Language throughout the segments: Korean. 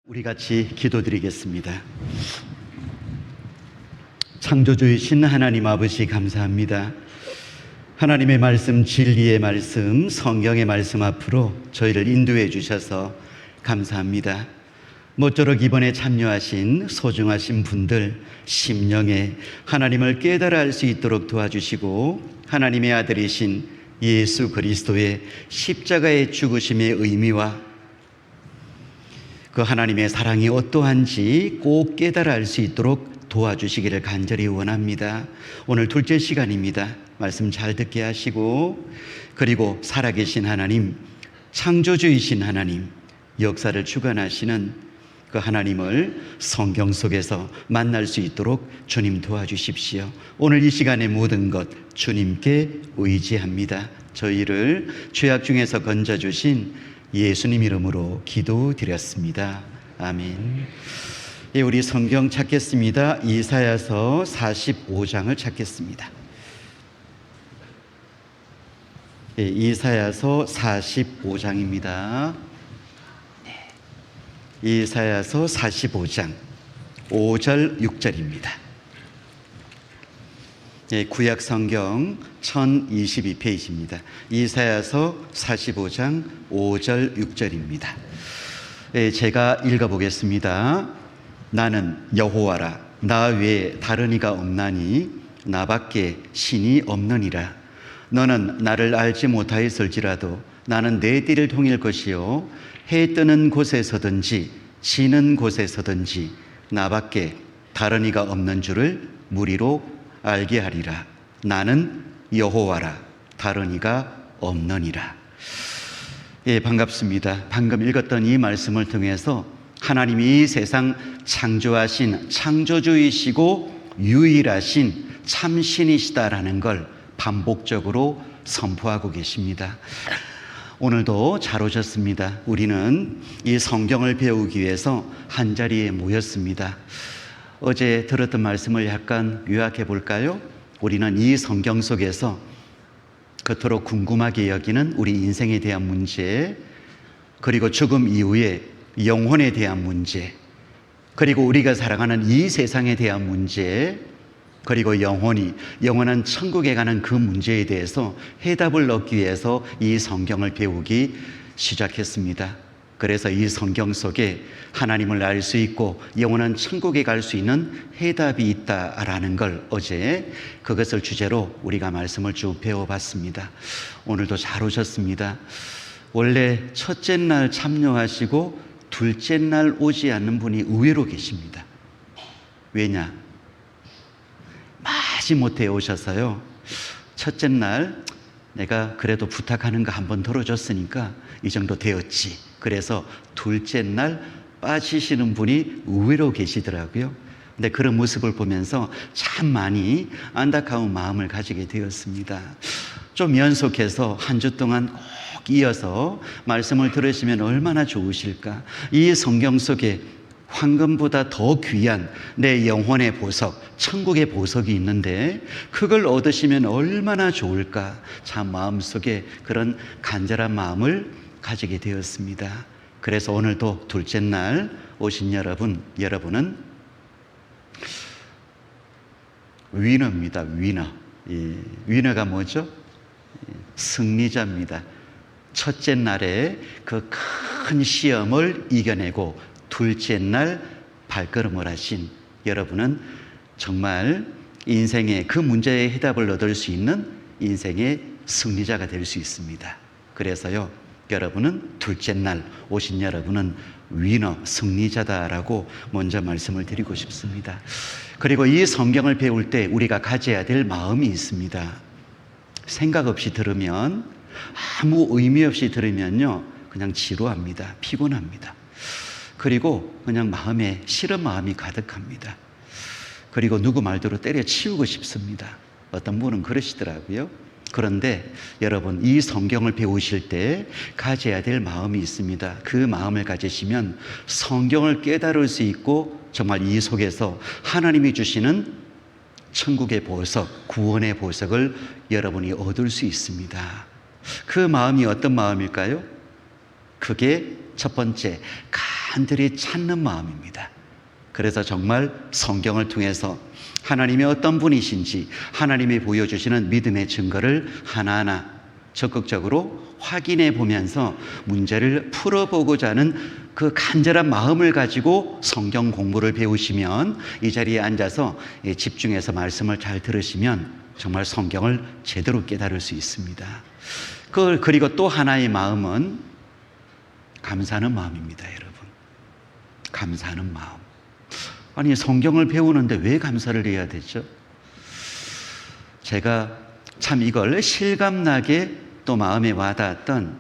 우리 같이 기도드리겠습니다. 창조주이신 하나님 아버지 감사합니다. 하나님의 말씀, 진리의 말씀, 성경의 말씀 앞으로 저희를 인도해 주셔서 감사합니다. 모쪼록 이번에 참여하신 소중하신 분들 심령에 하나님을 깨달아 알 수 있도록 도와주시고, 하나님의 아들이신 예수 그리스도의 십자가의 죽으심의 의미와 그 하나님의 사랑이 어떠한지 꼭 깨달아 알 수 있도록 도와주시기를 간절히 원합니다. 오늘 둘째 시간입니다. 말씀 잘 듣게 하시고, 그리고 살아계신 하나님, 창조주이신 하나님, 역사를 주관하시는 그 하나님을 성경 속에서 만날 수 있도록 주님 도와주십시오. 오늘 이 시간의 모든 것 주님께 의지합니다. 저희를 죄악 중에서 건져주신 예수님 이름으로 기도드렸습니다. 아멘. 예, 우리 성경 찾겠습니다. 이사야서 45장을 찾겠습니다. 예, 이사야서 45장입니다. 이사야서 45장 5절 6절입니다. 예, 구약 성경 1022페이지입니다. 이사야서 45장 5절 6절입니다. 예, 제가 읽어보겠습니다. 나는 여호와라, 나 외에 다른 이가 없나니 나밖에 신이 없느니라. 너는 나를 알지 못하였을지라도 나는 내 띠를 통일 것이요, 해 뜨는 곳에서든지 지는 곳에서든지 나밖에 다른 이가 없는 줄을 무리로 알게 하리라. 나는 여호와라, 다른 이가 없느니라. 예, 반갑습니다. 방금 읽었던 이 말씀을 통해서 하나님이 이 세상 창조하신 창조주이시고 유일하신 참신이시다라는 걸 반복적으로 선포하고 계십니다. 오늘도 잘 오셨습니다. 우리는 이 성경을 배우기 위해서 한자리에 모였습니다. 어제 들었던 말씀을 약간 요약해 볼까요? 우리는 이 성경 속에서 그토록 궁금하게 여기는 우리 인생에 대한 문제, 그리고 죽음 이후에 영혼에 대한 문제, 그리고 우리가 살아가는 이 세상에 대한 문제, 그리고 영원한 천국에 가는 그 문제에 대해서 해답을 얻기 위해서 이 성경을 배우기 시작했습니다. 그래서 이 성경 속에 하나님을 알 수 있고 영원한 천국에 갈 수 있는 해답이 있다라는 걸 어제 그것을 주제로 우리가 말씀을 쭉 배워봤습니다. 오늘도 잘 오셨습니다. 원래 첫째 날 참여하시고 둘째 날 오지 않는 분이 의외로 계십니다. 왜냐? 마지못해 오셔서요, 첫째 날 내가 그래도 부탁하는 거 한번 들어줬으니까 이 정도 되었지. 그래서 둘째 날 빠지시는 분이 의외로 계시더라고요. 근데 그런 모습을 보면서 참 많이 안타까운 마음을 가지게 되었습니다. 좀 연속해서 한 주 동안 꼭 이어서 말씀을 들으시면 얼마나 좋으실까. 이 성경 속에 황금보다 더 귀한 내 영혼의 보석, 천국의 보석이 있는데 그걸 얻으시면 얼마나 좋을까. 참 마음속에 그런 간절한 마음을 가지게 되었습니다. 그래서 오늘도 둘째 날 오신 여러분은 위너입니다. 위너. 위너가 뭐죠? 승리자입니다. 첫째 날에 그 큰 시험을 이겨내고 둘째 날 발걸음을 하신 여러분은 정말 인생의 그 문제의 해답을 얻을 수 있는 인생의 승리자가 될 수 있습니다. 그래서요, 여러분은 둘째 날 오신 여러분은 위너, 승리자다라고 먼저 말씀을 드리고 싶습니다. 그리고 이 성경을 배울 때 우리가 가져야 될 마음이 있습니다. 생각 없이 들으면, 아무 의미 없이 들으면요, 그냥 지루합니다. 피곤합니다. 그리고 그냥 마음에 싫은 마음이 가득합니다. 그리고 누구 말대로 때려치우고 싶습니다. 어떤 분은 그러시더라고요. 그런데 여러분, 이 성경을 배우실 때 가져야 될 마음이 있습니다. 그 마음을 가지시면 성경을 깨달을 수 있고 정말 이 속에서 하나님이 주시는 천국의 보석, 구원의 보석을 여러분이 얻을 수 있습니다. 그 마음이 어떤 마음일까요? 그게 첫 번째, 간절히 찾는 마음입니다. 그래서 정말 성경을 통해서 하나님이 어떤 분이신지 하나님이 보여주시는 믿음의 증거를 하나하나 적극적으로 확인해 보면서 문제를 풀어보고자 하는 그 간절한 마음을 가지고 성경 공부를 배우시면, 이 자리에 앉아서 집중해서 말씀을 잘 들으시면 정말 성경을 제대로 깨달을 수 있습니다. 그리고 또 하나의 마음은 감사하는 마음입니다, 여러분. 감사하는 마음. 아니, 성경을 배우는데 왜 감사를 해야 되죠? 제가 참 이걸 실감나게 또 마음에 와닿았던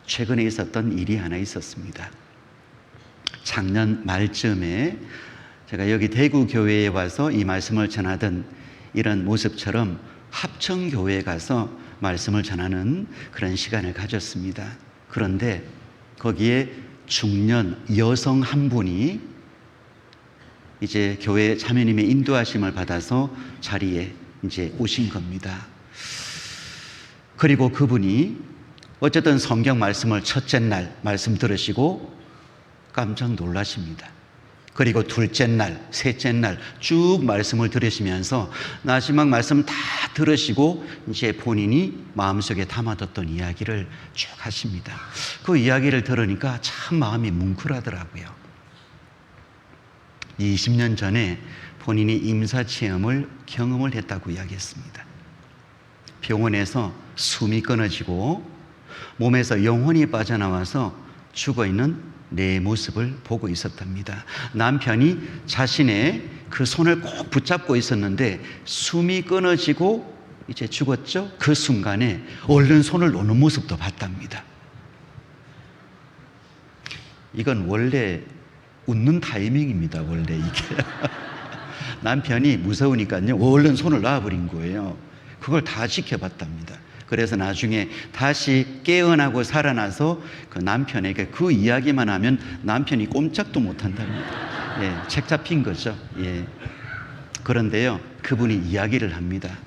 최근에 있었던 일이 하나 있었습니다. 작년 말쯤에 제가 여기 대구 교회에 와서 이 말씀을 전하던 이런 모습처럼 합천교회에 가서 말씀을 전하는 그런 시간을 가졌습니다. 그런데 거기에 중년 여성 한 분이 이제 교회 자매님의 인도하심을 받아서 자리에 이제 오신 겁니다. 그리고 그분이 어쨌든 성경 말씀을 첫째 날 말씀 들으시고 깜짝 놀라십니다. 그리고 둘째 날, 셋째 날 쭉 말씀을 들으시면서 마지막 말씀 다 들으시고 이제 본인이 마음속에 담아뒀던 이야기를 쭉 하십니다. 그 이야기를 들으니까 참 마음이 뭉클하더라고요. 20년 전에 본인이 임사체험을 경험을 했다고 이야기했습니다. 병원에서 숨이 끊어지고 몸에서 영혼이 빠져나와서 죽어있는 내 모습을 보고 있었답니다. 남편이 자신의 그 손을 꼭 붙잡고 있었는데 숨이 끊어지고 이제 죽었죠. 그 순간에 얼른 손을 놓는 모습도 봤답니다. 이건 원래 웃는 타이밍입니다. 원래 이게 남편이 무서우니까요 얼른 손을 놔버린 거예요. 그걸 다 지켜봤답니다. 그래서 나중에 다시 깨어나고 살아나서 그 남편에게 그 이야기만 하면 남편이 꼼짝도 못한답니다. 예, 책 잡힌 거죠. 예. 그런데요, 그분이 이야기를 합니다.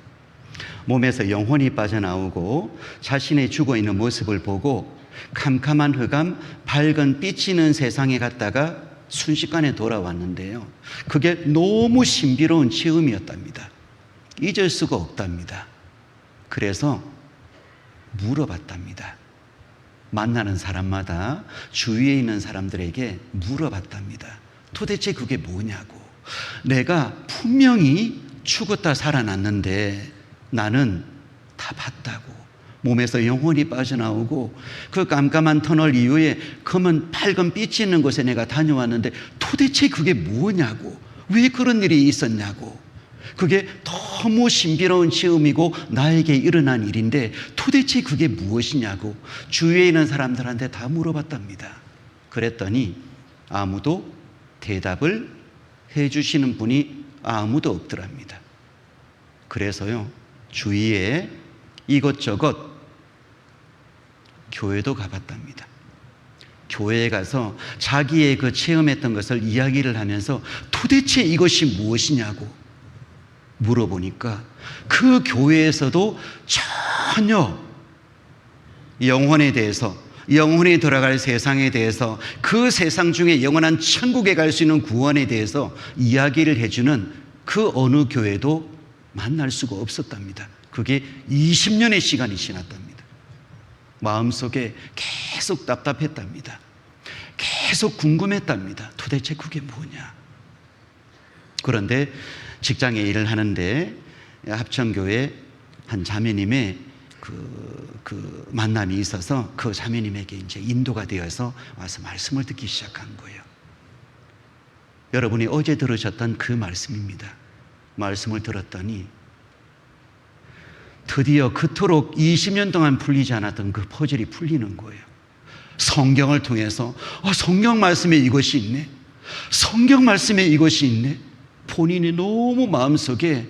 몸에서 영혼이 빠져나오고 자신의 죽어있는 모습을 보고 캄캄한 흑암, 밝은 비치는 세상에 갔다가 순식간에 돌아왔는데요. 그게 너무 신비로운 체험이었답니다. 잊을 수가 없답니다. 그래서 물어봤답니다. 만나는 사람마다 주위에 있는 사람들에게 물어봤답니다. 도대체 그게 뭐냐고. 내가 분명히 죽었다 살아났는데 나는 다 봤다고. 몸에서 영혼이 빠져나오고 그 깜깜한 터널 이후에 검은 밝은 빛이 있는 곳에 내가 다녀왔는데 도대체 그게 뭐냐고. 왜 그런 일이 있었냐고. 그게 너무 신비로운 체험이고 나에게 일어난 일인데 도대체 그게 무엇이냐고 주위에 있는 사람들한테 다 물어봤답니다. 그랬더니 아무도 대답을 해주시는 분이 아무도 없더랍니다. 그래서요, 주위에 이것저것 교회도 가봤답니다. 교회에 가서 자기의 그 체험했던 것을 이야기를 하면서 도대체 이것이 무엇이냐고 물어보니까 그 교회에서도 전혀 영혼에 대해서, 영혼이 돌아갈 세상에 대해서, 그 세상 중에 영원한 천국에 갈 수 있는 구원에 대해서 이야기를 해주는 그 어느 교회도 만날 수가 없었답니다. 그게 20년의 시간이 지났답니다. 마음속에 계속 답답했답니다. 계속 궁금했답니다. 도대체 그게 뭐냐. 그런데 직장에 일을 하는데 합천교회 한 자매님의 그 만남이 있어서 그 자매님에게 이제 인도가 되어서 와서 말씀을 듣기 시작한 거예요. 여러분이 어제 들으셨던 그 말씀입니다. 말씀을 들었더니 드디어 그토록 20년 동안 풀리지 않았던 그 퍼즐이 풀리는 거예요. 성경을 통해서 성경 말씀에 이것이 있네. 성경 말씀에 이것이 있네. 본인이 너무 마음속에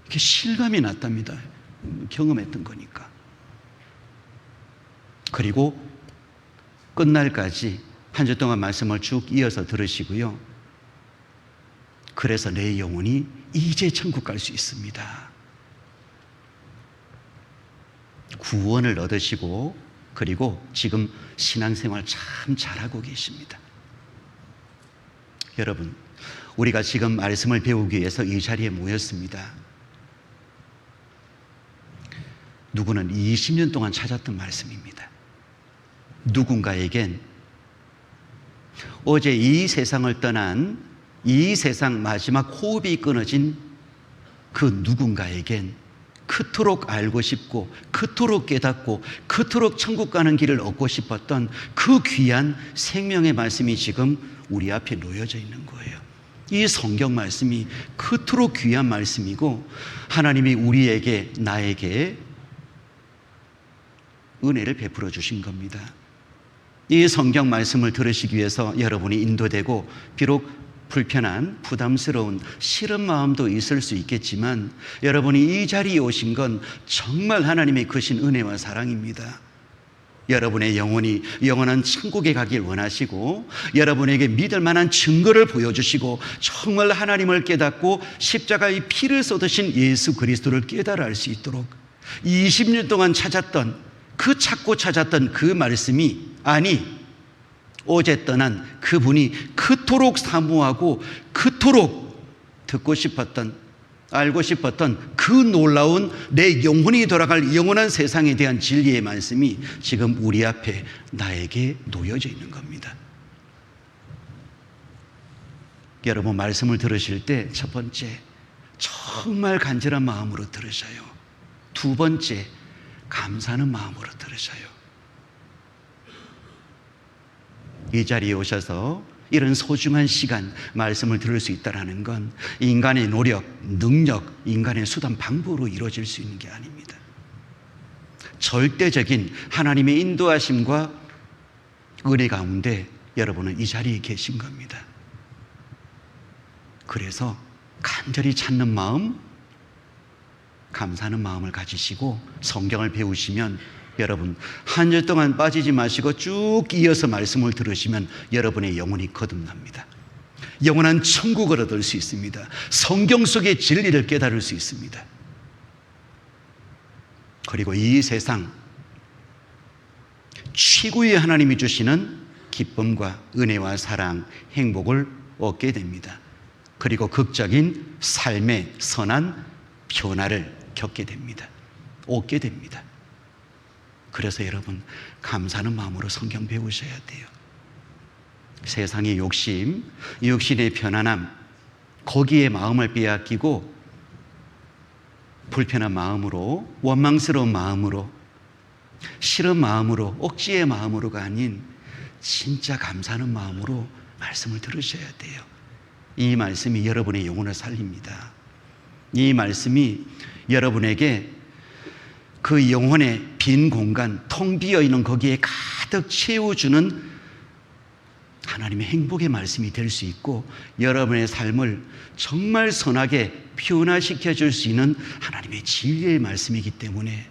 이렇게 실감이 났답니다. 경험했던 거니까. 그리고 끝날까지 한 주 동안 말씀을 쭉 이어서 들으시고요. 그래서 내 영혼이 이제 천국 갈 수 있습니다. 구원을 얻으시고 그리고 지금 신앙생활 참 잘하고 계십니다. 여러분, 우리가 지금 말씀을 배우기 위해서 이 자리에 모였습니다. 누구는 20년 동안 찾았던 말씀입니다. 누군가에겐 어제 이 세상을 떠난 이 세상 마지막 호흡이 끊어진 그 누군가에겐 그토록 알고 싶고 그토록 깨닫고 그토록 천국 가는 길을 얻고 싶었던 그 귀한 생명의 말씀이 지금 우리 앞에 놓여져 있는 거예요. 이 성경 말씀이 그토록 귀한 말씀이고 하나님이 우리에게 나에게 은혜를 베풀어 주신 겁니다. 이 성경 말씀을 들으시기 위해서 여러분이 인도되고 비록 불편한 부담스러운 싫은 마음도 있을 수 있겠지만 여러분이 이 자리에 오신 건 정말 하나님의 크신 은혜와 사랑입니다. 여러분의 영혼이 영원한 천국에 가길 원하시고 여러분에게 믿을 만한 증거를 보여주시고 정말 하나님을 깨닫고 십자가의 피를 쏟으신 예수 그리스도를 깨달아 알 수 있도록 20년 동안 찾고 찾았던 그 말씀이 어제 떠난 그분이 그토록 사모하고 그토록 듣고 싶었던 알고 싶었던 그 놀라운 내 영혼이 돌아갈 영원한 세상에 대한 진리의 말씀이 지금 우리 앞에 나에게 놓여져 있는 겁니다. 여러분 말씀을 들으실 때 첫 번째 정말 간절한 마음으로 들으셔요. 두 번째 감사하는 마음으로 들으셔요. 이 자리에 오셔서 이런 소중한 시간 말씀을 들을 수 있다는 건 인간의 노력, 능력, 인간의 수단, 방법으로 이루어질 수 있는 게 아닙니다. 절대적인 하나님의 인도하심과 은혜 가운데 여러분은 이 자리에 계신 겁니다. 그래서 간절히 찾는 마음, 감사하는 마음을 가지시고 성경을 배우시면 여러분 한 주 동안 빠지지 마시고 쭉 이어서 말씀을 들으시면 여러분의 영혼이 거듭납니다. 영원한 천국을 얻을 수 있습니다. 성경 속의 진리를 깨달을 수 있습니다. 그리고 이 세상 최고의 하나님이 주시는 기쁨과 은혜와 사랑, 행복을 얻게 됩니다. 그리고 극적인 삶의 선한 변화를 겪게 됩니다. 얻게 됩니다. 그래서 여러분 감사하는 마음으로 성경 배우셔야 돼요. 세상의 욕심, 육신의 편안함, 거기에 마음을 빼앗기고 불편한 마음으로, 원망스러운 마음으로, 싫은 마음으로, 억지의 마음으로가 아닌 진짜 감사하는 마음으로 말씀을 들으셔야 돼요. 이 말씀이 여러분의 영혼을 살립니다. 이 말씀이 여러분에게 그 영혼의 빈 공간, 텅 비어 있는 거기에 가득 채워주는 하나님의 행복의 말씀이 될 수 있고 여러분의 삶을 정말 선하게 변화시켜 줄 수 있는 하나님의 진리의 말씀이기 때문에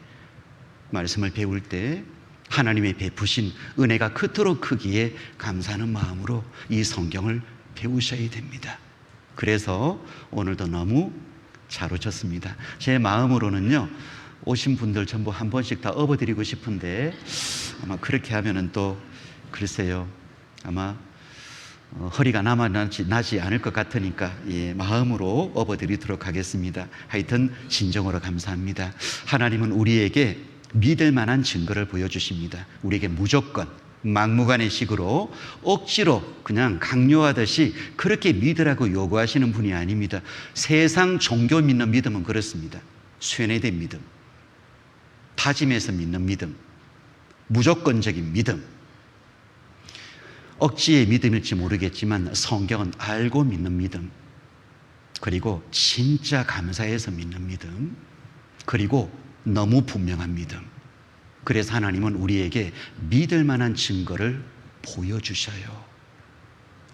말씀을 배울 때 하나님의 베푸신 은혜가 그토록 크기에 감사하는 마음으로 이 성경을 배우셔야 됩니다. 그래서 오늘도 너무 잘 오셨습니다. 제 마음으로는요, 오신 분들 전부 한 번씩 다 업어드리고 싶은데 아마 그렇게 하면은 또 글쎄요, 아마 허리가 나지 않을 것 같으니까 마음으로 업어드리도록 하겠습니다. 하여튼 진정으로 감사합니다. 하나님은 우리에게 믿을 만한 증거를 보여주십니다. 우리에게 무조건 막무가내식으로 억지로 그냥 강요하듯이 그렇게 믿으라고 요구하시는 분이 아닙니다. 세상 종교 믿는 믿음은 그렇습니다. 쇠뇌된 믿음, 다짐해서 믿는 믿음, 무조건적인 믿음, 억지의 믿음일지 모르겠지만 성경은 알고 믿는 믿음, 그리고 진짜 감사해서 믿는 믿음, 그리고 너무 분명한 믿음. 그래서 하나님은 우리에게 믿을 만한 증거를 보여주셔요.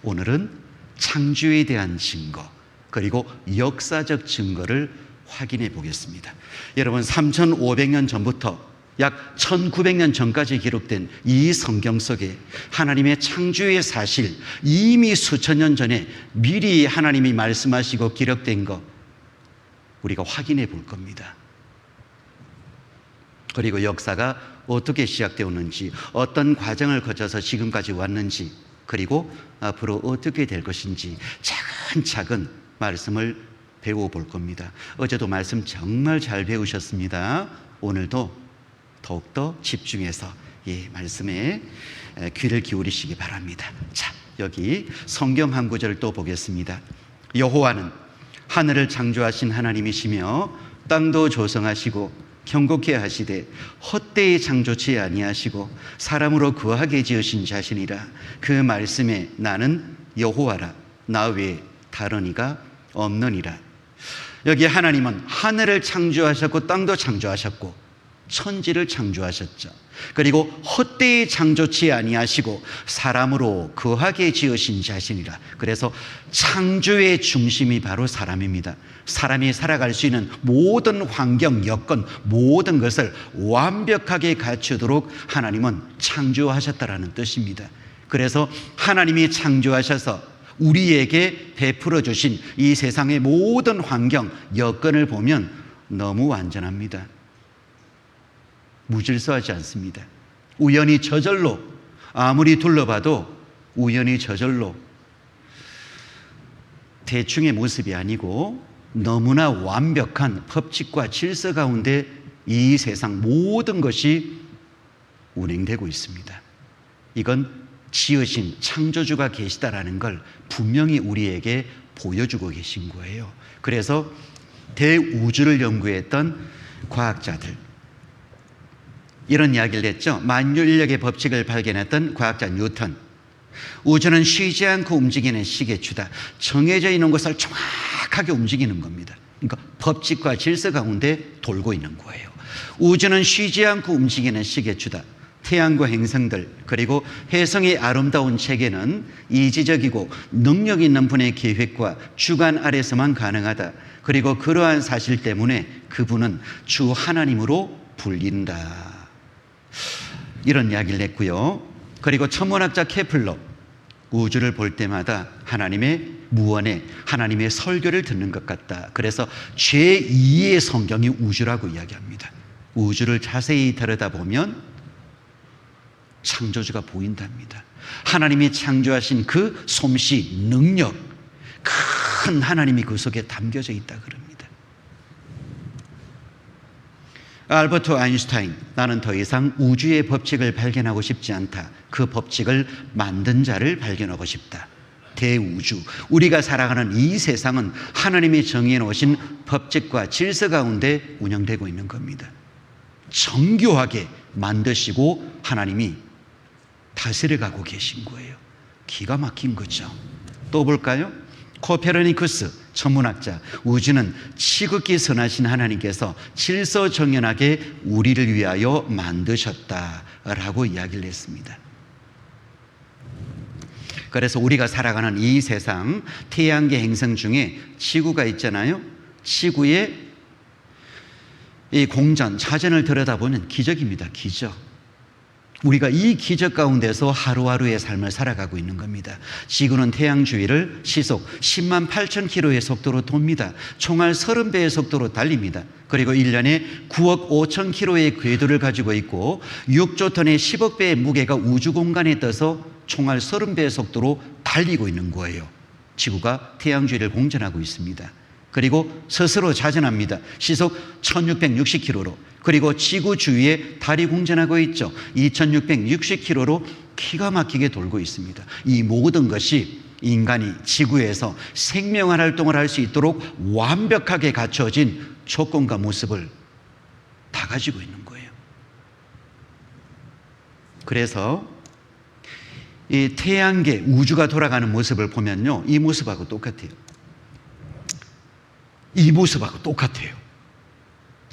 오늘은 창조에 대한 증거, 그리고 역사적 증거를 확인해 보겠습니다. 여러분 3,500년 전부터 약 1,900년 전까지 기록된 이 성경 속에 하나님의 창조의 사실, 이미 수천 년 전에 미리 하나님이 말씀하시고 기록된 거 우리가 확인해 볼 겁니다. 그리고 역사가 어떻게 시작되었는지, 어떤 과정을 거쳐서 지금까지 왔는지, 그리고 앞으로 어떻게 될 것인지 차근차근 말씀을 배워볼 겁니다. 어제도 말씀 정말 잘 배우셨습니다. 오늘도 더욱더 집중해서 이 말씀에 귀를 기울이시기 바랍니다. 자, 여기 성경 한 구절을 또 보겠습니다. 여호와는 하늘을 창조하신 하나님이시며 땅도 조성하시고 경고케 하시되 헛되이 창조치 아니하시고 사람으로 거하게 지으신 자신이라. 그 말씀에 나는 여호와라 나 외에 다른 이가 없느니라. 여기 하나님은 하늘을 창조하셨고 땅도 창조하셨고 천지를 창조하셨죠. 그리고 헛되이 창조치 아니하시고 사람으로 거하게 지으신 자신이라. 그래서 창조의 중심이 바로 사람입니다. 사람이 살아갈 수 있는 모든 환경, 여건, 모든 것을 완벽하게 갖추도록 하나님은 창조하셨다라는 뜻입니다. 그래서 하나님이 창조하셔서 우리에게 베풀어 주신 이 세상의 모든 환경, 여건을 보면 너무 완전합니다. 무질서하지 않습니다. 우연히 저절로, 아무리 둘러봐도 우연히 저절로 대충의 모습이 아니고 너무나 완벽한 법칙과 질서 가운데 이 세상 모든 것이 운행되고 있습니다. 이건 지으신 창조주가 계시다라는 걸 분명히 우리에게 보여주고 계신 거예요. 그래서 대우주를 연구했던 과학자들, 이런 이야기를 했죠. 만유인력의 법칙을 발견했던 과학자 뉴턴. 우주는 쉬지 않고 움직이는 시계추다. 정해져 있는 것을 정확하게 움직이는 겁니다. 그러니까 법칙과 질서 가운데 돌고 있는 거예요. 우주는 쉬지 않고 움직이는 시계추다. 태양과 행성들 그리고 혜성의 아름다운 체계는 이지적이고 능력 있는 분의 계획과 주관 아래서만 가능하다. 그리고 그러한 사실 때문에 그분은 주 하나님으로 불린다. 이런 이야기를 했고요. 그리고 천문학자 케플러, 우주를 볼 때마다 하나님의 무언에 하나님의 설교를 듣는 것 같다. 그래서 제2의 성경이 우주라고 이야기합니다. 우주를 자세히 들여다보면 창조주가 보인답니다. 하나님이 창조하신 그 솜씨, 능력, 큰 하나님이 그 속에 담겨져 있다 그럽니다. 알버트 아인슈타인, 나는 더 이상 우주의 법칙을 발견하고 싶지 않다. 그 법칙을 만든 자를 발견하고 싶다. 대우주, 우리가 살아가는 이 세상은 하나님이 정해 놓으신 법칙과 질서 가운데 운영되고 있는 겁니다. 정교하게 만드시고 하나님이 다스려가고 계신 거예요. 기가 막힌 거죠. 또 볼까요? 코페르니쿠스 천문학자, 우주는 지극히 선하신 하나님께서 질서정연하게 우리를 위하여 만드셨다라고 이야기를 했습니다. 그래서 우리가 살아가는 이 세상, 태양계 행성 중에 지구가 있잖아요. 지구의 이 공전, 자전을 들여다보면 기적입니다. 기적. 우리가 이 기적 가운데서 하루하루의 삶을 살아가고 있는 겁니다. 지구는 태양 주위를 시속 10만 8천 킬로의 속도로 돕니다. 총알 30배의 속도로 달립니다. 그리고 1년에 9억 5천 킬로의 궤도를 가지고 있고 6조 톤의 10억 배의 무게가 우주 공간에 떠서 총알 30배의 속도로 달리고 있는 거예요. 지구가 태양 주위를 공전하고 있습니다. 그리고 스스로 자전합니다. 시속 1660km로. 그리고 지구 주위에 달이 공전하고 있죠. 2660km로 기가 막히게 돌고 있습니다. 이 모든 것이 인간이 지구에서 생명한 활동을 할 수 있도록 완벽하게 갖춰진 조건과 모습을 다 가지고 있는 거예요. 그래서 이 태양계 우주가 돌아가는 모습을 보면요, 이 모습하고 똑같아요. 이 모습하고 똑같아요.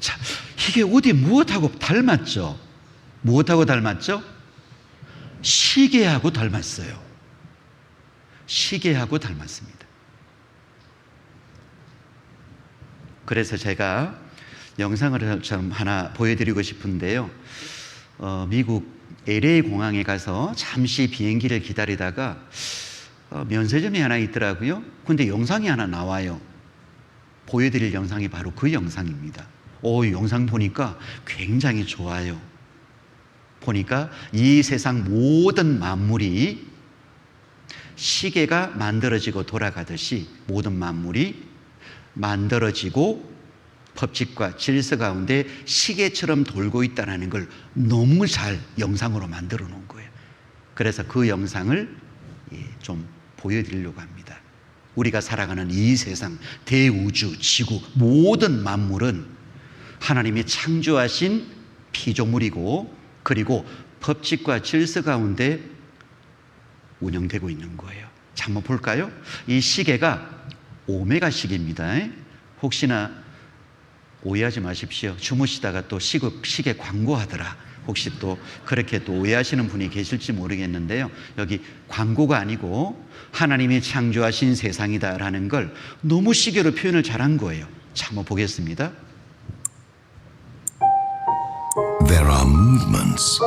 자, 이게 어디 무엇하고 닮았죠? 무엇하고 닮았죠? 시계하고 닮았어요. 시계하고 닮았습니다. 그래서 제가 영상을 좀 하나 보여드리고 싶은데요. 미국 LA 공항에 가서 잠시 비행기를 기다리다가 면세점이 하나 있더라고요. 근데 영상이 하나 나와요. 보여드릴 영상이 바로 그 영상입니다. 영상 보니까 굉장히 좋아요. 보니까 이 세상 모든 만물이 시계가 만들어지고 돌아가듯이 모든 만물이 만들어지고 법칙과 질서 가운데 시계처럼 돌고 있다는 걸 너무 잘 영상으로 만들어 놓은 거예요. 그래서 그 영상을 좀 보여드리려고 합니다. 우리가 살아가는 이 세상, 대우주, 지구, 모든 만물은 하나님이 창조하신 피조물이고, 그리고 법칙과 질서 가운데 운영되고 있는 거예요. 자, 한번 볼까요? 이 시계가 오메가 시계입니다. 혹시나 오해하지 마십시오. 주무시다가 또 시계 광고하더라, 혹시 또 그렇게 또 오해하시는 분이 계실지 모르겠는데요, 여기 광고가 아니고 하나님이 창조하신 세상이다라는 걸 너무 시계로 표현을 잘한 거예요. 자, 한번 보겠습니다. There are movements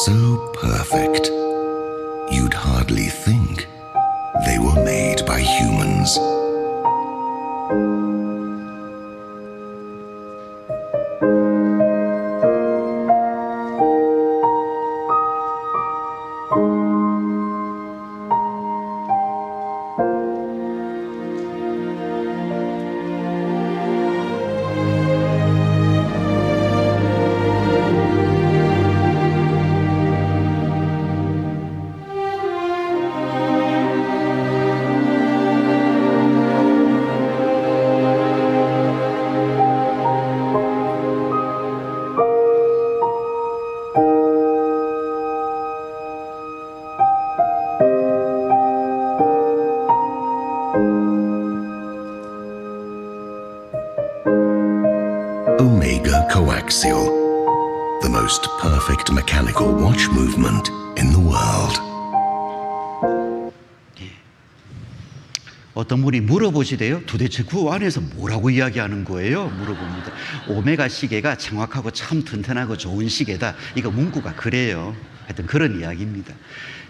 so perfect you'd hardly think they were made by humans. Omega coaxial, the most perfect mechanical watch movement in the world. 어떤 분이 물어보시대요. 도대체 그 안에서 뭐라고 이야기하는 거예요? 물어봅니다. 오메가 시계가 정확하고 참 튼튼하고 좋은 시계다. 이거 문구가 그래요. 하여튼 그런 이야기입니다.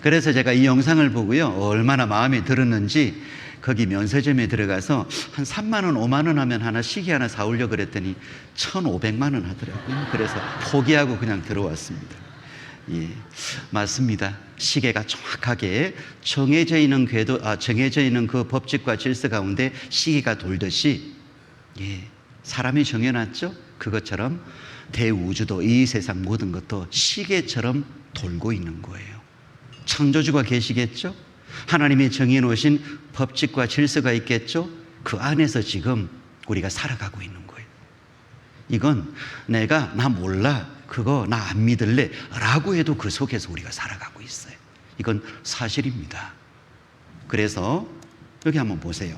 그래서 제가 이 영상을 보고요, 얼마나 마음에 들었는지 거기 면세점에 들어가서 한 3만 원, 5만 원 하면 시계 하나 사오려고 그랬더니 1,500만 원 하더라고요. 그래서 포기하고 그냥 들어왔습니다. 예, 맞습니다. 시계가 정확하게 정해져 있는 그 법칙과 질서 가운데 시계가 돌듯이, 사람이 정해놨죠. 그것처럼 대우주도, 이 세상 모든 것도 시계처럼 돌고 있는 거예요. 창조주가 계시겠죠. 하나님이 정해놓으신 법칙과 질서가 있겠죠. 그 안에서 지금 우리가 살아가고 있는 거예요. 이건 나 몰라, 그거 나 안 믿을래 라고 해도 그 속에서 우리가 살아가고 있어요. 이건 사실입니다. 그래서 여기 한번 보세요.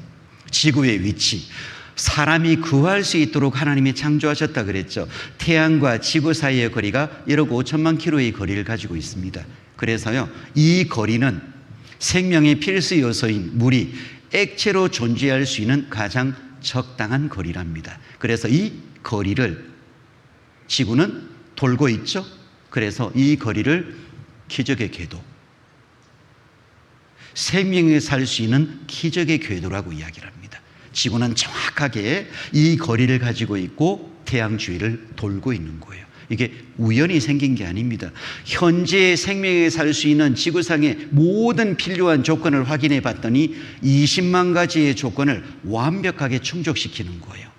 지구의 위치, 사람이 구할 수 있도록 하나님이 창조하셨다 그랬죠. 태양과 지구 사이의 거리가 1억 5천만 킬로의 거리를 가지고 있습니다. 그래서요, 이 거리는 생명의 필수 요소인 물이 액체로 존재할 수 있는 가장 적당한 거리랍니다. 그래서 이 거리를 지구는 돌고 있죠. 그래서 이 거리를 기적의 궤도, 생명이 살 수 있는 기적의 궤도라고 이야기를 합니다. 지구는 정확하게 이 거리를 가지고 있고 태양 주위를 돌고 있는 거예요. 이게 우연히 생긴 게 아닙니다. 현재 생명이 살 수 있는 지구상의 모든 필요한 조건을 확인해 봤더니 20만 가지의 조건을 완벽하게 충족시키는 거예요.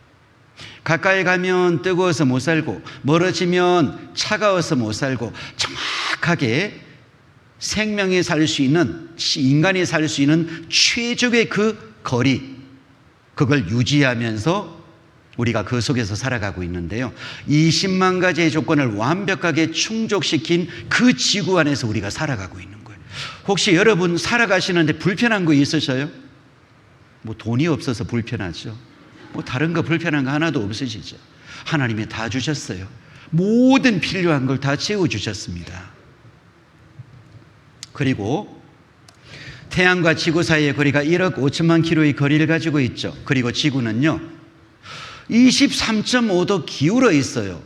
가까이 가면 뜨거워서 못 살고, 멀어지면 차가워서 못 살고, 정확하게 생명이 살 수 있는, 인간이 살 수 있는 최적의 그 거리, 그걸 유지하면서 우리가 그 속에서 살아가고 있는데요, 20만 가지의 조건을 완벽하게 충족시킨 그 지구 안에서 우리가 살아가고 있는 거예요. 혹시 여러분 살아가시는데 불편한 거 있으셔요? 뭐 돈이 없어서 불편하죠. 뭐 다른 거 불편한 거 하나도 없으시죠. 하나님이 다 주셨어요. 모든 필요한 걸 다 채워주셨습니다. 그리고 태양과 지구 사이의 거리가 1억 5천만 킬로의 거리를 가지고 있죠. 그리고 지구는요 23.5도 기울어 있어요.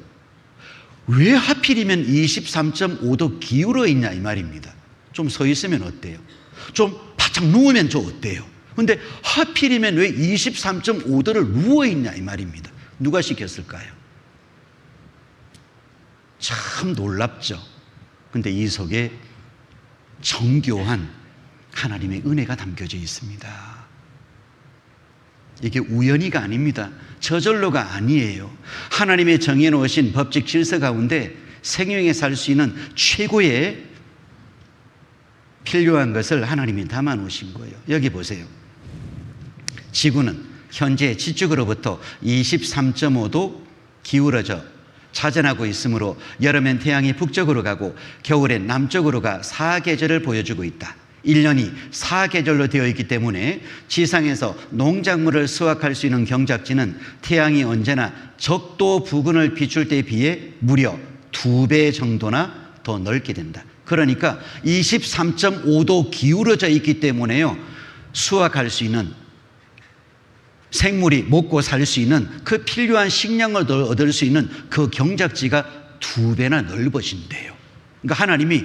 왜 하필이면 23.5도 기울어 있냐 이 말입니다. 좀 서 있으면 어때요? 좀 바짝 누우면 좀 어때요? 근데 하필이면 왜 23.5도를 누워 있냐 이 말입니다. 누가 시켰을까요? 참 놀랍죠. 근데 이 속에 정교한 하나님의 은혜가 담겨져 있습니다. 이게 우연히가 아닙니다. 저절로가 아니에요. 하나님의 정해놓으신 법칙 질서 가운데 생명에 살 수 있는 최고의 필요한 것을 하나님이 담아놓으신 거예요. 여기 보세요. 지구는 현재 지축으로부터 23.5도 기울어져 자전하고 있으므로 여름엔 태양이 북쪽으로 가고 겨울엔 남쪽으로 가 사계절을 보여주고 있다. 1년이 사계절로 되어 있기 때문에 지상에서 농작물을 수확할 수 있는 경작지는 태양이 언제나 적도 부근을 비출 때에 비해 무려 2배 정도나 더 넓게 된다. 그러니까 23.5도 기울어져 있기 때문에요, 수확할 수 있는, 생물이 먹고 살 수 있는 그 필요한 식량을 얻을 수 있는 그 경작지가 2배나 넓어진대요. 그러니까 하나님이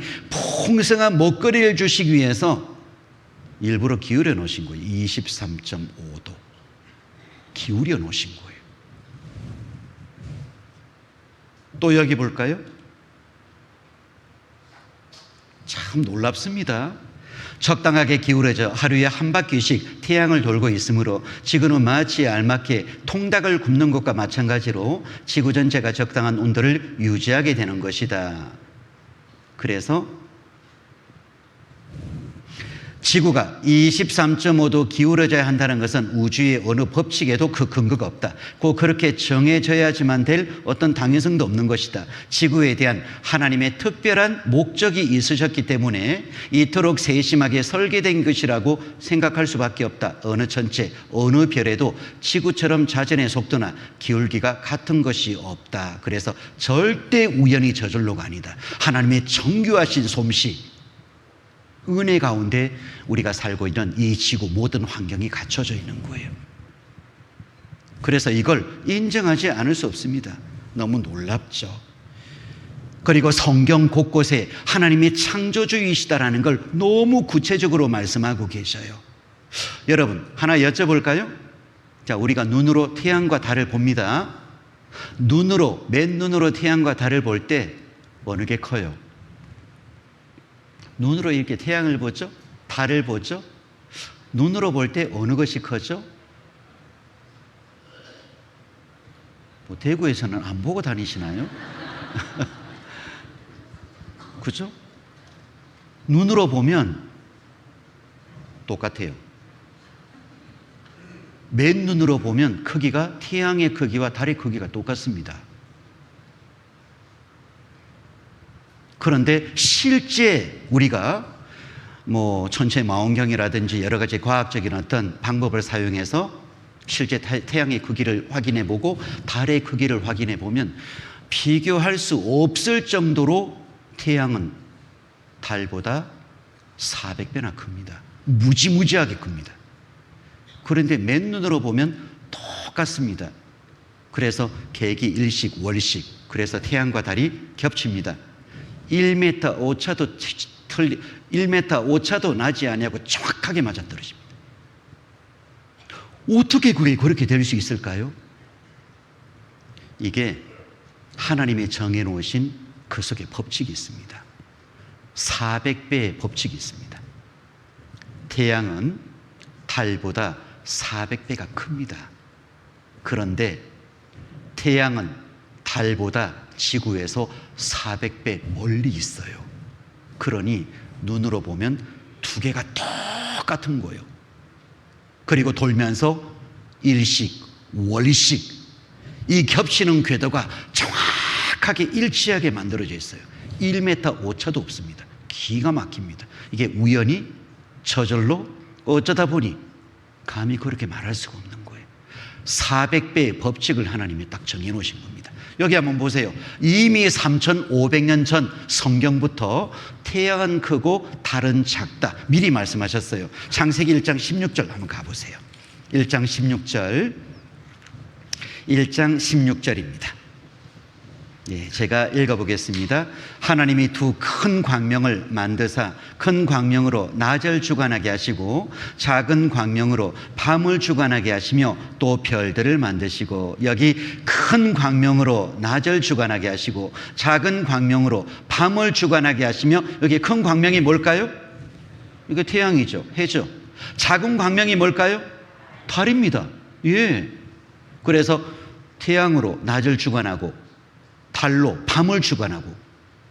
풍성한 먹거리를 주시기 위해서 일부러 기울여 놓으신 거예요. 23.5도 기울여 놓으신 거예요. 또 여기 볼까요? 참 놀랍습니다. 적당하게 기울어져 하루에 한 바퀴씩 태양을 돌고 있으므로 지구는 마치 알맞게 통닭을 굽는 것과 마찬가지로 지구 전체가 적당한 온도를 유지하게 되는 것이다. 그래서 지구가 23.5도 기울어져야 한다는 것은 우주의 어느 법칙에도 그 근거가 없다. 꼭 그렇게 정해져야지만 될 어떤 당위성도 없는 것이다. 지구에 대한 하나님의 특별한 목적이 있으셨기 때문에 이토록 세심하게 설계된 것이라고 생각할 수밖에 없다. 어느 천체, 어느 별에도 지구처럼 자전의 속도나 기울기가 같은 것이 없다. 그래서 절대 우연히 저절로가 아니다. 하나님의 정교하신 솜씨, 은혜 가운데 우리가 살고 있는 이 지구 모든 환경이 갖춰져 있는 거예요. 그래서 이걸 인정하지 않을 수 없습니다. 너무 놀랍죠. 그리고 성경 곳곳에 하나님이 창조주이시다라는 걸 너무 구체적으로 말씀하고 계셔요. 여러분, 하나 여쭤볼까요? 자, 우리가 눈으로 태양과 달을 봅니다. 맨눈으로 태양과 달을 볼 때 어느 게 커요? 눈으로 이렇게 태양을 보죠? 달을 보죠? 눈으로 볼 때 어느 것이 커죠? 뭐 대구에서는 안 보고 다니시나요? 그죠? 눈으로 보면 똑같아요. 맨눈으로 보면 크기가 태양의 크기와 달의 크기가 똑같습니다. 그런데 실제 우리가 뭐 천체 망원경이라든지 여러 가지 과학적인 어떤 방법을 사용해서 실제 태양의 크기를 확인해 보고 달의 크기를 확인해 보면 비교할 수 없을 정도로 태양은 달보다 400배나 큽니다. 무지무지하게 큽니다. 그런데 맨눈으로 보면 똑같습니다. 그래서 계기 일식, 월식, 그래서 태양과 달이 겹칩니다. 1m 오차도 나지 아니하고 정확하게 맞아떨어집니다. 어떻게 그게 그렇게 될 수 있을까요? 이게 하나님이 정해놓으신 그 속에 법칙이 있습니다. 400배의 법칙이 있습니다. 태양은 달보다 400배가 큽니다. 그런데 태양은 달보다 지구에서 400배 멀리 있어요. 그러니 눈으로 보면 두 개가 똑같은 거예요. 그리고 돌면서 일식, 월식, 이 겹치는 궤도가 정확하게 일치하게 만들어져 있어요. 1m 오차도 없습니다. 기가 막힙니다. 이게 우연히 저절로 어쩌다 보니 감히 그렇게 말할 수가 없는 거예요. 400배의 법칙을 하나님이 딱 정해놓으신 겁니다. 여기 한번 보세요. 이미 3,500년 전 성경부터 태양은 크고 달은 작다 미리 말씀하셨어요. 창세기 1장 16절 한번 가보세요. 1장 16절입니다. 예, 제가 읽어보겠습니다. 하나님이 두 큰 광명을 만드사 큰 광명으로 낮을 주관하게 하시고 작은 광명으로 밤을 주관하게 하시며 또 별들을 만드시고, 여기 큰 광명으로 낮을 주관하게 하시고 작은 광명으로 밤을 주관하게 하시며, 여기 큰 광명이 뭘까요? 이거 태양이죠. 해죠. 작은 광명이 뭘까요? 달입니다. 예. 그래서 태양으로 낮을 주관하고 달로 밤을 주관하고,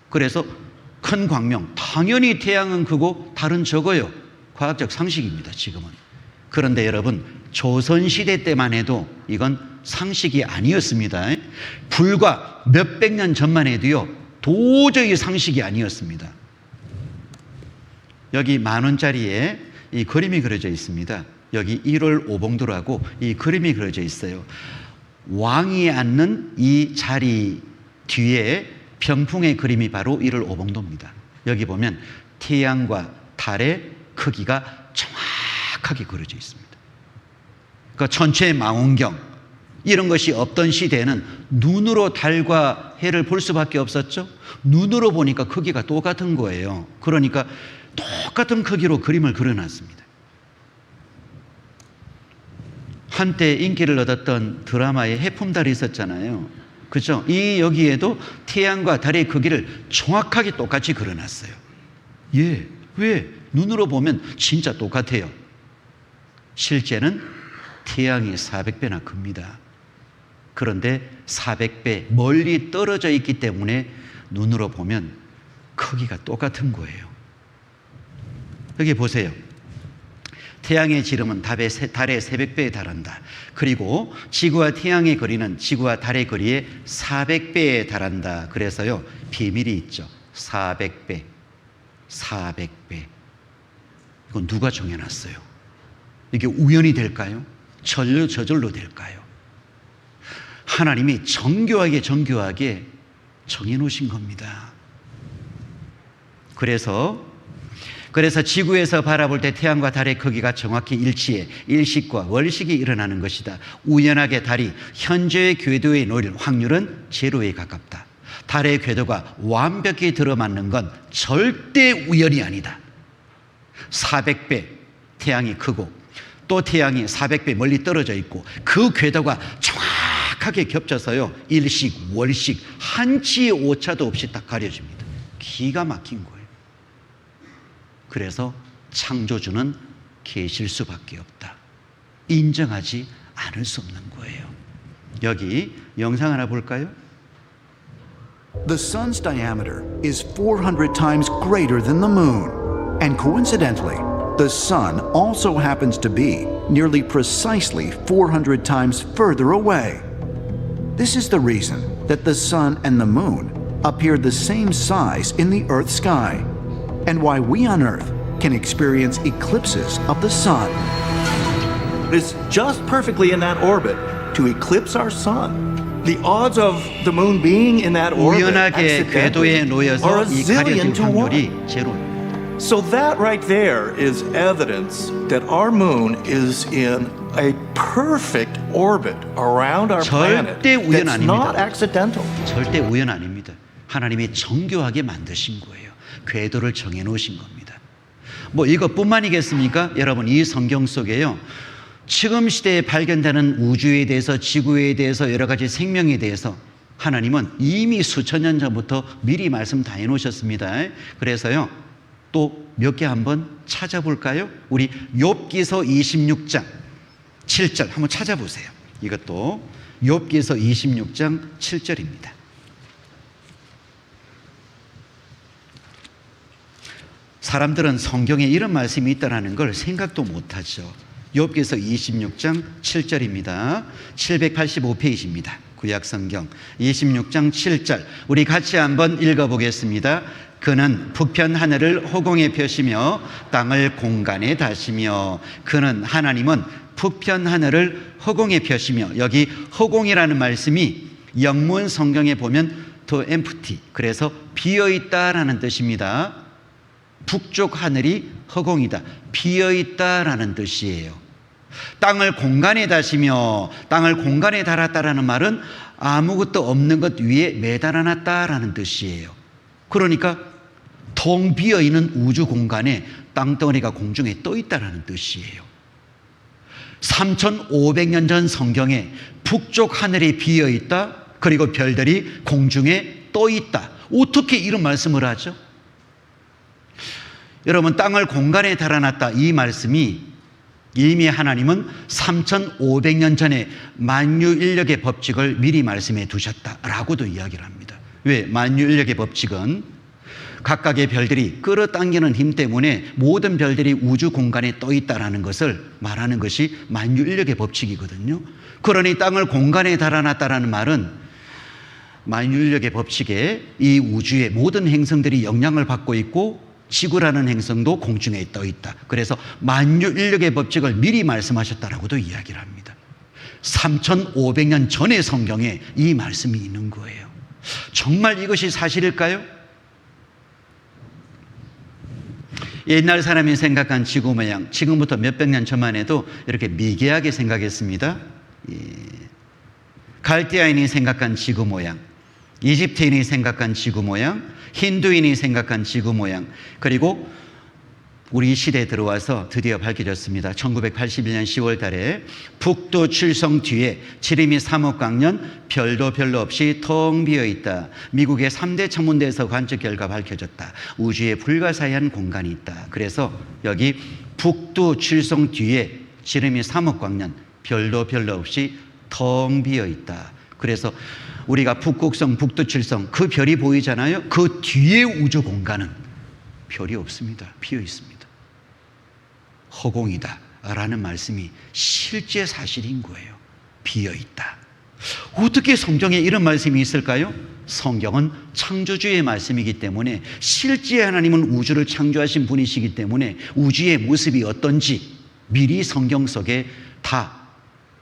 그래서 큰 광명, 당연히 태양은 크고 달은 적어요. 과학적 상식입니다, 지금은. 그런데 여러분, 조선시대 때만 해도 이건 상식이 아니었습니다. 불과 몇백 년 전만 해도요, 도저히 상식이 아니었습니다. 여기 10,000원짜리에 이 그림이 그려져 있습니다. 여기 1월 오봉도라고 이 그림이 그려져 있어요. 왕이 앉는 이 자리 뒤에 병풍의 그림이 바로 1월 오봉도입니다. 여기 보면 태양과 달의 크기가 정확하게 그려져 있습니다. 그러니까 전체 망원경 이런 것이 없던 시대에는 눈으로 달과 해를 볼 수밖에 없었죠. 눈으로 보니까 크기가 똑같은 거예요. 그러니까 똑같은 크기로 그림을 그려놨습니다. 한때 인기를 얻었던 드라마에 해품달이 있었잖아요. 그죠? 여기에도 태양과 달의 크기를 정확하게 똑같이 그려놨어요. 예. 왜? 눈으로 보면 진짜 똑같아요. 실제는 태양이 400배나 큽니다. 그런데 400배 멀리 떨어져 있기 때문에 눈으로 보면 크기가 똑같은 거예요. 여기 보세요. 태양의 지름은 달의 300배에 달한다. 그리고 지구와 태양의 거리는 지구와 달의 거리의 400배에 달한다. 그래서요, 비밀이 있죠. 400배. 이건 누가 정해놨어요? 이게 우연이 될까요? 저절로 될까요? 하나님이 정교하게 정해놓으신 겁니다. 그래서 지구에서 바라볼 때 태양과 달의 크기가 정확히 일치해 일식과 월식이 일어나는 것이다. 우연하게 달이 현재의 궤도에 놓일 확률은 제로에 가깝다. 달의 궤도가 완벽히 들어맞는 건 절대 우연이 아니다. 400배 태양이 크고 또 태양이 400배 멀리 떨어져 있고 그 궤도가 정확하게 겹쳐서요, 일식, 월식 한치의 오차도 없이 딱 가려집니다. 기가 막힌 거예요. 그래서 창조주는 계실 수밖에 없다. 인정하지 않을 수 없는 거예요. 여기 영상 하나 볼까요? The sun's diameter is 400 times greater than the moon. And coincidentally, the sun also happens to be nearly precisely 400 times further away. This is the reason that the sun and the moon appear the same size in the Earth's sky, and why we on Earth can experience eclipses of the sun. It's just perfectly in that orbit to eclipse our sun. The odds of the moon being in that orbit 우연하게 궤도에 accidentally are 놓여서 a 이 zillion 가려진 to one. 확률이 제로입니다. So that right there is evidence that our moon is in a perfect orbit around our planet. 절대 우연 That's 아닙니다. not accidental. 절대 우연 아닙니다. 하나님이 정교하게 만드신 거예요. 궤도를 정해놓으신 겁니다. 뭐 이것뿐만이겠습니까? 여러분, 이 성경 속에요, 지금 시대에 발견되는 우주에 대해서, 지구에 대해서, 여러 가지 생명에 대해서 하나님은 이미 수천 년 전부터 미리 말씀 다 해놓으셨습니다. 그래서요, 또 몇 개 한번 찾아볼까요? 우리 욥기서 26장 7절 한번 찾아보세요. 이것도 욥기서 26장 7절입니다. 사람들은 성경에 이런 말씀이 있다는 걸 생각도 못하죠. 욥기서 26장 7절입니다. 785페이지입니다. 구약성경 26장 7절 우리 같이 한번 읽어보겠습니다. 그는 북편 하늘을 허공에 펴시며 땅을 공간에 다시며. 그는 하나님은 북편 하늘을 허공에 펴시며. 여기 허공이라는 말씀이 영문 성경에 보면 to empty, 그래서 비어있다라는 뜻입니다. 북쪽 하늘이 허공이다, 비어있다라는 뜻이에요. 땅을 공간에 다시며, 땅을 공간에 달았다라는 말은 아무것도 없는 것 위에 매달아놨다라는 뜻이에요. 그러니까 텅 비어있는 우주 공간에 땅덩어리가 공중에 떠 있다라는 뜻이에요. 3,500년 전 성경에 북쪽 하늘이 비어있다, 그리고 별들이 공중에 떠 있다. 어떻게 이런 말씀을 하죠? 여러분, 땅을 공간에 달아놨다, 이 말씀이 이미 하나님은 3,500년 전에 만유인력의 법칙을 미리 말씀해 두셨다라고도 이야기를 합니다. 왜? 만유인력의 법칙은 각각의 별들이 끌어당기는 힘 때문에 모든 별들이 우주 공간에 떠 있다라는 것을 말하는 것이 만유인력의 법칙이거든요. 그러니 땅을 공간에 달아놨다라는 말은 만유인력의 법칙에 이 우주의 모든 행성들이 영향을 받고 있고 지구라는 행성도 공중에 떠 있다. 그래서 만유인력의 법칙을 미리 말씀하셨다라고도 이야기를 합니다. 3,500년 전의 성경에 이 말씀이 있는 거예요. 정말 이것이 사실일까요? 옛날 사람이 생각한 지구 모양, 지금부터 몇백 년 전만 해도 이렇게 미개하게 생각했습니다. 갈대아인이 생각한 지구 모양, 이집트인이 생각한 지구 모양, 힌두인이 생각한 지구 모양, 그리고 우리 시대에 들어와서 드디어 밝혀졌습니다. 1981년 10월 달에 북두 출성 뒤에 지름이 3억 광년, 별도 별로 없이 텅 비어 있다. 미국의 3대 천문대에서 관측 결과 밝혀졌다. 우주에 불가사의한 공간이 있다. 그래서 여기 북두 출성 뒤에 지름이 3억 광년, 별도 별로 없이 텅 비어 있다. 그래서 우리가 북극성, 북두칠성, 그 별이 보이잖아요. 그 뒤에 우주 공간은 별이 없습니다. 비어 있습니다. 허공이다 라는 말씀이 실제 사실인 거예요. 비어 있다. 어떻게 성경에 이런 말씀이 있을까요? 성경은 창조주의 말씀이기 때문에 실제 하나님은 우주를 창조하신 분이시기 때문에 우주의 모습이 어떤지 미리 성경 속에 다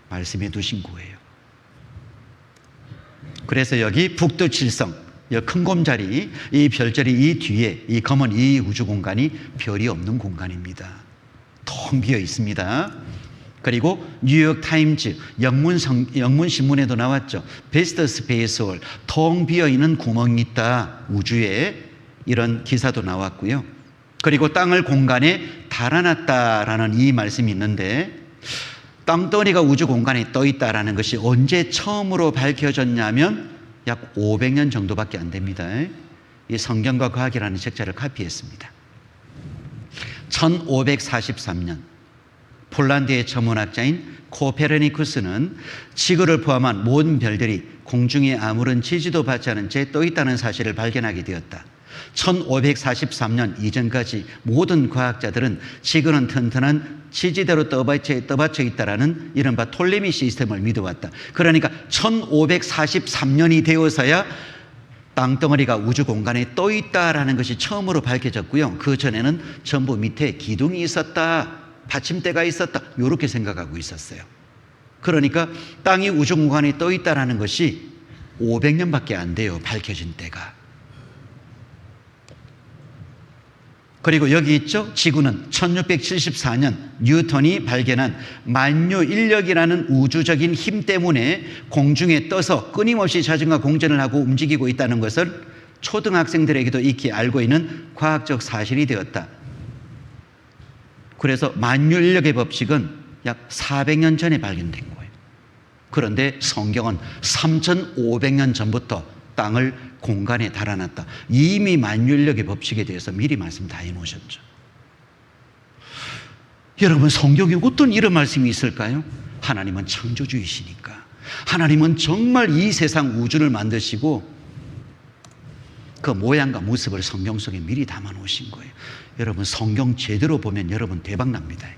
말씀해 두신 거예요. 그래서 여기 북두칠성, 큰 곰자리, 이 별자리 이 뒤에 이 검은 이 우주 공간이 별이 없는 공간입니다. 텅 비어 있습니다. 그리고 뉴욕 타임즈 영문 신문에도 나왔죠. 베스트 스페이스 홀, 텅 비어 있는 구멍이 있다 우주에, 이런 기사도 나왔고요. 그리고 땅을 공간에 달아놨다라는 이 말씀이 있는데, 땅덩어리가 우주 공간에 떠 있다라는 것이 언제 처음으로 밝혀졌냐면 약 500년 정도밖에 안 됩니다. 이 성경과 과학이라는 책자를 카피했습니다. 1543년 폴란드의 천문학자인 코페르니쿠스는 지구를 포함한 모든 별들이 공중에 아무런 지지도 받지 않은 채 떠 있다는 사실을 발견하게 되었다. 1543년 이전까지 모든 과학자들은 지구는 튼튼한 지지대로 떠받쳐 있다라는 이른바 톨레미 시스템을 믿어왔다. 그러니까 1543년이 되어서야 땅덩어리가 우주 공간에 떠 있다라는 것이 처음으로 밝혀졌고요. 그 전에는 전부 밑에 기둥이 있었다, 받침대가 있었다, 이렇게 생각하고 있었어요. 그러니까 땅이 우주 공간에 떠 있다라는 것이 500년밖에 안 돼요, 밝혀진 때가. 그리고 여기 있죠. 지구는 1674년 뉴턴이 발견한 만유인력이라는 우주적인 힘 때문에 공중에 떠서 끊임없이 자전과 공전을 하고 움직이고 있다는 것을 초등학생들에게도 익히 알고 있는 과학적 사실이 되었다. 그래서 만유인력의 법칙은 약 400년 전에 발견된 거예요. 그런데 성경은 3,500년 전부터 땅을 공간에 달아놨다. 이미 만유인력의 법칙에 대해서 미리 말씀 다 해놓으셨죠. 여러분, 성경에 어떤 이런 말씀이 있을까요? 하나님은 창조주이시니까. 하나님은 정말 이 세상 우주를 만드시고 그 모양과 모습을 성경 속에 미리 담아 놓으신 거예요. 여러분, 성경 제대로 보면 여러분 대박 납니다.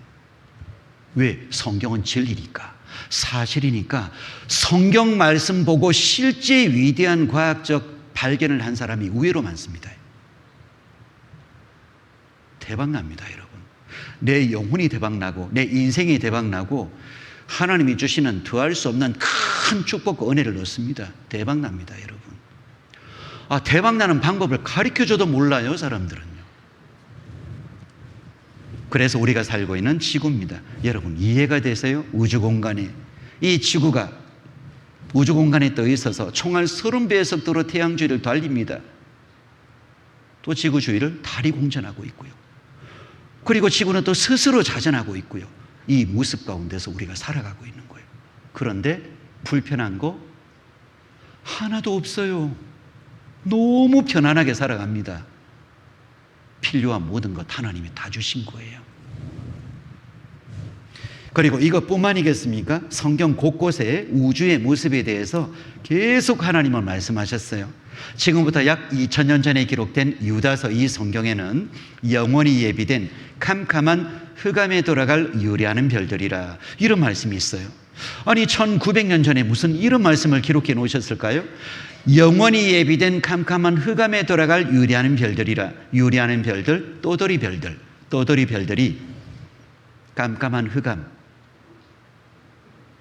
왜? 성경은 진리니까, 사실이니까. 성경 말씀 보고 실제 위대한 과학적 발견을 한 사람이 의외로 많습니다. 대박 납니다, 여러분. 내 영혼이 대박 나고 내 인생이 대박 나고 하나님이 주시는 더할 수 없는 큰 축복과 은혜를 얻습니다. 대박 납니다, 여러분. 대박 나는 방법을 가르쳐줘도 몰라요, 사람들은요. 그래서 우리가 살고 있는 지구입니다. 여러분, 이해가 되세요? 우주 공간에 이 지구가 우주 공간에 떠 있어서 총알 30배의 속도로 태양 주위를 달립니다. 또 지구 주위를 달이 공전하고 있고요. 그리고 지구는 또 스스로 자전하고 있고요. 이 모습 가운데서 우리가 살아가고 있는 거예요. 그런데 불편한 거 하나도 없어요. 너무 편안하게 살아갑니다. 필요한 모든 것 하나님이 다 주신 거예요. 그리고 이것뿐만이겠습니까? 성경 곳곳에 우주의 모습에 대해서 계속 하나님은 말씀하셨어요. 지금부터 약 2000년 전에 기록된 유다서 이 성경에는 영원히 예비된 캄캄한 흑암에 돌아갈 유리하는 별들이라 이런 말씀이 있어요. 아니 1900년 전에 무슨 이런 말씀을 기록해 놓으셨을까요? 영원히 예비된 캄캄한 흑암에 돌아갈 유리하는 별들이라. 유리하는 별들, 떠돌이 별들이 깜깜한 흑암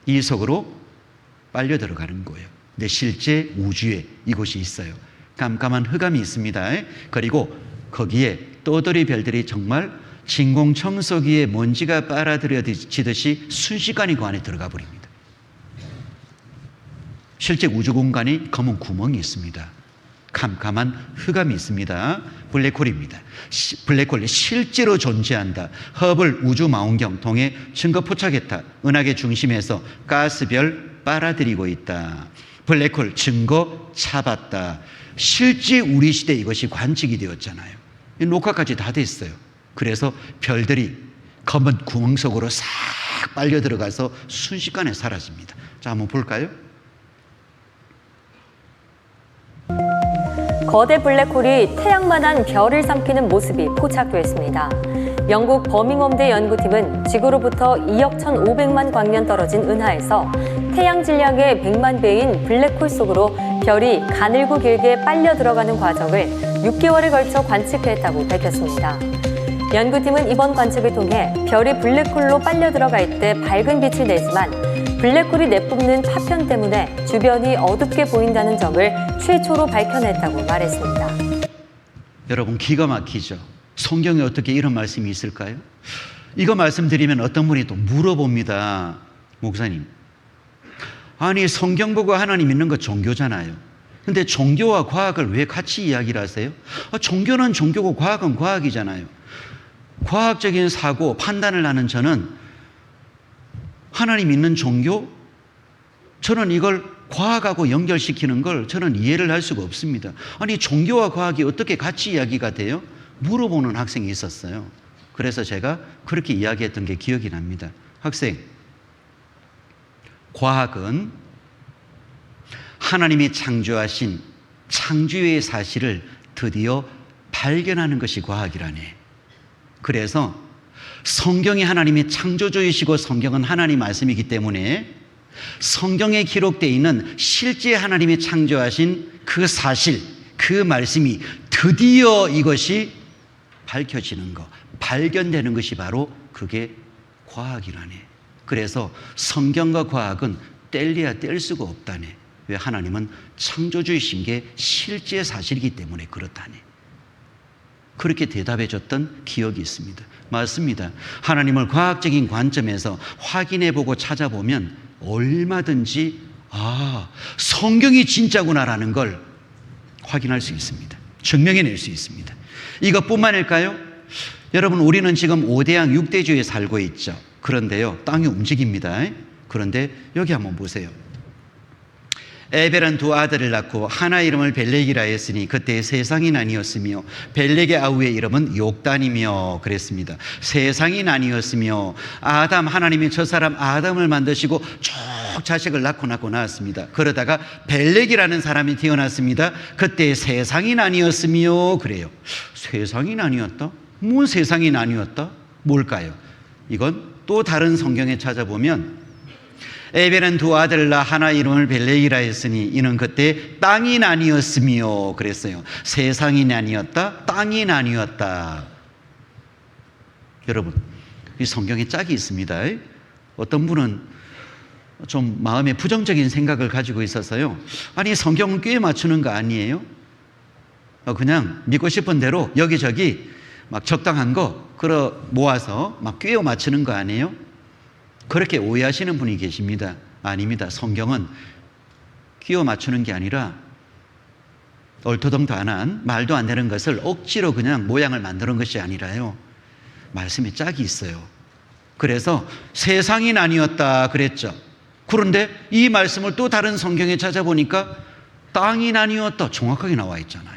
이 속으로 빨려 들어가는 거예요. 근데 실제 우주에 이곳이 있어요. 깜깜한 흑암이 있습니다. 그리고 거기에 떠돌이 별들이 정말 진공청소기에 먼지가 빨아들여지듯이 순식간에 그 안에 들어가 버립니다. 실제 우주 공간에 검은 구멍이 있습니다. 캄캄한 흑암이 있습니다. 블랙홀입니다. 블랙홀이 실제로 존재한다. 허블 우주망원경 통해 증거 포착했다. 은하계 중심에서 가스별 빨아들이고 있다. 블랙홀 증거 잡았다. 실제 우리 시대 이것이 관측이 되었잖아요. 녹화까지 다 됐어요. 그래서 별들이 검은 구멍 속으로 싹 빨려 들어가서 순식간에 사라집니다. 자, 한번 볼까요? 거대 블랙홀이 태양만한 별을 삼키는 모습이 포착됐습니다. 영국 버밍엄대 연구팀은 지구로부터 2억 1,500만 광년 떨어진 은하에서 태양 질량의 100만 배인 블랙홀 속으로 별이 가늘고 길게 빨려 들어가는 과정을 6개월에 걸쳐 관측했다고 밝혔습니다. 연구팀은 이번 관측을 통해 별이 블랙홀로 빨려 들어갈 때 밝은 빛을 내지만 블랙홀이 내뿜는 파편 때문에 주변이 어둡게 보인다는 점을 최초로 밝혀냈다고 말했습니다. 여러분 기가 막히죠? 성경에 어떻게 이런 말씀이 있을까요? 이거 말씀드리면 어떤 분이 또 물어봅니다. 목사님, 아니 성경 보고 하나님 믿는 거 종교잖아요. 근데 종교와 과학을 왜 같이 이야기를 하세요? 종교는 종교고 과학은 과학이잖아요. 과학적인 사고, 판단을 하는 저는 하나님 믿는 종교, 저는 이걸 과학하고 연결시키는 걸 저는 이해를 할 수가 없습니다. 아니 종교와 과학이 어떻게 같이 이야기가 돼요? 물어보는 학생이 있었어요. 그래서 제가 그렇게 이야기했던 게 기억이 납니다. 학생, 과학은 하나님이 창조하신 창조의 사실을 드디어 발견하는 것이 과학이라네. 그래서 성경이 하나님의 창조주이시고 성경은 하나님 말씀이기 때문에 성경에 기록되어 있는 실제 하나님이 창조하신 그 사실, 그 말씀이 드디어 이것이 밝혀지는 것, 발견되는 것이 바로 그게 과학이라네. 그래서 성경과 과학은 뗄래야 뗄 수가 없다네. 왜? 하나님은 창조주이신 게 실제 사실이기 때문에 그렇다네. 그렇게 대답해 줬던 기억이 있습니다. 맞습니다. 하나님을 과학적인 관점에서 확인해보고 찾아보면 얼마든지 성경이 진짜구나라는 걸 확인할 수 있습니다. 증명해낼 수 있습니다. 이것뿐만일까요? 여러분, 우리는 지금 5대양 6대주에 살고 있죠. 그런데요, 땅이 움직입니다. 그런데 여기 한번 보세요. 에벨은 두 아들을 낳고 하나 이름을 벨렉이라 했으니 그때 세상이 나뉘었으며 벨렉의 아우의 이름은 욕단이며 그랬습니다. 세상이 나뉘었으며 하나님이 저 사람 아담을 만드시고 쭉 자식을 낳고 낳았습니다. 그러다가 벨렉이라는 사람이 태어났습니다. 그때 세상이 나뉘었으며 그래요. 세상이 나뉘었다? 뭔 세상이 나뉘었다? 뭘까요? 이건 또 다른 성경에 찾아보면 에벨은 두 아들을 낳아 하나 이름을 벨렉이라 했으니 이는 그때 땅이 나뉘었으며 그랬어요. 세상이 나뉘었다, 땅이 나뉘었다. 여러분, 이 성경에 짝이 있습니다. 어떤 분은 좀 마음에 부정적인 생각을 가지고 있어서요, 아니 성경은 꽤 맞추는 거 아니에요? 그냥 믿고 싶은 대로 여기저기 막 적당한 거 모아서 막 꿰어 맞추는 거 아니에요? 그렇게 오해하시는 분이 계십니다. 아닙니다. 성경은 끼워 맞추는 게 아니라 얼토당토 안 한 말도 안 되는 것을 억지로 그냥 모양을 만드는 것이 아니라요. 말씀에 짝이 있어요. 그래서 세상이 나뉘었다 그랬죠. 그런데 이 말씀을 또 다른 성경에 찾아보니까 땅이 나뉘었다 정확하게 나와 있잖아요.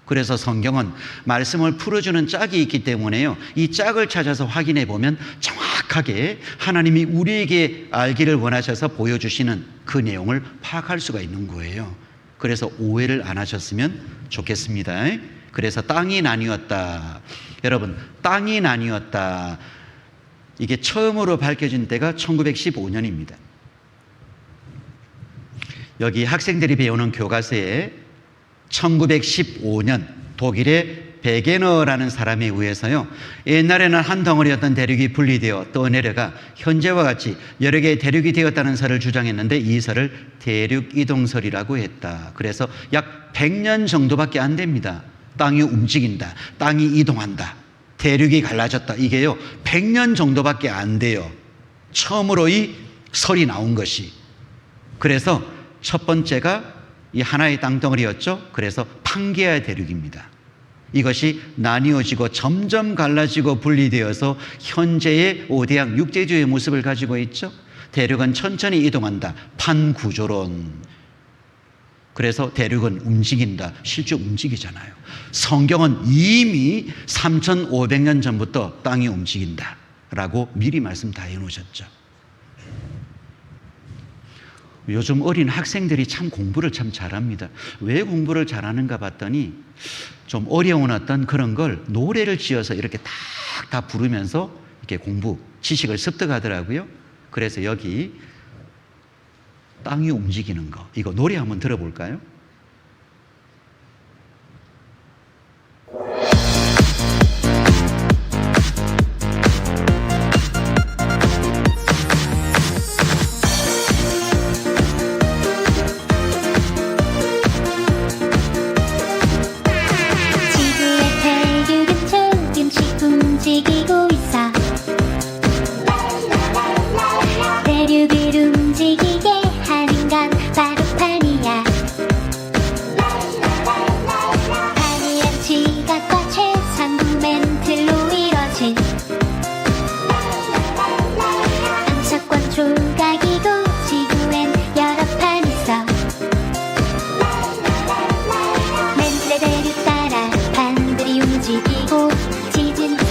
그래서 성경은 말씀을 풀어주는 짝이 있기 때문에요. 이 짝을 찾아서 확인해 보면 정확하게 하나님이 우리에게 알기를 원하셔서 보여주시는 그 내용을 파악할 수가 있는 거예요. 그래서 오해를 안 하셨으면 좋겠습니다. 그래서 땅이 나뉘었다. 여러분, 땅이 나뉘었다. 이게 처음으로 밝혀진 때가 1915년입니다. 여기 학생들이 배우는 교과서에 1915년 독일의 베게너라는 사람에 의해서요, 옛날에는 한 덩어리였던 대륙이 분리되어 떠내려가 현재와 같이 여러 개의 대륙이 되었다는 설을 주장했는데 이 설을 대륙이동설이라고 했다. 그래서 약 100년 정도밖에 안 됩니다. 땅이 움직인다, 땅이 이동한다, 대륙이 갈라졌다. 이게요 100년 정도밖에 안 돼요. 처음으로 이 설이 나온 것이. 그래서 첫 번째가 이 하나의 땅덩어리였죠. 그래서 판게아 대륙입니다. 이것이 나뉘어지고 점점 갈라지고 분리되어서 현재의 5대양 육제주의 모습을 가지고 있죠. 대륙은 천천히 이동한다. 판구조론. 그래서 대륙은 움직인다. 실제 움직이잖아요. 성경은 이미 3,500년 전부터 땅이 움직인다 라고 미리 말씀 다 해놓으셨죠. 요즘 어린 학생들이 참 공부를 참 잘합니다. 왜 공부를 잘하는가 봤더니 좀 어려운 어떤 그런 걸 노래를 지어서 이렇게 다 부르면서 이렇게 공부, 지식을 습득하더라고요. 그래서 여기 땅이 움직이는 거, 이거 노래 한번 들어볼까요? 움직이고 있어. 대륙을 움직이게 하는 건 바로 판이야. 판이란 지각과 최상부 멘틀로 이뤄진 암석권 조각이고 지구엔 여러 판 있어. 멘틀의 대륙 따라 판들이 움직이고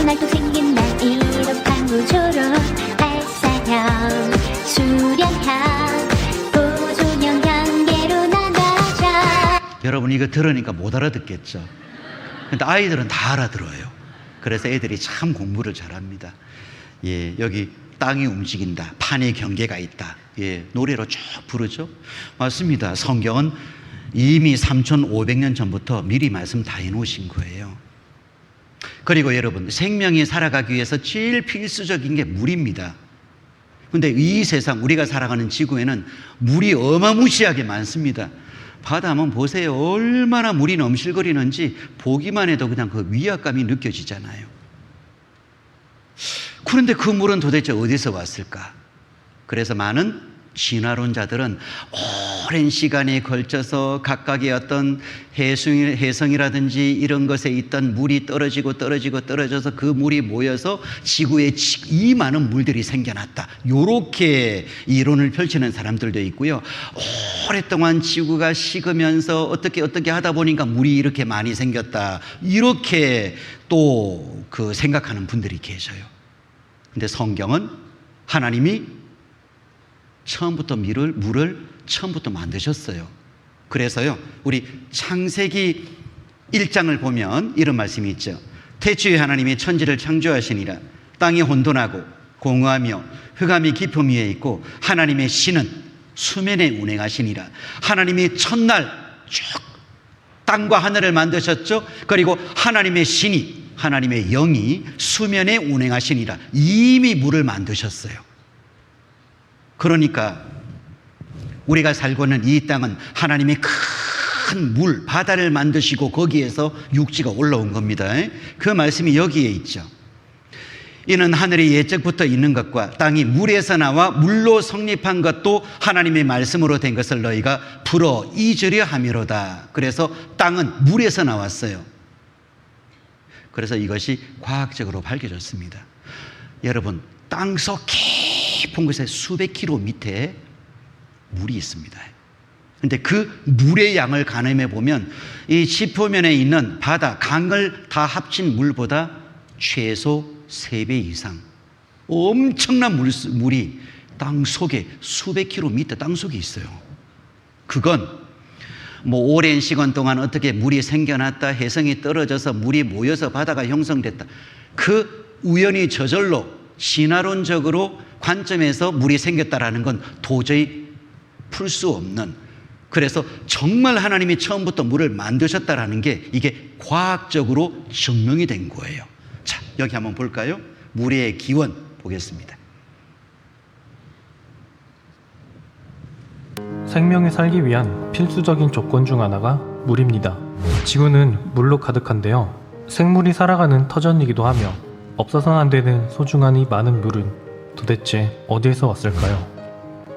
날도 생긴 날 이런 판구조로 발사형, 수량형, 보조형 단계로 나눠져. 여러분 이거 들으니까 못 알아듣겠죠? 근데 아이들은 다 알아들어요. 그래서 애들이 참 공부를 잘합니다. 예, 여기 땅이 움직인다, 판의 경계가 있다. 예, 노래로 쭉 부르죠. 맞습니다. 성경은 이미 3,500년 전부터 미리 말씀 다 해놓으신 거예요. 그리고 여러분, 생명이 살아가기 위해서 제일 필수적인 게 물입니다. 근데 이 세상, 우리가 살아가는 지구에는 물이 어마무시하게 많습니다. 바다 한번 보세요. 얼마나 물이 넘실거리는지 보기만 해도 그냥 그 위압감이 느껴지잖아요. 그런데 그 물은 도대체 어디서 왔을까? 그래서 많은 진화론자들은 오랜 시간에 걸쳐서 각각의 어떤 해성이라든지 이런 것에 있던 물이 떨어져서 그 물이 모여서 지구에 이 많은 물들이 생겨났다. 이렇게 이론을 펼치는 사람들도 있고요. 오랫동안 지구가 식으면서 어떻게 하다 보니까 물이 이렇게 많이 생겼다. 이렇게 또 그 생각하는 분들이 계셔요. 근데 성경은 하나님이 처음부터 물을 처음부터 만드셨어요. 그래서요, 우리 창세기 1장을 보면 이런 말씀이 있죠. 태초에 하나님이 천지를 창조하시니라. 땅이 혼돈하고 공허하며 흑암이 깊음 위에 있고 하나님의 신은 수면에 운행하시니라. 하나님이 첫날 쭉 땅과 하늘을 만드셨죠. 그리고 하나님의 신이, 하나님의 영이 수면에 운행하시니라. 이미 물을 만드셨어요. 그러니까 우리가 살고 있는 이 땅은 하나님의 큰 물, 바다를 만드시고 거기에서 육지가 올라온 겁니다. 그 말씀이 여기에 있죠. 이는 하늘이 예적부터 있는 것과 땅이 물에서 나와 물로 성립한 것도 하나님의 말씀으로 된 것을 너희가 풀어 잊으려 함이로다. 그래서 땅은 물에서 나왔어요. 그래서 이것이 과학적으로 밝혀졌습니다. 여러분, 땅속 깊은 곳에 수백 킬로 밑에 물이 있습니다. 그런데 그 물의 양을 가늠해 보면 이 지표면에 있는 바다, 강을 다 합친 물보다 최소 3배 이상 엄청난 물이 땅 속에 수백 킬로미터 땅 속에 있어요. 그건 뭐 오랜 시간 동안 어떻게 물이 생겨났다, 해성이 떨어져서 물이 모여서 바다가 형성됐다, 그 우연히 저절로 진화론적으로 관점에서 물이 생겼다라는 건 도저히 풀 수 없는, 그래서 정말 하나님이 처음부터 물을 만드셨다라는 게 이게 과학적으로 증명이 된 거예요. 자, 여기 한번 볼까요? 물의 기원 보겠습니다. 생명이 살기 위한 필수적인 조건 중 하나가 물입니다. 지구는 물로 가득한데요. 생물이 살아가는 터전이기도 하며 없어서는 안 되는 소중한 이 많은 물은 도대체 어디에서 왔을까요?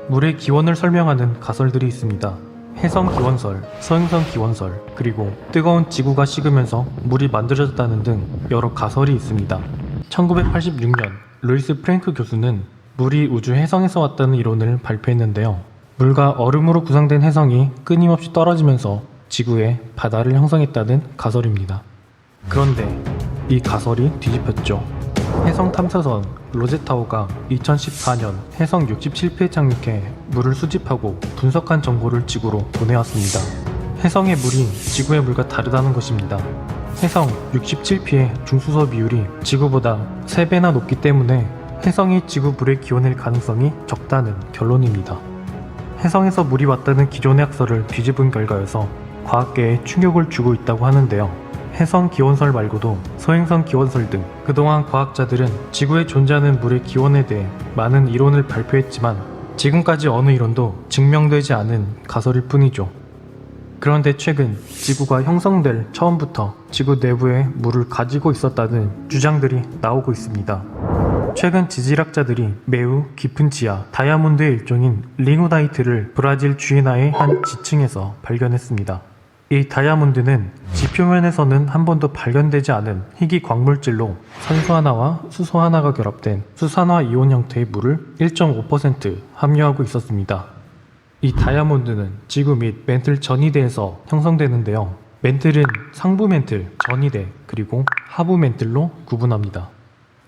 물의 기원을 설명하는 가설들이 있습니다. 해성 기원설, 서행성 기원설, 그리고 뜨거운 지구가 식으면서 물이 만들어졌다는 등 여러 가설이 있습니다. 1986년 루이스 프랭크 교수는 물이 우주 해성에서 왔다는 이론을 발표했는데요. 물과 얼음으로 구성된 해성이 끊임없이 떨어지면서 지구에 바다를 형성했다는 가설입니다. 그런데 이 가설이 뒤집혔죠. 해성 탐사선 로제타호가 2014년 해성 67피에 착륙해 물을 수집하고 분석한 정보를 지구로 보내왔습니다. 해성의 물이 지구의 물과 다르다는 것입니다. 해성 67피의 중수소 비율이 지구보다 3배나 높기 때문에 해성이 지구 물의 기원일 가능성이 적다는 결론입니다. 해성에서 물이 왔다는 기존의 학설을 뒤집은 결과여서 과학계에 충격을 주고 있다고 하는데요. 해성 기원설 말고도 서행성 기원설 등 그동안 과학자들은 지구에 존재하는 물의 기원에 대해 많은 이론을 발표했지만 지금까지 어느 이론도 증명되지 않은 가설일 뿐이죠. 그런데 최근 지구가 형성될 처음부터 지구 내부에 물을 가지고 있었다는 주장들이 나오고 있습니다. 최근 지질학자들이 매우 깊은 지하 다이아몬드의 일종인 링우다이트를 브라질 주이나의 한 지층에서 발견했습니다. 이 다이아몬드는 지표면에서는 한 번도 발견되지 않은 희귀 광물질로 산소 하나와 수소 하나가 결합된 수산화 이온 형태의 물을 1.5% 함유하고 있었습니다. 이 다이아몬드는 지구 및 멘틀 전이대에서 형성되는데요. 멘틀은 상부 멘틀, 전이대, 그리고 하부 멘틀로 구분합니다.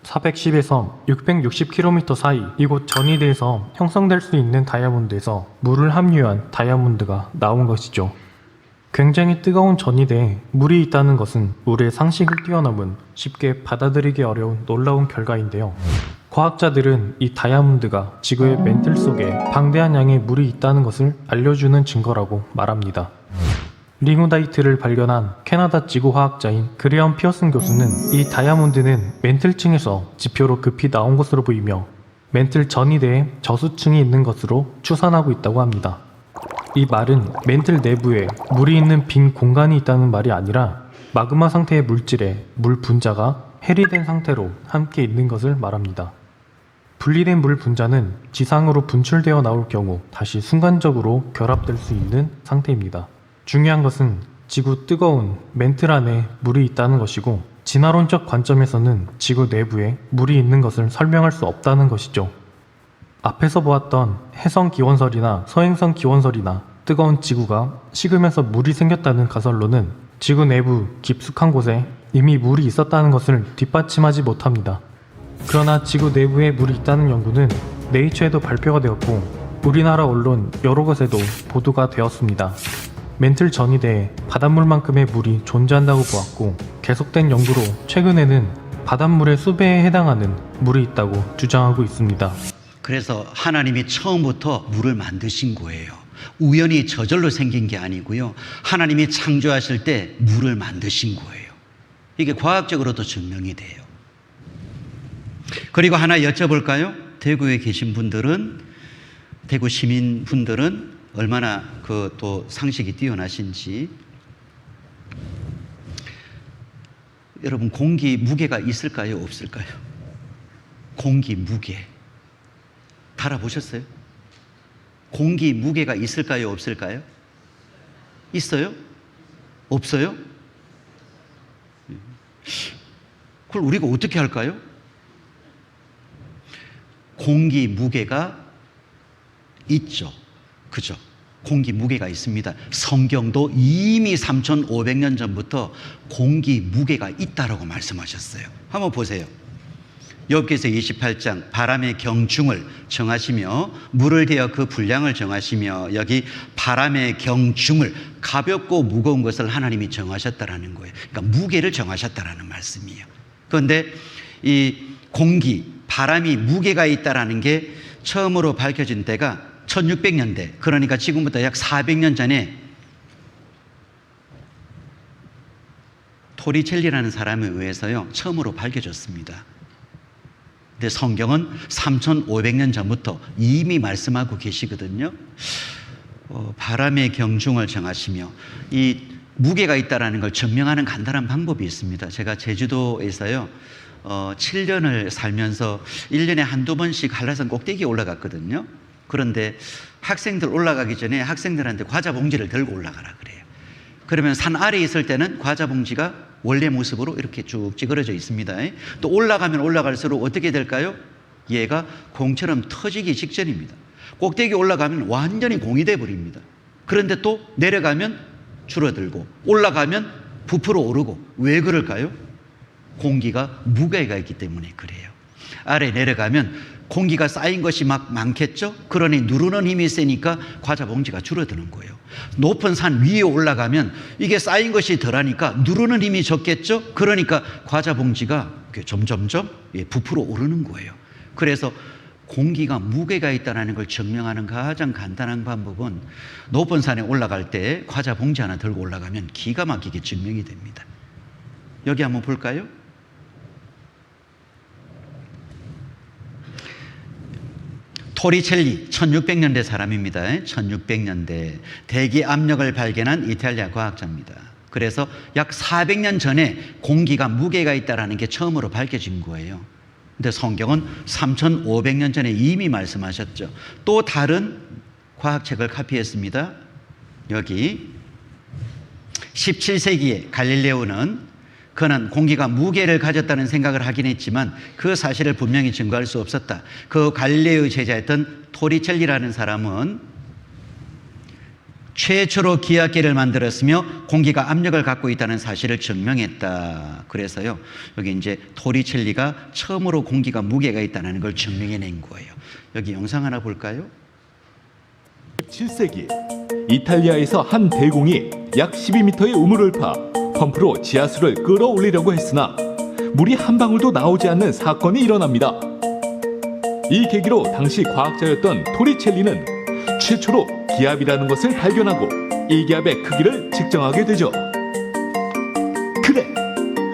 410에서 660km 사이 이곳 전이대에서 형성될 수 있는 다이아몬드에서 물을 함유한 다이아몬드가 나온 것이죠. 굉장히 뜨거운 전이대에 물이 있다는 것은 우리의 상식을 뛰어넘은 쉽게 받아들이기 어려운 놀라운 결과인데요. 과학자들은 이 다이아몬드가 지구의 멘틀 속에 방대한 양의 물이 있다는 것을 알려주는 증거라고 말합니다. 링우다이트를 발견한 캐나다 지구화학자인 그레엄 피어슨 교수는 이 다이아몬드는 멘틀층에서 지표로 급히 나온 것으로 보이며 멘틀 전이대에 저수층이 있는 것으로 추산하고 있다고 합니다. 이 말은 멘틀 내부에 물이 있는 빈 공간이 있다는 말이 아니라 마그마 상태의 물질에 물 분자가 해리된 상태로 함께 있는 것을 말합니다. 분리된 물 분자는 지상으로 분출되어 나올 경우 다시 순간적으로 결합될 수 있는 상태입니다. 중요한 것은 지구 뜨거운 멘틀 안에 물이 있다는 것이고 진화론적 관점에서는 지구 내부에 물이 있는 것을 설명할 수 없다는 것이죠. 앞에서 보았던 해성 기원설이나 서행성 기원설이나 뜨거운 지구가 식으면서 물이 생겼다는 가설로는 지구 내부 깊숙한 곳에 이미 물이 있었다는 것을 뒷받침하지 못합니다. 그러나 지구 내부에 물이 있다는 연구는 네이처에도 발표가 되었고 우리나라 언론 여러 곳에도 보도가 되었습니다. 멘틀 전이대에 바닷물만큼의 물이 존재한다고 보았고 계속된 연구로 최근에는 바닷물의 수배에 해당하는 물이 있다고 주장하고 있습니다. 그래서 하나님이 처음부터 물을 만드신 거예요. 우연히 저절로 생긴 게 아니고요. 하나님이 창조하실 때 물을 만드신 거예요. 이게 과학적으로도 증명이 돼요. 그리고 하나 여쭤볼까요? 대구에 계신 분들은, 대구 시민분들은 얼마나 또 상식이 뛰어나신지. 여러분, 공기 무게가 있을까요? 없을까요? 공기 무게. 달아보셨어요? 공기 무게가 있을까요? 없을까요? 있어요? 없어요? 그걸 우리가 어떻게 할까요? 공기 무게가 있죠. 그죠? 공기 무게가 있습니다. 성경도 이미 3,500년 전부터 공기 무게가 있다라고 말씀하셨어요. 한번 보세요. 욥기서 28장 바람의 경중을 정하시며 물을 대어 그 분량을 정하시며, 여기 바람의 경중을 가볍고 무거운 것을 하나님이 정하셨다라는 거예요. 그러니까 무게를 정하셨다라는 말씀이에요. 그런데 이 공기, 바람이 무게가 있다라는 게 처음으로 밝혀진 때가 1600년대, 그러니까 지금부터 약 400년 전에 토리첼리라는 사람에 의해서요 처음으로 밝혀졌습니다. 근데 성경은 3,500년 전부터 이미 말씀하고 계시거든요. 바람의 경중을 정하시며, 이 무게가 있다라는 걸 증명하는 간단한 방법이 있습니다. 제가 제주도에서요 7년을 살면서 1년에 한두 번씩 한라산 꼭대기에 올라갔거든요. 그런데 학생들 올라가기 전에 학생들한테 과자 봉지를 들고 올라가라 그래요. 그러면 산 아래에 있을 때는 과자 봉지가 원래 모습으로 이렇게 쭉 찌그러져 있습니다. 또 올라가면 올라갈수록 어떻게 될까요? 얘가 공처럼 터지기 직전입니다. 꼭대기 올라가면 완전히 공이 돼 버립니다. 그런데 또 내려가면 줄어들고 올라가면 부풀어 오르고. 왜 그럴까요? 공기가 무게가 있기 때문에 그래요. 아래 내려가면 공기가 쌓인 것이 막 많겠죠? 그러니 누르는 힘이 세니까 과자 봉지가 줄어드는 거예요. 높은 산 위에 올라가면 이게 쌓인 것이 덜하니까 누르는 힘이 적겠죠? 그러니까 과자 봉지가 점점점 부풀어 오르는 거예요. 그래서 공기가 무게가 있다는 걸 증명하는 가장 간단한 방법은 높은 산에 올라갈 때 과자 봉지 하나 들고 올라가면 기가 막히게 증명이 됩니다. 여기 한번 볼까요? 토리첼리 1600년대 사람입니다. 1600년대 대기 압력을 발견한 이탈리아 과학자입니다. 그래서 약 400년 전에 공기가 무게가 있다는 게 처음으로 밝혀진 거예요. 근데 성경은 3,500년 전에 이미 말씀하셨죠. 또 다른 과학책을 카피했습니다. 여기 17세기에 갈릴레오는 그는 공기가 무게를 가졌다는 생각을 하긴 했지만 그 사실을 분명히 증거할 수 없었다. 그 갈릴레오 제자였던 토리첼리라는 사람은 최초로 기압계를 만들었으며 공기가 압력을 갖고 있다는 사실을 증명했다. 그래서요, 여기 이제 토리첼리가 처음으로 공기가 무게가 있다는 걸 증명해낸 거예요. 여기 영상 하나 볼까요? 17세기 이탈리아에서 한 대공이 약 12m의 우물을 파 펌프로 지하수를 끌어올리려고 했으나 물이 한 방울도 나오지 않는 사건이 일어납니다. 이 계기로 당시 과학자였던 토리첼리는 최초로 기압이라는 것을 발견하고 이 기압의 크기를 측정하게 되죠. 그래,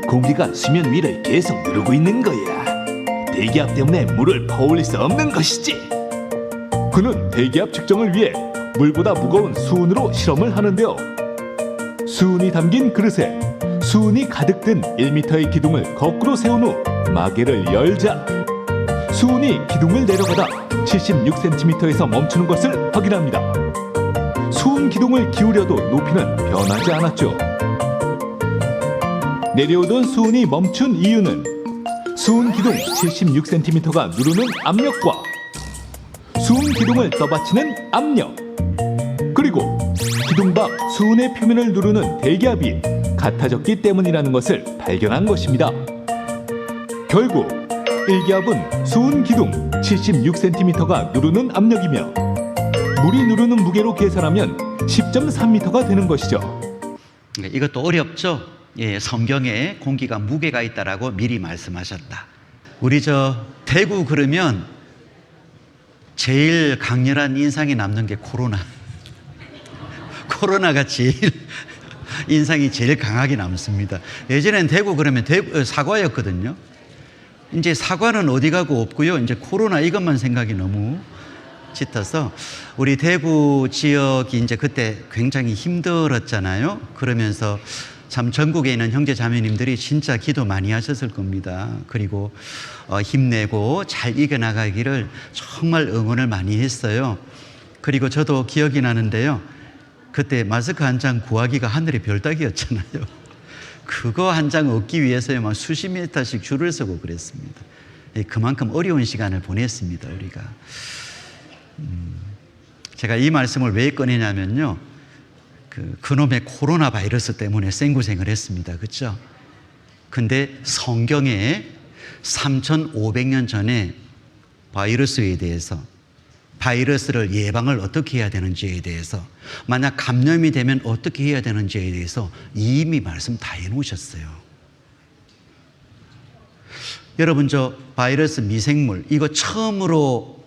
공기가 수면 위를 계속 누르고 있는 거야. 대기압 때문에 물을 퍼올릴 수 없는 것이지. 그는 대기압 측정을 위해 물보다 무거운 수은으로 실험을 하는데요. 수은이 담긴 그릇에 수은이 가득 든 1m의 기둥을 거꾸로 세운 후 마개를 열자 수은이 기둥을 내려가다 76cm에서 멈추는 것을 확인합니다. 수은 기둥을 기울여도 높이는 변하지 않았죠. 내려오던 수은이 멈춘 이유는 수은 기둥 76cm가 누르는 압력과 수은 기둥을 떠받치는 압력, 그리고 기둥 밖 수은의 표면을 누르는 대기압이 같아졌기 때문이라는 것을 발견한 것입니다. 결국 1기압은 수은 기둥 76cm가 누르는 압력이며 물이 누르는 무게로 계산하면 10.3m가 되는 것이죠. 이것도 어렵죠? 예, 성경에 공기가 무게가 있다라고 미리 말씀하셨다. 우리 대구 그러면 제일 강렬한 인상이 남는 게 코로나가 제일 인상이 제일 강하게 남습니다. 예전엔 대구 그러면 사과였거든요. 이제 사과는 어디 가고 없고요. 이제 코로나 이것만 생각이 너무 짙어서 우리 대구 지역이 이제 그때 굉장히 힘들었잖아요. 그러면서 참 전국에 있는 형제 자매님들이 진짜 기도 많이 하셨을 겁니다. 그리고 힘내고 잘 이겨나가기를 정말 응원을 많이 했어요. 그리고 저도 기억이 나는데요. 그때 마스크 한 장 구하기가 하늘의 별 따기였잖아요. 그거 한 장 얻기 위해서 막 수십 미터씩 줄을 서고 그랬습니다. 그만큼 어려운 시간을 보냈습니다, 우리가. 제가 이 말씀을 왜 꺼내냐면요. 그놈의 코로나 바이러스 때문에 생고생을 했습니다. 그렇죠? 근데 성경에 3,500년 전에 바이러스에 대해서, 바이러스를 예방을 어떻게 해야 되는지에 대해서, 만약 감염이 되면 어떻게 해야 되는지에 대해서 이미 말씀 다 해놓으셨어요. 여러분, 저 바이러스 미생물, 이거 처음으로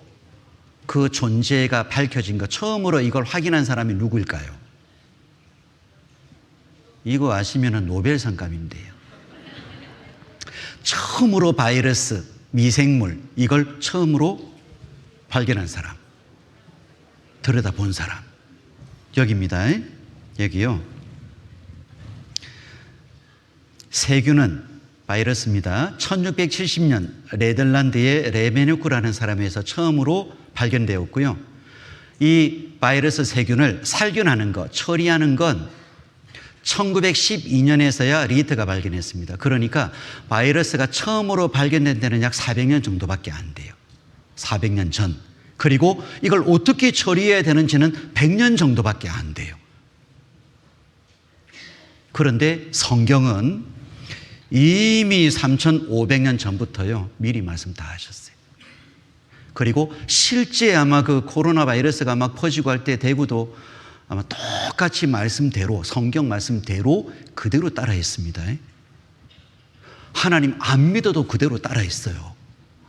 그 존재가 밝혀진 거, 처음으로 이걸 확인한 사람이 누구일까요? 이거 아시면 노벨상감인데요. 처음으로 바이러스, 미생물, 이걸 처음으로 발견한 사람, 들여다본 사람, 여기입니다. 여기요. 세균은 바이러스입니다. 1670년 네덜란드의 레베누크라는 사람에서 처음으로 발견되었고요. 이 바이러스 세균을 살균하는 것, 처리하는 건 1912년에서야 리트가 발견했습니다. 그러니까 바이러스가 처음으로 발견된 데는 약 400년 정도밖에 안 돼요. 400년 전. 그리고 이걸 어떻게 처리해야 되는지는 100년 정도밖에 안 돼요. 그런데 성경은 이미 3,500년 전부터요, 미리 말씀 다 하셨어요. 그리고 실제 아마 그 코로나 바이러스가 막 퍼지고 할 때 대구도 아마 똑같이 말씀대로, 성경 말씀대로 그대로 따라했습니다. 하나님 안 믿어도 그대로 따라했어요.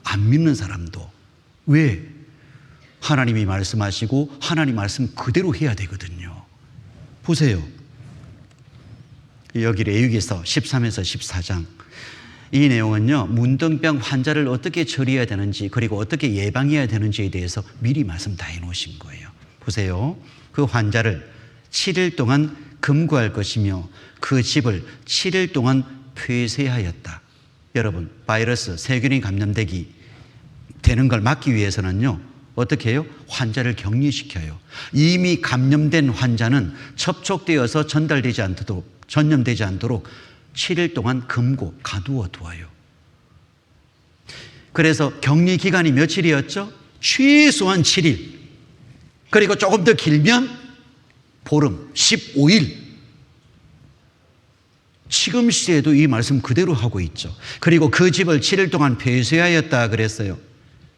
안 믿는 사람도. 왜? 하나님이 말씀하시고 하나님 말씀 그대로 해야 되거든요. 보세요. 여기 레위기서 13에서 14장. 이 내용은요, 문둥병 환자를 어떻게 처리해야 되는지, 그리고 어떻게 예방해야 되는지에 대해서 미리 말씀 다 해놓으신 거예요. 보세요. 그 환자를 7일 동안 금고할 것이며 그 집을 7일 동안 폐쇄하였다. 여러분, 바이러스, 세균이 감염되는 걸 막기 위해서는요, 어떻게 해요? 환자를 격리시켜요. 이미 감염된 환자는 접촉되어서 전염되지 않도록 7일 동안 금고, 가두어 두어요. 그래서 격리 기간이 며칠이었죠? 최소한 7일. 그리고 조금 더 길면 보름, 15일. 지금 시대에도 이 말씀 그대로 하고 있죠. 그리고 그 집을 7일 동안 폐쇄하였다 그랬어요.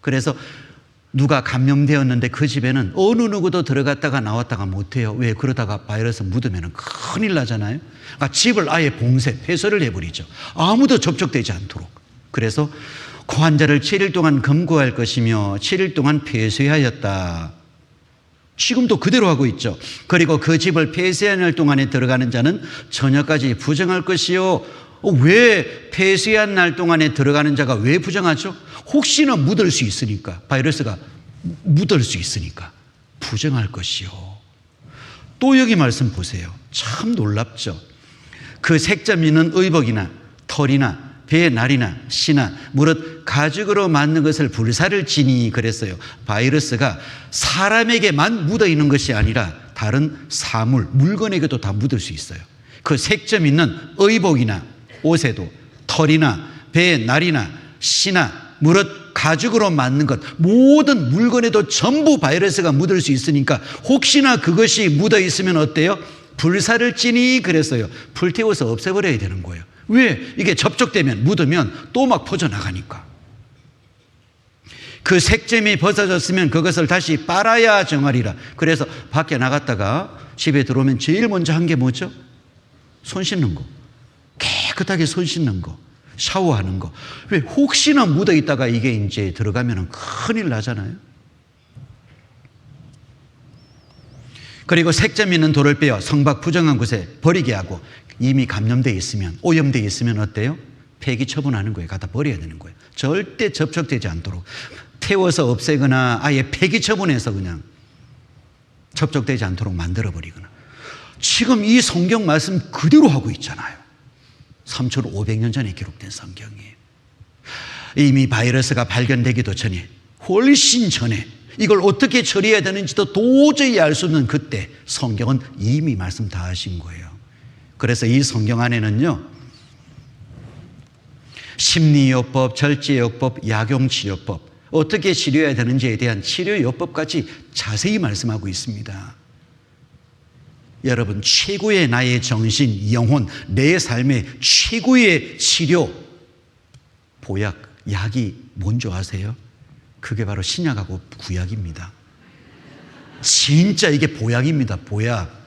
그래서 누가 감염되었는데 그 집에는 어느 누구도 들어갔다가 나왔다가 못해요. 왜? 그러다가 바이러스 묻으면 큰일 나잖아요. 그러니까 집을 아예 봉쇄, 폐쇄를 해버리죠. 아무도 접촉되지 않도록. 그래서 그 환자를 7일 동안 금고할 것이며 7일 동안 폐쇄하였다. 지금도 그대로 하고 있죠. 그리고 그 집을 폐쇄하는 동안에 들어가는 자는 저녁까지 부정할 것이요. 왜 폐쇄한 날 동안에 들어가는 자가 왜 부정하죠? 혹시나 묻을 수 있으니까, 바이러스가 묻을 수 있으니까 부정할 것이요. 또 여기 말씀 보세요. 참 놀랍죠. 그 색점 있는 의복이나 털이나 배의 날이나 씨나 무릇 가죽으로 만든 것을 불사를 지니 그랬어요. 바이러스가 사람에게만 묻어 있는 것이 아니라 다른 사물, 물건에게도 다 묻을 수 있어요. 그 색점 있는 의복이나 옷에도 털이나 배의 날이나 씨나 무릇 가죽으로 만든 것, 모든 물건에도 전부 바이러스가 묻을 수 있으니까 혹시나 그것이 묻어 있으면 어때요? 불사를 찌니 그랬어요. 불태워서 없애버려야 되는 거예요. 왜? 이게 접촉되면, 묻으면 또 막 퍼져나가니까. 그 색점이 벗어졌으면 그것을 다시 빨아야 정하리라. 그래서 밖에 나갔다가 집에 들어오면 제일 먼저 한 게 뭐죠? 손 씻는 거. 깨끗하게 손 씻는 거. 샤워하는 거. 왜? 혹시나 묻어 있다가 이게 이제 들어가면 큰일 나잖아요. 그리고 색점 있는 돌을 빼어 성박 부정한 곳에 버리게 하고, 이미 감염되어 있으면, 오염되어 있으면 어때요? 폐기 처분하는 거예요. 갖다 버려야 되는 거예요. 절대 접촉되지 않도록 태워서 없애거나 아예 폐기 처분해서 그냥 접촉되지 않도록 만들어 버리거나. 지금 이 성경 말씀 그대로 하고 있잖아요. 3,500년 전에 기록된 성경이에요. 이미 바이러스가 발견되기도 전에, 훨씬 전에 이걸 어떻게 처리해야 되는지도 도저히 알 수 없는 그때 성경은 이미 말씀 다 하신 거예요. 그래서 이 성경 안에는요, 심리요법, 절제요법, 약용치료법, 어떻게 치료해야 되는지에 대한 치료요법까지 자세히 말씀하고 있습니다. 여러분, 최고의 나의 정신, 영혼, 내 삶의 최고의 치료, 보약, 약이 뭔지 아세요? 그게 바로 신약하고 구약입니다. 진짜 이게 보약입니다. 보약.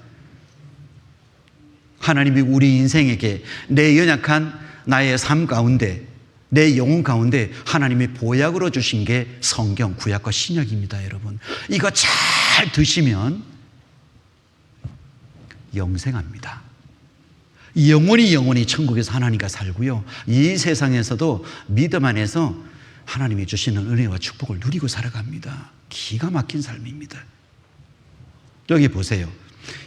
하나님이 우리 인생에게 내 연약한 나의 삶 가운데, 내 영혼 가운데 하나님이 보약으로 주신 게 성경, 구약과 신약입니다. 여러분, 이거 잘 드시면 영생합니다. 영원히 천국에서 하나님과 살고요, 이 세상에서도 믿음 안에서 하나님이 주시는 은혜와 축복을 누리고 살아갑니다. 기가 막힌 삶입니다. 여기 보세요.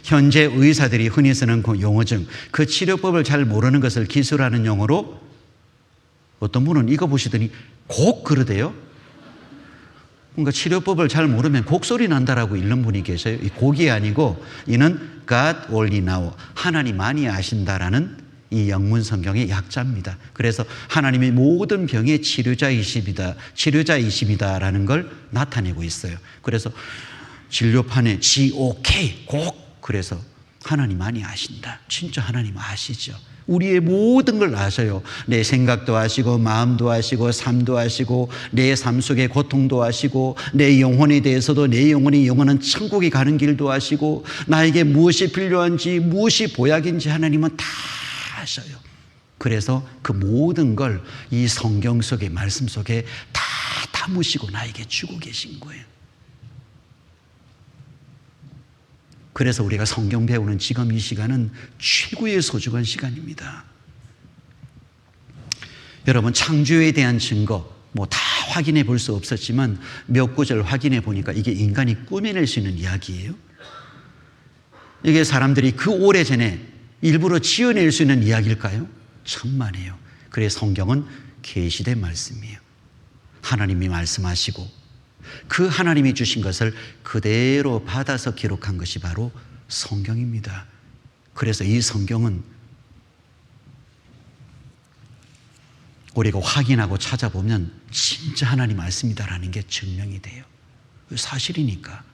현재 의사들이 흔히 쓰는 그 용어 중 그 치료법을 잘 모르는 것을 기술하는 용어로, 어떤 분은 이거 보시더니 곡 그러대요. 뭔가 치료법을 잘 모르면 곡소리 난다라고 읽는 분이 계세요. 이 곡이 아니고 이는 God only know, 하나님만이 아신다라는 이 영문 성경의 약자입니다. 그래서 하나님이 모든 병의 치료자이십니다라는 걸 나타내고 있어요. 그래서 진료판에 GOK, 곡, 그래서 하나님만이 아신다. 진짜 하나님 아시죠. 우리의 모든 걸 아셔요. 내 생각도 아시고, 마음도 아시고, 삶도 아시고, 내 삶 속의 고통도 아시고, 내 영혼에 대해서도 내 영혼이 영원한 천국에 가는 길도 아시고, 나에게 무엇이 필요한지, 무엇이 보약인지 하나님은 다 아셔요. 그래서 그 모든 걸 이 성경 속의 말씀 속에 다 담으시고 나에게 주고 계신 거예요. 그래서 우리가 성경 배우는 지금 이 시간은 최고의 소중한 시간입니다. 여러분, 창조에 대한 증거 뭐 다 확인해 볼 수 없었지만 몇 구절 확인해 보니까 이게 인간이 꾸며낼 수 있는 이야기예요. 이게 사람들이 그 오래전에 일부러 지어낼 수 있는 이야기일까요? 천만에요. 그래서 성경은 계시된 말씀이에요. 하나님이 말씀하시고 그 하나님이 주신 것을 그대로 받아서 기록한 것이 바로 성경입니다. 그래서 이 성경은 우리가 확인하고 찾아보면 진짜 하나님 말씀이다라는 게 증명이 돼요. 사실이니까.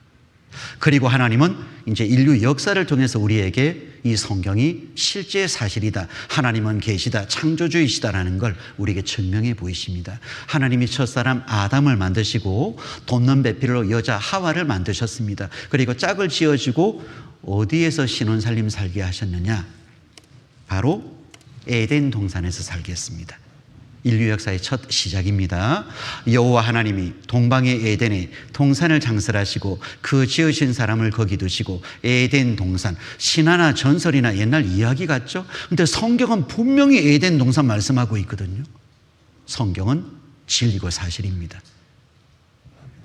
그리고 하나님은 이제 인류 역사를 통해서 우리에게 이 성경이 실제 사실이다, 하나님은 계시다, 창조주이시다라는 걸 우리에게 증명해 보이십니다. 하나님이 첫사람 아담을 만드시고 돕는 배필로 여자 하와를 만드셨습니다. 그리고 짝을 지어주고 어디에서 신혼살림 살게 하셨느냐? 바로 에덴 동산에서 살게 했습니다. 인류 역사의 첫 시작입니다. 여호와 하나님이 동방의 에덴에 동산을 창설하시고 그 지으신 사람을 거기 두시고, 에덴 동산, 신화나 전설이나 옛날 이야기 같죠? 근데 성경은 분명히 에덴 동산 말씀하고 있거든요. 성경은 진리고 사실입니다.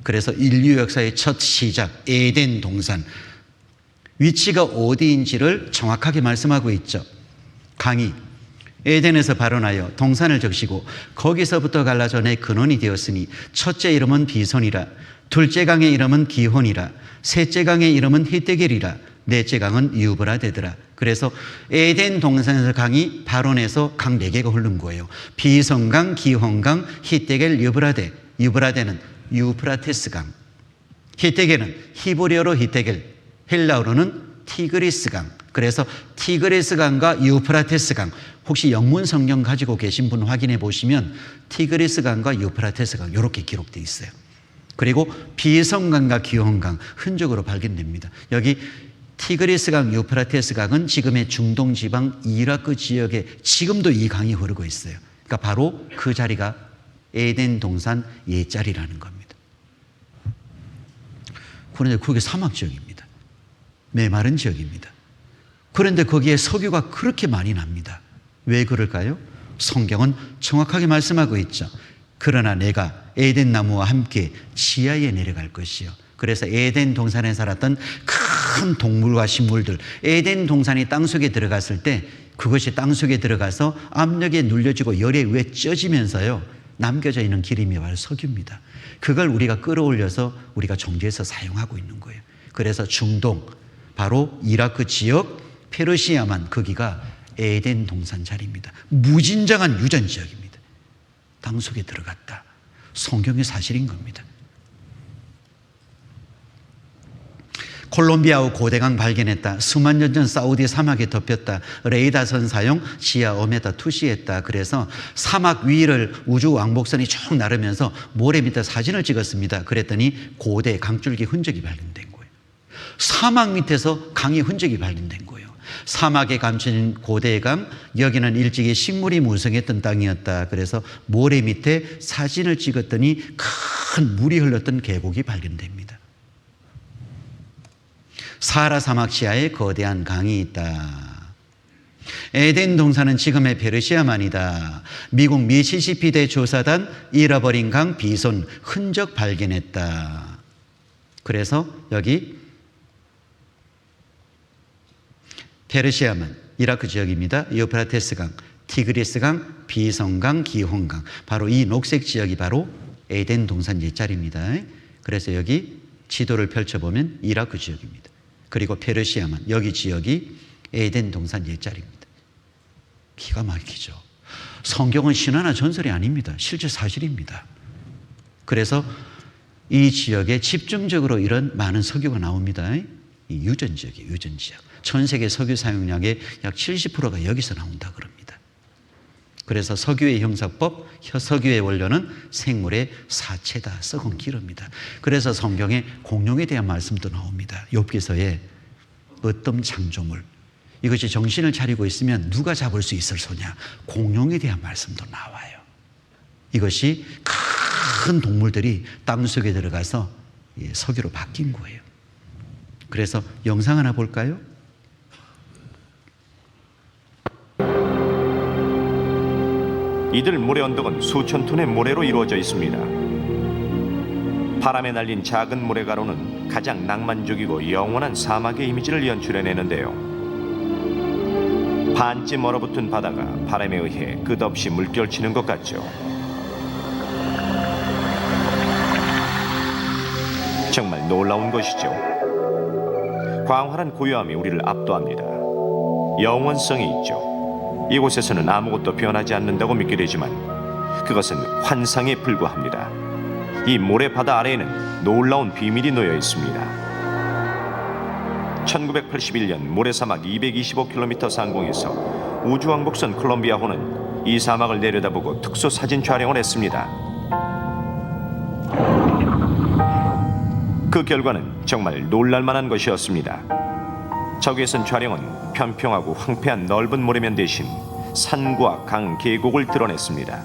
그래서 인류 역사의 첫 시작, 에덴 동산, 위치가 어디인지를 정확하게 말씀하고 있죠. 강이 에덴에서 발원하여 동산을 적시고 거기서부터 갈라져 내 근원이 되었으니 첫째 이름은 비손이라, 둘째 강의 이름은 기혼이라, 셋째 강의 이름은 히데겔이라, 넷째 강은 유브라데더라. 그래서 에덴 동산에서 강이 발원해서 강 4개가 흐른 거예요. 비손강, 기혼강, 히데겔, 유브라데. 유브라데는 유프라테스 강, 히데겔은 히브리어로 히데겔, 헬라어로는 티그리스 강. 그래서 티그리스 강과 유프라테스 강, 혹시 영문 성경 가지고 계신 분 확인해 보시면 티그리스 강과 유프라테스 강 이렇게 기록되어 있어요. 그리고 비손강과 기혼강 흔적으로 발견됩니다. 여기 티그리스 강, 유프라테스 강은 지금의 중동 지방 이라크 지역에 지금도 이 강이 흐르고 있어요. 그러니까 바로 그 자리가 에덴 동산 옛자리라는 겁니다. 그런데 그게 사막 지역입니다. 메마른 지역입니다. 그런데 거기에 석유가 그렇게 많이 납니다. 왜 그럴까요? 성경은 정확하게 말씀하고 있죠. 그러나 내가 에덴 나무와 함께 지하에 내려갈 것이요. 그래서 에덴 동산에 살았던 큰 동물과 식물들, 에덴 동산이 땅속에 들어갔을 때 그것이 땅속에 들어가서 압력에 눌려지고 열에 의해 쪄지면서요, 남겨져 있는 기름이 바로 석유입니다. 그걸 우리가 끌어올려서 우리가 종지에서 사용하고 있는 거예요. 그래서 중동, 바로 이라크 지역, 페르시아만 거기가 에덴 동산 자리입니다. 무진장한 유전 지역입니다. 땅속에 들어갔다. 성경의 사실인 겁니다. 콜롬비아의 고대강 발견했다. 수만 년 전 사우디 사막에 덮였다. 레이더선 사용, 지하 5m 투시했다. 그래서 사막 위를 우주 왕복선이 쭉 나르면서 모래 밑에 사진을 찍었습니다. 그랬더니 고대 강줄기 흔적이 발견된 거예요. 사막 밑에서 강의 흔적이 발견된 거예요. 사막에 감춘 고대의 강, 여기는 일찍이 식물이 무성했던 땅이었다. 그래서 모래 밑에 사진을 찍었더니 큰 물이 흘렀던 계곡이 발견됩니다. 사하라 사막 시야에 거대한 강이 있다. 에덴 동산은 지금의 페르시아만이다. 미국 미시시피대 조사단 잃어버린 강 비손 흔적 발견했다. 그래서 여기 페르시아만, 이라크 지역입니다. 유프라테스 강, 티그리스 강, 비손강, 기혼강, 바로 이 녹색 지역이 바로 에덴 동산 옛자리입니다. 그래서 여기 지도를 펼쳐보면 이라크 지역입니다. 그리고 페르시아만, 여기 지역이 에덴 동산 옛자리입니다. 기가 막히죠. 성경은 신화나 전설이 아닙니다. 실제 사실입니다. 그래서 이 지역에 집중적으로 이런 많은 석유가 나옵니다. 이 유전 지역이에요. 유전 지역. 전 세계 석유 사용량의 약 70%가 여기서 나온다 그럽니다. 그래서 석유의 형사법, 석유의 원료는 생물의 사체다, 썩은 기름이다. 그래서 성경에 공룡에 대한 말씀도 나옵니다. 욥기서에 어떤 창조물, 이것이 정신을 차리고 있으면 누가 잡을 수 있을 소냐, 공룡에 대한 말씀도 나와요. 이것이 큰 동물들이 땅속에 들어가서 석유로 바뀐 거예요. 그래서 영상 하나 볼까요? 이들 모래 언덕은 수천 톤의 모래로 이루어져 있습니다. 바람에 날린 작은 모래가루는 가장 낭만적이고 영원한 사막의 이미지를 연출해내는데요. 반쯤 얼어붙은 바다가 바람에 의해 끝없이 물결치는 것 같죠. 정말 놀라운 것이죠. 광활한 고요함이 우리를 압도합니다. 영원성이 있죠. 이곳에서는 아무것도 변하지 않는다고 믿게 되지만 그것은 환상에 불과합니다. 이 모래바다 아래에는 놀라운 비밀이 놓여 있습니다. 1981년 모래사막 225km 상공에서 우주왕복선 콜롬비아호는 이 사막을 내려다보고 특수 사진 촬영을 했습니다. 그 결과는 정말 놀랄만한 것이었습니다. 적외선 촬영은 평평하고 황폐한 넓은 모래면 대신 산과 강, 계곡을 드러냈습니다.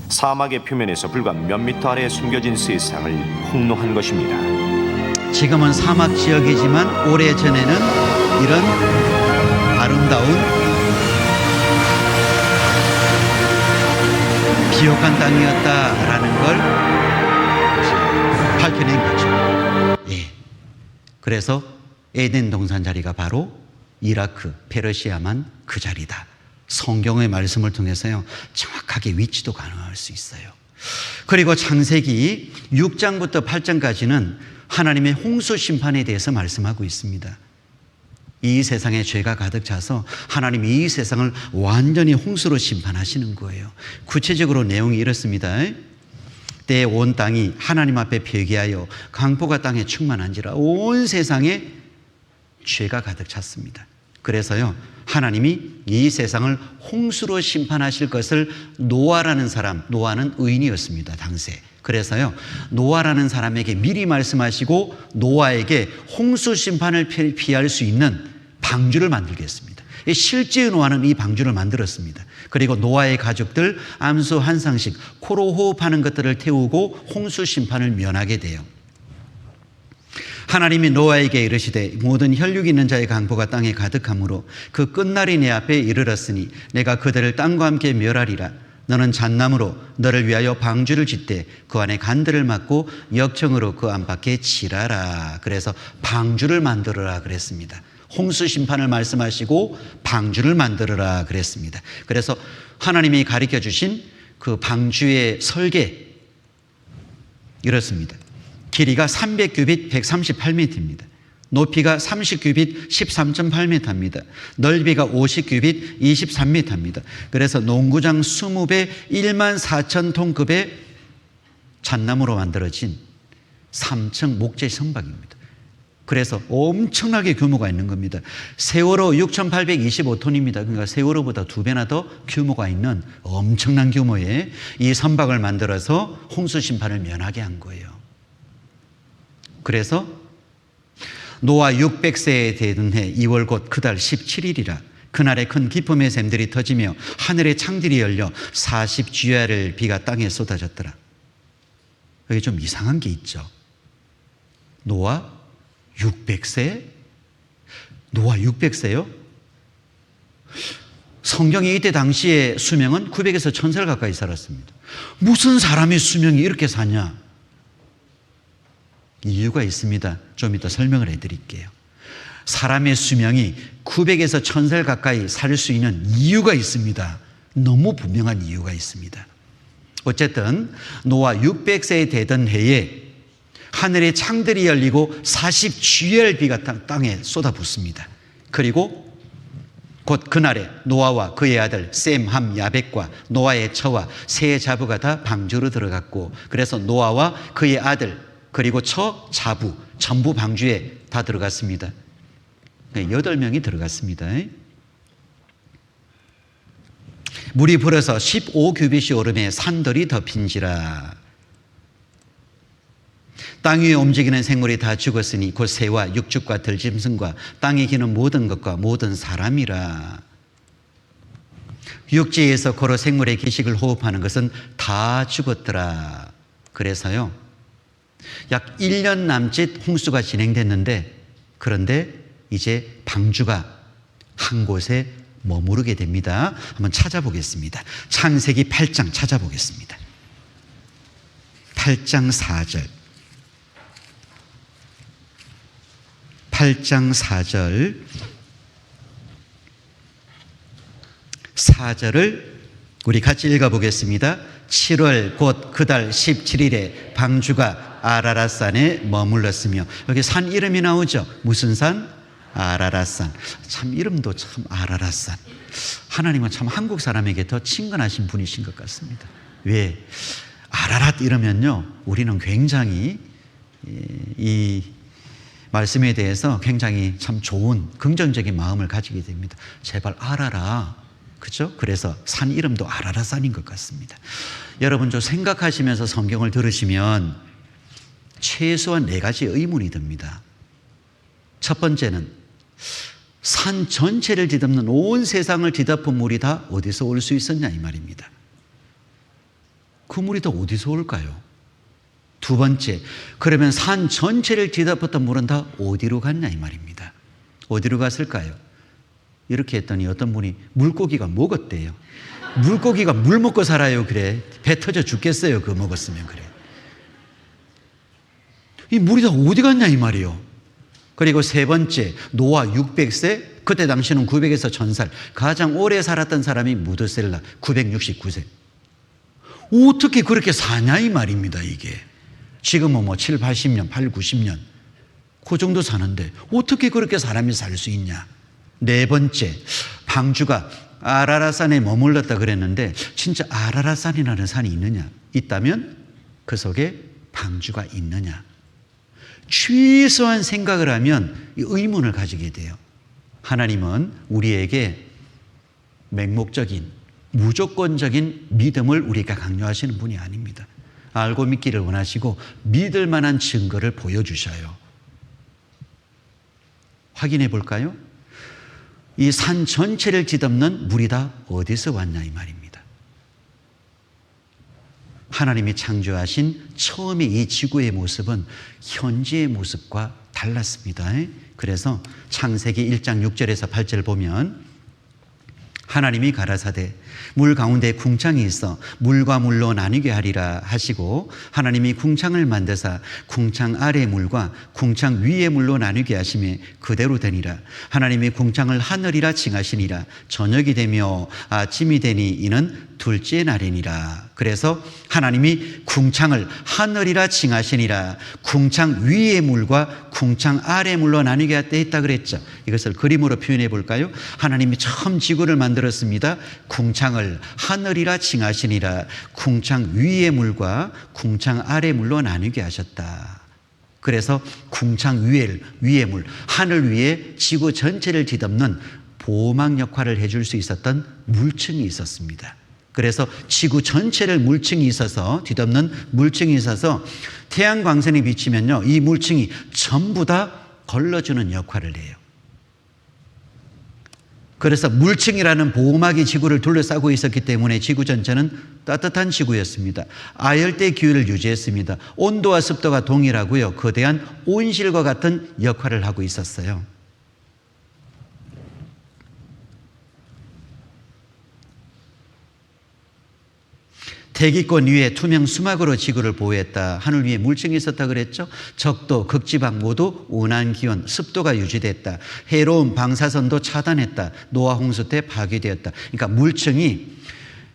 사막의 표면에서 불과 몇 미터 아래에 숨겨진 세상을 폭로한 것입니다. 지금은 사막 지역이지만 오래전에는 이런 아름다운 비옥한 땅이었다라는 걸 밝혀낸 거죠. 예. 그래서 에덴 동산 자리가 바로 이라크, 페르시아만 그 자리다. 성경의 말씀을 통해서요, 정확하게 위치도 가능할 수 있어요. 그리고 창세기 6장부터 8장까지는 하나님의 홍수 심판에 대해서 말씀하고 있습니다. 이 세상에 죄가 가득 차서 하나님이 이 세상을 완전히 홍수로 심판하시는 거예요. 구체적으로 내용이 이렇습니다. 때에 온 땅이 하나님 앞에 회개하여 강포가 땅에 충만한지라 온 세상에 죄가 가득 찼습니다. 그래서요, 하나님이 이 세상을 홍수로 심판하실 것을 노아라는 사람, 노아는 의인이었습니다, 당시에. 그래서요, 노아라는 사람에게 미리 말씀하시고 노아에게 홍수 심판을 피할 수 있는 방주를 만들겠습니다. 실제 노아는 이 방주를 만들었습니다. 그리고 노아의 가족들 암수 한 상씩, 코로 호흡하는 것들을 태우고 홍수 심판을 면하게 돼요. 하나님이 노아에게 이르시되 모든 혈육 있는 자의 강포가 땅에 가득하므로 그 끝날이 내 앞에 이르렀으니 내가 그들을 땅과 함께 멸하리라. 너는 잣나무로 너를 위하여 방주를 짓되 그 안에 간들을 막고 역청으로 그 안팎에 칠하라. 그래서 방주를 만들어라 그랬습니다. 홍수 심판을 말씀하시고 방주를 만들어라 그랬습니다. 그래서 하나님이 가르쳐 주신 그 방주의 설계 이렇습니다. 길이가 300규빗 138m입니다. 높이가 30규빗 13.8m입니다. 넓이가 50규빗 23m입니다. 그래서 농구장 20배 1만 4천 톤급의 잣나무로 만들어진 3층 목재 선박입니다. 그래서 엄청나게 규모가 있는 겁니다. 세월호 6,825톤입니다. 그러니까 세월호보다 2배나 더 규모가 있는 엄청난 규모의 이 선박을 만들어서 홍수 심판을 면하게 한 거예요. 그래서 노아 600세에 되던 해 2월 곧 그달 17일이라 그날에 큰 기쁨의 샘들이 터지며 하늘의 창들이 열려 40주야를 비가 땅에 쏟아졌더라. 여기 좀 이상한 게 있죠. 노아 600세? 노아 600세요? 성경이 이때 당시의 수명은 900에서 1000살 가까이 살았습니다. 무슨 사람의 수명이 이렇게 사냐? 이유가 있습니다. 좀 이따 설명을 해드릴게요. 사람의 수명이 900에서 1000살 가까이 살 수 있는 이유가 있습니다. 너무 분명한 이유가 있습니다. 어쨌든 노아 600세에 되던 해에 하늘의 창들이 열리고 40주열 비가 땅에 쏟아붓습니다. 그리고 곧 그날에 노아와 그의 아들 셈, 함, 야벳과 노아의 처와 세 자부가 다 방주로 들어갔고, 그래서 노아와 그의 아들 그리고 처, 자부 전부 방주에 다 들어갔습니다. 8명이 들어갔습니다. 물이 불어서 15규빗이 오름에 산들이 덮인지라. 땅 위에 움직이는 생물이 다 죽었으니 곧 새와 육축과 들짐승과 땅에 기는 모든 것과 모든 사람이라. 육지에서 고로 생물의 기식을 호흡하는 것은 다 죽었더라. 그래서요, 약 1년 남짓 홍수가 진행됐는데, 그런데 이제 방주가 한 곳에 머무르게 됩니다. 한번 찾아보겠습니다. 창세기 8장 찾아보겠습니다. 8장 4절. 8장 4절. 4절을 우리 같이 읽어보겠습니다. 7월 곧 그달 17일에 방주가 아라랏산에 머물렀으며, 여기 산 이름이 나오죠. 무슨 산? 아라랏산. 참 이름도 참 아라랏산. 하나님은 참 한국 사람에게 더 친근하신 분이신 것 같습니다. 왜? 아라랏 이러면요, 우리는 굉장히 이 말씀에 대해서 굉장히 참 좋은 긍정적인 마음을 가지게 됩니다. 제발 알아라. 그렇죠? 그래서 산 이름도 아라랏산인 것 같습니다. 여러분, 좀 생각하시면서 성경을 들으시면 최소한 4가지 의문이 듭니다. 첫 번째는 산 전체를 뒤덮는 온 세상을 뒤덮은 물이 다 어디서 올 수 있었냐 이 말입니다. 그 물이 다 어디서 올까요? 두 번째, 그러면 산 전체를 뒤덮었던 물은 다 어디로 갔냐 이 말입니다. 어디로 갔을까요? 이렇게 했더니 어떤 분이 물고기가 먹었대요. 물고기가 물 먹고 살아요. 그래. 배 터져 죽겠어요. 그거 먹었으면. 그래. 이 물이 다 어디 갔냐 이 말이에요. 그리고 세 번째, 노아 600세, 그때 당시는 900에서 1000살, 가장 오래 살았던 사람이 무드셀라 969세. 어떻게 그렇게 사냐 이 말입니다. 이게 지금은 뭐 7, 80년, 8, 90년 그 정도 사는데 어떻게 그렇게 사람이 살 수 있냐. 네 번째, 방주가 아라랏산에 머물렀다 그랬는데 진짜 아라랏산이라는 산이 있느냐? 있다면 그 속에 방주가 있느냐? 최소한 생각을 하면 의문을 가지게 돼요. 하나님은 우리에게 맹목적인 무조건적인 믿음을 우리가 강요하시는 분이 아닙니다. 알고 믿기를 원하시고 믿을 만한 증거를 보여주셔요. 확인해 볼까요? 이 산 전체를 뒤덮는 물이 다 어디서 왔냐 이 말입니다. 하나님이 창조하신 처음에 이 지구의 모습은 현재의 모습과 달랐습니다. 그래서 창세기 1장 6절에서 8절 보면 하나님이 가라사대 물 가운데 궁창이 있어 물과 물로 나뉘게 하리라 하시고 하나님이 궁창을 만드사 궁창 아래 물과 궁창 위의 물로 나뉘게 하심에 그대로 되니라. 하나님이 궁창을 하늘이라 칭하시니라. 저녁이 되며 아침이 되니 이는 둘째 날이니라. 그래서 하나님이 궁창을 하늘이라 칭하시니라. 궁창 위의 물과 궁창 아래 물로 나뉘게 했다 그랬죠. 이것을 그림으로 표현해 볼까요? 하나님이 처음 지구를 만들었습니다. 궁창을 하늘이라 칭하시니라. 궁창 위의 물과 궁창 아래 물로 나뉘게 하셨다. 그래서 궁창 위의 물, 하늘 위에 지구 전체를 뒤덮는 보호막 역할을 해줄 수 있었던 물층이 있었습니다. 그래서 지구 전체를 물층이 있어서 뒤덮는 물층이 있어서 태양 광선이 비치면요, 이 물층이 전부 다 걸러주는 역할을 해요. 그래서 물층이라는 보호막이 지구를 둘러싸고 있었기 때문에 지구 전체는 따뜻한 지구였습니다. 아열대 기후를 유지했습니다. 온도와 습도가 동일하고요, 거대한 온실과 같은 역할을 하고 있었어요. 대기권 위에 투명 수막으로 지구를 보호했다. 하늘 위에 물층이 있었다 그랬죠. 적도, 극지방 모두 온화한 기온, 습도가 유지됐다. 해로운 방사선도 차단했다. 노아 홍수 때 파괴되었다. 그러니까 물층이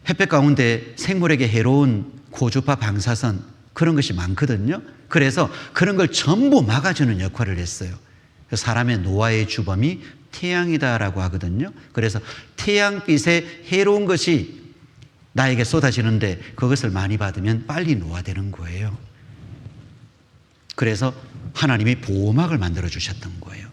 햇볕 가운데 생물에게 해로운 고주파 방사선 그런 것이 많거든요. 그래서 그런 걸 전부 막아주는 역할을 했어요. 사람의 노화의 주범이 태양이다라고 하거든요. 그래서 태양빛에 해로운 것이 나에게 쏟아지는데 그것을 많이 받으면 빨리 노화되는 거예요. 그래서 하나님이 보호막을 만들어 주셨던 거예요.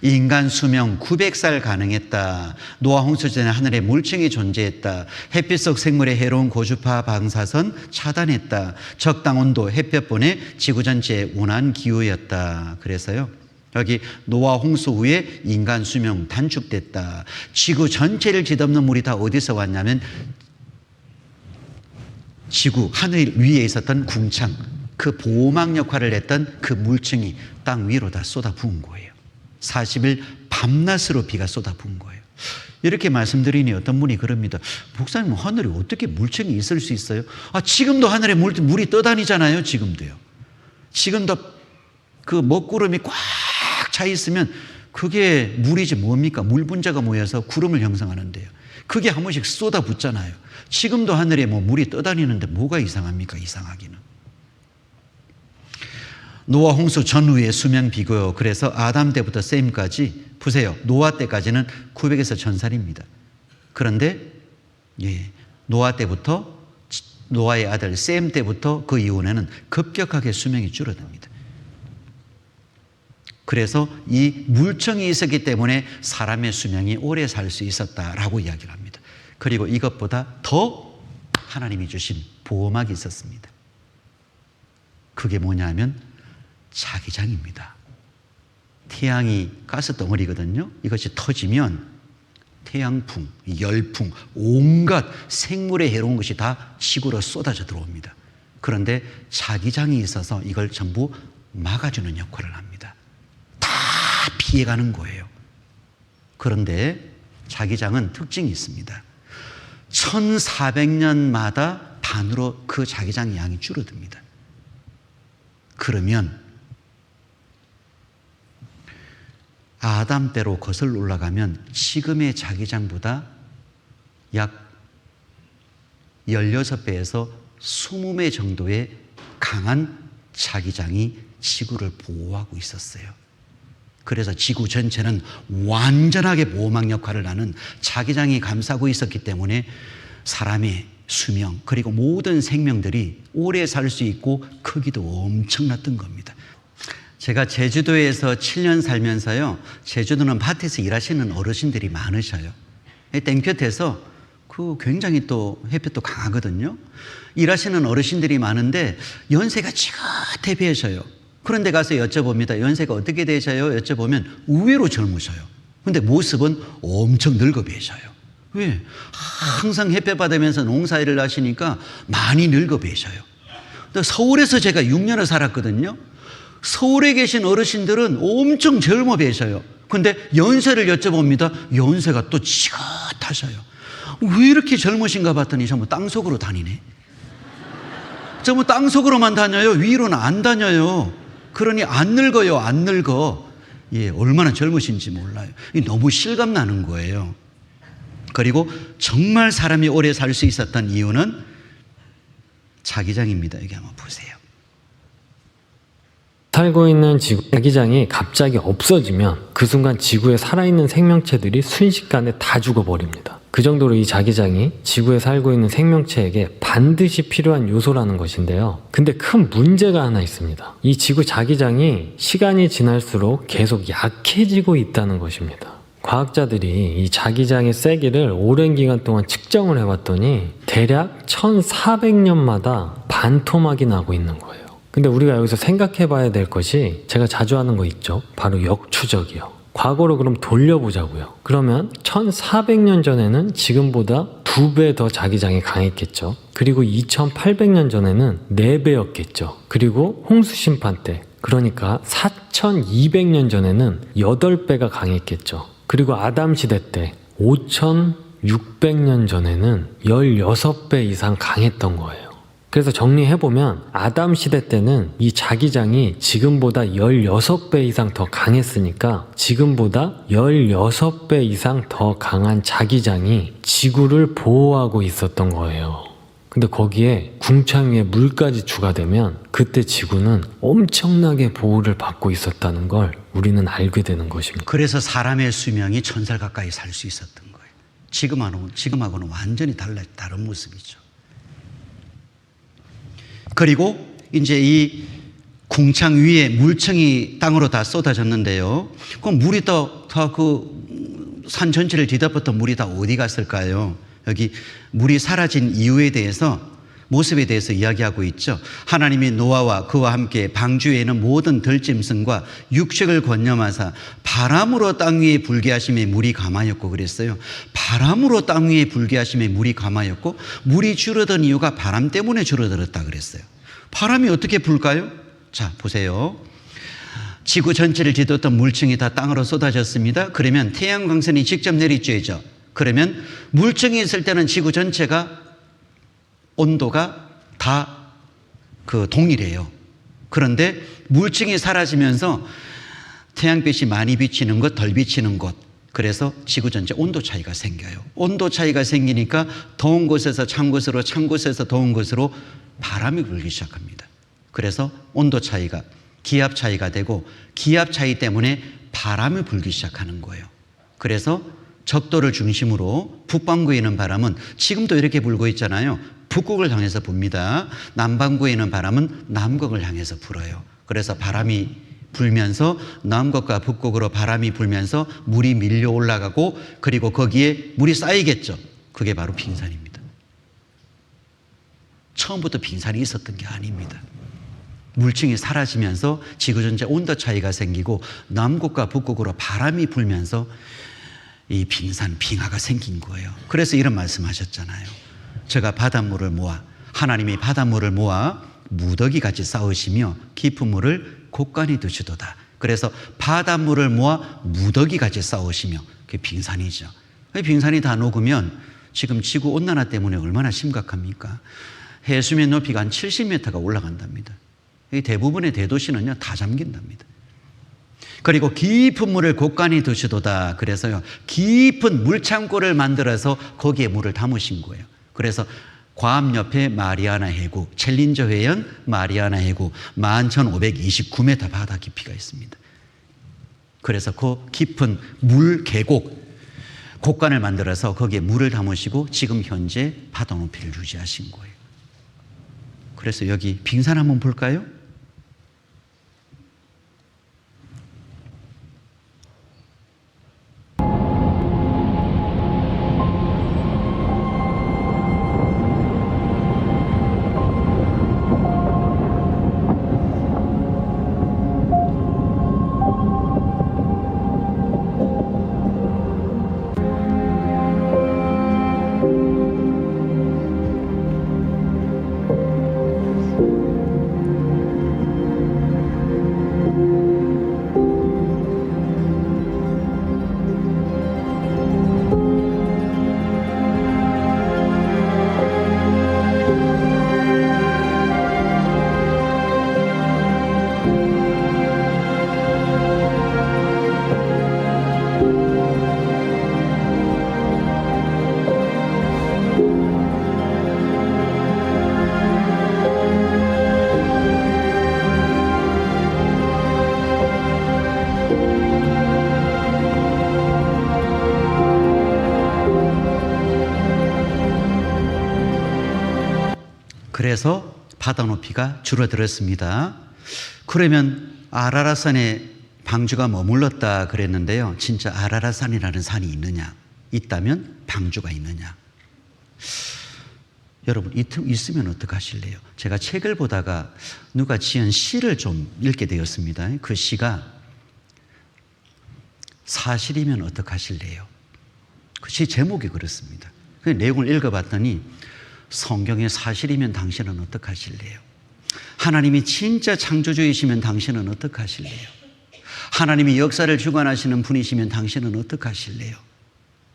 인간 수명 900살 가능했다. 노아 홍수 전에 하늘에 물층이 존재했다. 햇빛 속 생물의 해로운 고주파 방사선 차단했다. 적당 온도 햇볕 보내 지구 전체의 온화한 기후였다. 그래서요, 여기 노아 홍수 후에 인간 수명 단축됐다. 지구 전체를 뒤덮는 물이 다 어디서 왔냐면 지구 하늘 위에 있었던 궁창, 그 보호막 역할을 했던 그 물층이 땅 위로 다 쏟아 부은 거예요. 40일 밤낮으로 비가 쏟아 부은 거예요. 이렇게 말씀드리니 어떤 분이 그럽니다. 목사님, 하늘에 어떻게 물층이 있을 수 있어요? 지금도 하늘에 물이 떠다니잖아요. 지금도요. 지금도 그 먹구름이 꽉 차 있으면 그게 물이지 뭡니까? 물 분자가 모여서 구름을 형성하는데요. 그게 한 번씩 쏟아붓잖아요. 지금도 하늘에 물이 떠다니는데 뭐가 이상합니까? 이상하기는. 노아 홍수 전후의 수명 비교요. 그래서 아담 때부터 셈까지 보세요. 노아 때까지는 900에서 1000살입니다. 그런데 노아 때부터 노아의 아들 셈 때부터 그 이후에는 급격하게 수명이 줄어듭니다. 그래서 이 물층이 있었기 때문에 사람의 수명이 오래 살 수 있었다라고 이야기를 합니다. 그리고 이것보다 더 하나님이 주신 보호막이 있었습니다. 그게 뭐냐면 자기장입니다. 태양이 가스덩어리거든요. 이것이 터지면 태양풍, 열풍, 온갖 생물에 해로운 것이 다 지구로 쏟아져 들어옵니다. 그런데 자기장이 있어서 이걸 전부 막아주는 역할을 합니다. 다 피해가는 거예요. 그런데 자기장은 특징이 있습니다. 1400년마다 반으로 그 자기장의 양이 줄어듭니다. 그러면 아담 때로 거슬러 올라가면 지금의 자기장보다 약 16배에서 20배 정도의 강한 자기장이 지구를 보호하고 있었어요. 그래서 지구 전체는 완전하게 보호막 역할을 하는 자기장이 감싸고 있었기 때문에 사람의 수명 그리고 모든 생명들이 오래 살 수 있고 크기도 엄청났던 겁니다. 제가 제주도에서 7년 살면서요, 제주도는 밭에서 일하시는 어르신들이 많으셔요. 땡볕에서 굉장히 또 햇볕도 강하거든요. 일하시는 어르신들이 많은데 연세가 지긋해 보이셔요. 그런데 가서 여쭤봅니다. 연세가 어떻게 되셔요? 여쭤보면 의외로 젊으셔요. 근데 모습은 엄청 늙어 보이셔요. 왜? 항상 햇볕 받으면서 농사일을 하시니까 많이 늙어 보이셔요. 서울에서 제가 6년을 살았거든요. 서울에 계신 어르신들은 엄청 젊어 보이셔요. 근데 연세를 여쭤봅니다. 연세가 또 지긋하셔요. 왜 이렇게 젊으신가 봤더니 전부 땅속으로 다니네. 전부 땅속으로만 다녀요. 위로는 안 다녀요. 그러니 안 늙어요. 안 늙어. 예, 얼마나 젊으신지 몰라요. 너무 실감나는 거예요. 그리고 정말 사람이 오래 살 수 있었던 이유는 자기장입니다. 여기 한번 보세요. 살고 있는 지구 자기장이 갑자기 없어지면 그 순간 지구에 살아있는 생명체들이 순식간에 다 죽어버립니다. 그 정도로 이 자기장이 지구에 살고 있는 생명체에게 반드시 필요한 요소라는 것인데요. 근데 큰 문제가 하나 있습니다. 이 지구 자기장이 시간이 지날수록 계속 약해지고 있다는 것입니다. 과학자들이 이 자기장의 세기를 오랜 기간 동안 측정을 해봤더니 대략 1400년마다 반토막이 나고 있는 거예요. 근데 우리가 여기서 생각해 봐야 될 것이 제가 자주 하는 거 있죠. 바로 역추적이요. 과거로 그럼 돌려보자고요. 그러면 1400년 전에는 지금보다 2배 더 자기장이 강했겠죠. 그리고 2800년 전에는 4배였겠죠. 그리고 홍수심판 때, 그러니까 4200년 전에는 8배가 강했겠죠. 그리고 아담 시대 때 5600년 전에는 16배 이상 강했던 거예요. 그래서 정리해보면 아담 시대 때는 이 자기장이 지금보다 16배 이상 더 강했으니까 지금보다 16배 이상 더 강한 자기장이 지구를 보호하고 있었던 거예요. 근데 거기에 궁창 위에 물까지 추가되면 그때 지구는 엄청나게 보호를 받고 있었다는 걸 우리는 알게 되는 것입니다. 그래서 사람의 수명이 1000살 가까이 살 수 있었던 거예요. 지금하고는 완전히 다른 모습이죠. 그리고 이제 이 궁창 위에 물청이 땅으로 다 쏟아졌는데요. 그럼 물이 산 전체를 뒤덮었던 물이 다 어디 갔을까요? 여기 물이 사라진 이유에 대해서, 모습에 대해서 이야기하고 있죠. 하나님이 노아와 그와 함께 방주에 있는 모든 들짐승과 육식을 권념하사 바람으로 땅 위에 불게 하심에 물이 감하였고 그랬어요. 바람으로 땅 위에 불게 하심에 물이 감하였고, 물이 줄어든 이유가 바람 때문에 줄어들었다 그랬어요. 바람이 어떻게 불까요? 자, 보세요. 지구 전체를 뒤덮던 물층이 다 땅으로 쏟아졌습니다. 그러면 태양광선이 직접 내리쬐죠. 그러면 물층이 있을 때는 지구 전체가 온도가 다 동일해요. 그런데 물층이 사라지면서 태양빛이 많이 비치는 곳, 덜 비치는 곳, 그래서 지구 전체 온도 차이가 생겨요. 온도 차이가 생기니까 더운 곳에서 찬 곳으로, 찬 곳에서 더운 곳으로 바람이 불기 시작합니다. 그래서 온도 차이가, 기압 차이가 되고, 기압 차이 때문에 바람이 불기 시작하는 거예요. 그래서 적도를 중심으로 북반구에 있는 바람은 지금도 이렇게 불고 있잖아요. 북극을 향해서 붑니다. 남반구에 있는 바람은 남극을 향해서 불어요. 그래서 바람이 불면서 남극과 북극으로 바람이 불면서 물이 밀려 올라가고, 그리고 거기에 물이 쌓이겠죠. 그게 바로 빙산입니다. 처음부터 빙산이 있었던 게 아닙니다. 물층이 사라지면서 지구 전체 온도 차이가 생기고 남극과 북극으로 바람이 불면서 이 빙하가 생긴 거예요. 그래서 이런 말씀하셨잖아요. 제가 바닷물을 모아, 하나님이 바닷물을 모아 무더기같이 쌓으시며 깊은 물을 곳간히 두시도다. 그래서 바닷물을 모아 무더기같이 쌓으시며, 그게 빙산이죠. 빙산이 다 녹으면 지금 지구 온난화 때문에 얼마나 심각합니까? 해수면 높이가 한 70m가 올라간답니다. 대부분의 대도시는요 다 잠긴답니다. 그리고 깊은 물을 곳간히 두시도다. 그래서요 깊은 물창고를 만들어서 거기에 물을 담으신 거예요. 그래서 괌 옆에 마리아나 해구, 챌린저 해연 마리아나 해구 11,529m 바다 깊이가 있습니다. 그래서 그 깊은 물 계곡, 곳간을 만들어서 거기에 물을 담으시고 지금 현재 바다 높이를 유지하신 거예요. 그래서 여기 빙산 한번 볼까요? 그래서 바다 높이가 줄어들었습니다. 그러면 아라라산에 방주가 머물렀다 그랬는데요. 진짜 아라라산이라는 산이 있느냐? 있다면 방주가 있느냐? 여러분 있으면 어떡하실래요? 제가 책을 보다가 누가 지은 시를 좀 읽게 되었습니다. 그 시가 사실이면 어떡하실래요? 그 시 제목이 그렇습니다. 그 내용을 읽어봤더니 성경의 사실이면 당신은 어떡하실래요? 하나님이 진짜 창조주이시면 당신은 어떡하실래요? 하나님이 역사를 주관하시는 분이시면 당신은 어떡하실래요?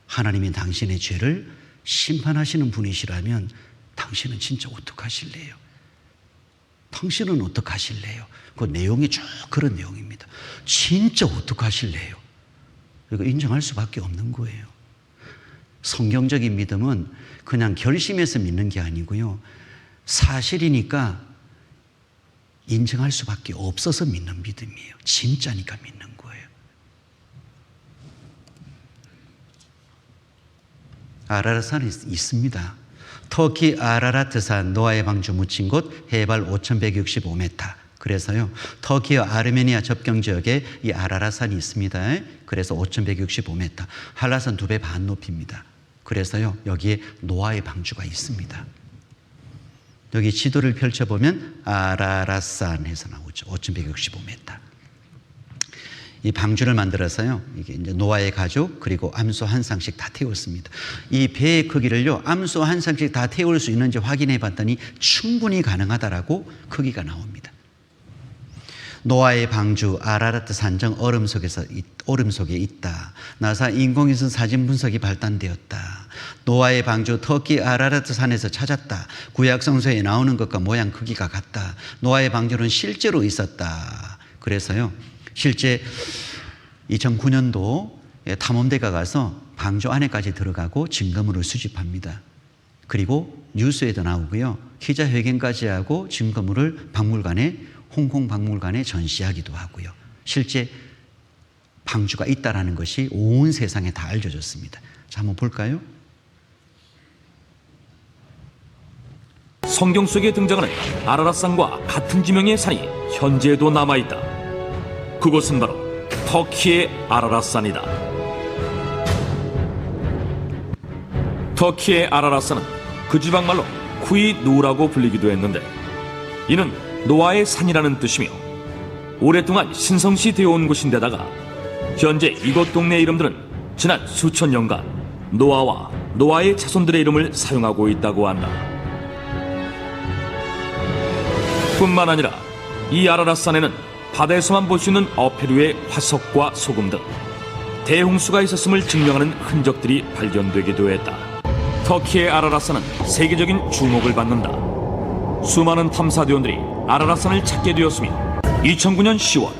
하나님이 당신의 죄를 심판하시는 분이시라면 당신은 진짜 어떡하실래요? 당신은 어떡하실래요? 그 내용이 쭉 그런 내용입니다. 진짜 어떡하실래요? 이거 인정할 수밖에 없는 거예요. 성경적인 믿음은 그냥 결심해서 믿는 게 아니고요. 사실이니까 인정할 수밖에 없어서 믿는 믿음이에요. 진짜니까 믿는 거예요. 아라라산이 있습니다. 터키 아라라트산 노아의 방주 묻힌 곳 해발 5,165m. 그래서요, 터키와 아르메니아 접경 지역에 이 아라라산이 있습니다. 그래서 5,165m. 한라산 2배 반 높이입니다. 그래서요, 여기에 노아의 방주가 있습니다. 여기 지도를 펼쳐보면 아라라산 해서 나오죠. 5,165m. 이 방주를 만들어서요, 이게 이제 노아의 가족 그리고 암소 한 쌍씩 다 태웠습니다. 이 배의 크기를요, 암소 한 쌍씩 다 태울 수 있는지 확인해 봤더니 충분히 가능하다라고 크기가 나옵니다. 노아의 방주 아라라트 산정 얼음 속에 있다. 나사 인공위성 사진 분석이 발단되었다. 노아의 방주 터키 아라라트 산에서 찾았다. 구약 성서에 나오는 것과 모양 크기가 같다. 노아의 방주는 실제로 있었다. 그래서요, 실제 2009년도 탐험대가 가서 방주 안에까지 들어가고 증거물을 수집합니다. 그리고 뉴스에도 나오고요, 기자회견까지 하고 증거물을 홍콩 박물관에 전시하기도 하고요. 실제 방주가 있다라는 것이 온 세상에 다 알려졌습니다. 자, 한번 볼까요? 성경 속에 등장하는 아라라산과 같은 지명의 산이 현재에도 남아있다. 그곳은 바로 터키의 아라라산이다. 터키의 아라라산은 그 지방말로 쿠이-누라고 불리기도 했는데, 이는 노아의 산이라는 뜻이며 오랫동안 신성시 되어 온 곳인데다가 현재 이곳 동네 이름들은 지난 수천 년간 노아와 노아의 자손들의 이름을 사용하고 있다고 한다. 뿐만 아니라 이 아라라산에는 바다에서만 볼 수 있는 어패류의 화석과 소금 등 대홍수가 있었음을 증명하는 흔적들이 발견되기도 했다. 터키의 아라라산은 세계적인 주목을 받는다. 수많은 탐사대원들이 아라라산을 찾게 되었으며 2009년 10월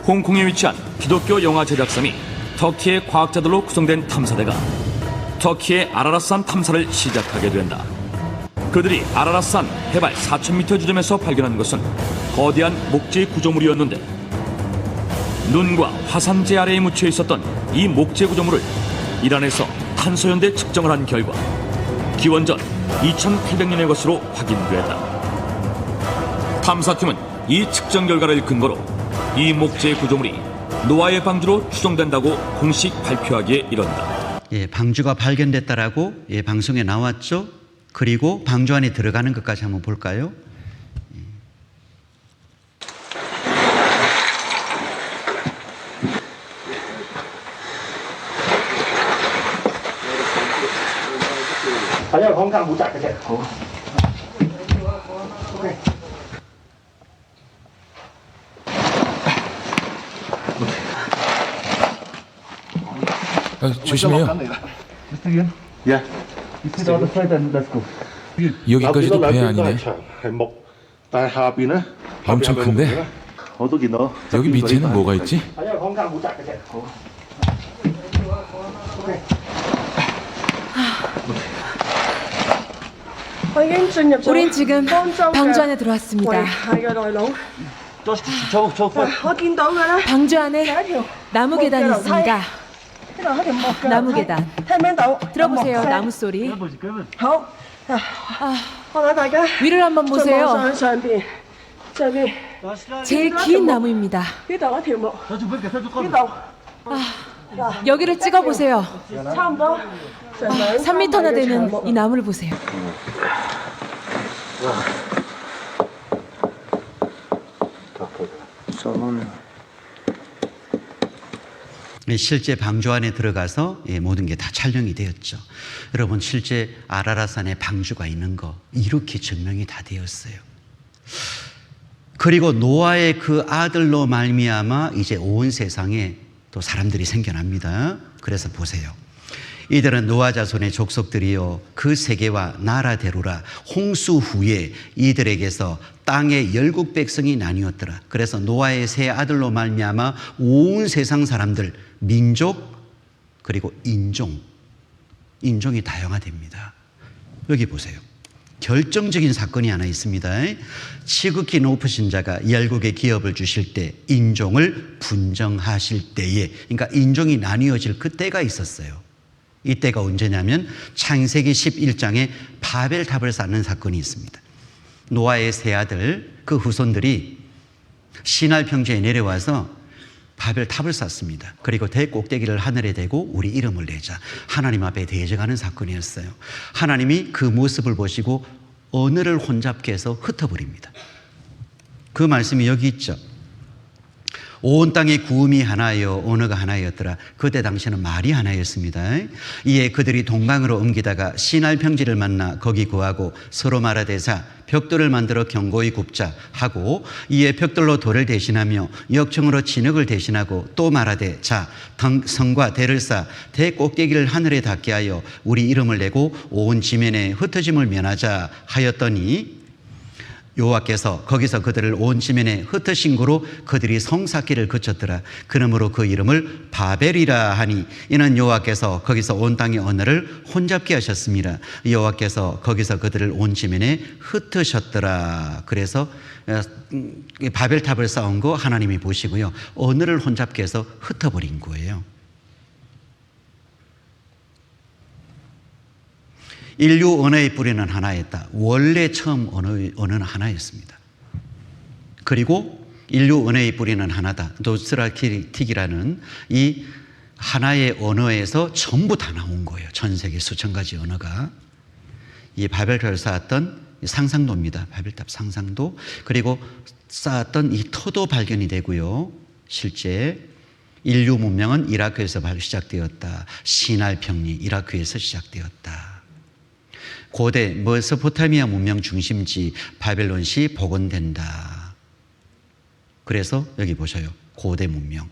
홍콩에 위치한 기독교 영화 제작사이 터키의 과학자들로 구성된 탐사대가 터키의 아라라산 탐사를 시작하게 된다. 그들이 아라라산 해발 4,000m 지점에서 발견한 것은 거대한 목재 구조물이었는데, 눈과 화산재 아래에 묻혀 있었던 이 목재 구조물을 이란에서 탄소연대 측정을 한 결과 기원전 2800년의 것으로 확인됐다. 탐사팀은 이 측정 결과를 근거로 이 목재 구조물이 노아의 방주로 추정된다고 공식 발표하기에 이른다. 방주가 발견됐다라고 방송에 나왔죠. 그리고 방주 안에 들어가는 것까지 한번 볼까요? 조심해요. 여기까지도 배 아니네. 엄청 큰데? 여기 밑에는 뭐가 있지? 우린 지금 방주 안에 들어왔습니다. 방주 안에 나무 계단이 있습니다. 나무 계단. 들어보세요, 나무 소리. 위를 한번 보세요. 제일 긴 나무입니다. 여기를 찍어보세요. 3m나 되는 이 나무를 보세요. 실제 방주 안에 들어가서 모든 게 다 촬영이 되었죠. 여러분, 실제 아라라산에 방주가 있는 거 이렇게 증명이 다 되었어요. 그리고 노아의 그 아들로 말미암아 이제 온 세상에 또 사람들이 생겨납니다. 그래서 보세요. 이들은 노아 자손의 족속들이요 그 세계와 나라대로라. 홍수 후에 이들에게서 땅의 열국 백성이 나뉘었더라. 그래서 노아의 세 아들로 말미암아 온 세상 사람들, 민족 그리고 인종이 다양화됩니다. 여기 보세요. 결정적인 사건이 하나 있습니다. 지극히 높으신 자가 열국의 기업을 주실 때 인종을 분정하실 때에, 그러니까 인종이 나뉘어질 그때가 있었어요. 이때가 언제냐면 창세기 11장에 바벨탑을 쌓는 사건이 있습니다. 노아의 세 아들, 그 후손들이 시날 평지에 내려와서 바벨탑을 쌓습니다. 그리고 대꼭대기를 하늘에 대고 우리 이름을 내자. 하나님 앞에 대적하는 사건이었어요. 하나님이 그 모습을 보시고 언어를 혼잡케 해서 흩어버립니다. 그 말씀이 여기 있죠. 온 땅의 구음이 하나여 언어가 하나였더라. 그때 당시는 말이 하나였습니다. 이에 그들이 동방으로 옮기다가 시날 평지를 만나 거기 구하고 서로 말하되자 벽돌을 만들어 견고히 굽자 하고, 이에 벽돌로 돌을 대신하며 역청으로 진흙을 대신하고 또 말하되 자 성과 대를 쌓아 대 꼭대기를 하늘에 닿게 하여 우리 이름을 내고 온 지면에 흩어짐을 면하자 하였더니, 여호와께서 거기서 그들을 온 지면에 흩으신 고로 그들이 성 쌓기를 그쳤더라. 그러므로 그 이름을 바벨이라 하니 이는 여호와께서 거기서 온 땅의 언어를 혼잡게 하셨습니다. 여호와께서 거기서 그들을 온 지면에 흩으셨더라. 그래서 바벨탑을 쌓은 거 하나님이 보시고요, 언어를 혼잡게 해서 흩어버린 거예요. 인류 언어의 뿌리는 하나였다. 원래 처음 언어는 하나였습니다. 그리고 인류 언어의 뿌리는 하나다. 도스라키틱이라는 이 하나의 언어에서 전부 다 나온 거예요. 전 세계 수천 가지 언어가. 이 바벨탑을 쌓았던 상상도입니다. 바벨탑 상상도. 그리고 쌓았던 이 터도 발견이 되고요. 실제 인류 문명은 이라크에서 시작되었다. 시날 평리 이라크에서 시작되었다. 고대 메소포타미아 문명 중심지 바벨론시 복원된다. 그래서 여기 보셔요. 고대 문명,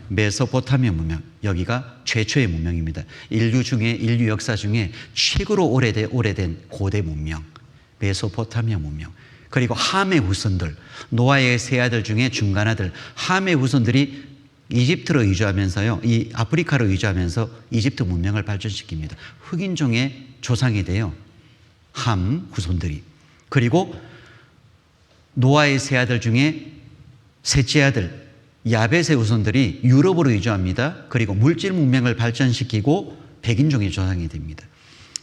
메소포타미아 문명, 여기가 최초의 문명입니다. 인류 역사 중에 최고로 오래된 고대 문명, 메소포타미아 문명. 그리고 함의 후손들, 노아의 세 아들 중에 중간 아들 함의 후손들이 이집트로 이주하면서요, 이 아프리카로 이주하면서 이집트 문명을 발전시킵니다. 흑인종의 조상이 돼요, 함 후손들이. 그리고 노아의 세 아들 중에 셋째 아들 야벳의 후손들이 유럽으로 이주합니다. 그리고 물질 문명을 발전시키고 백인종의 조상이 됩니다.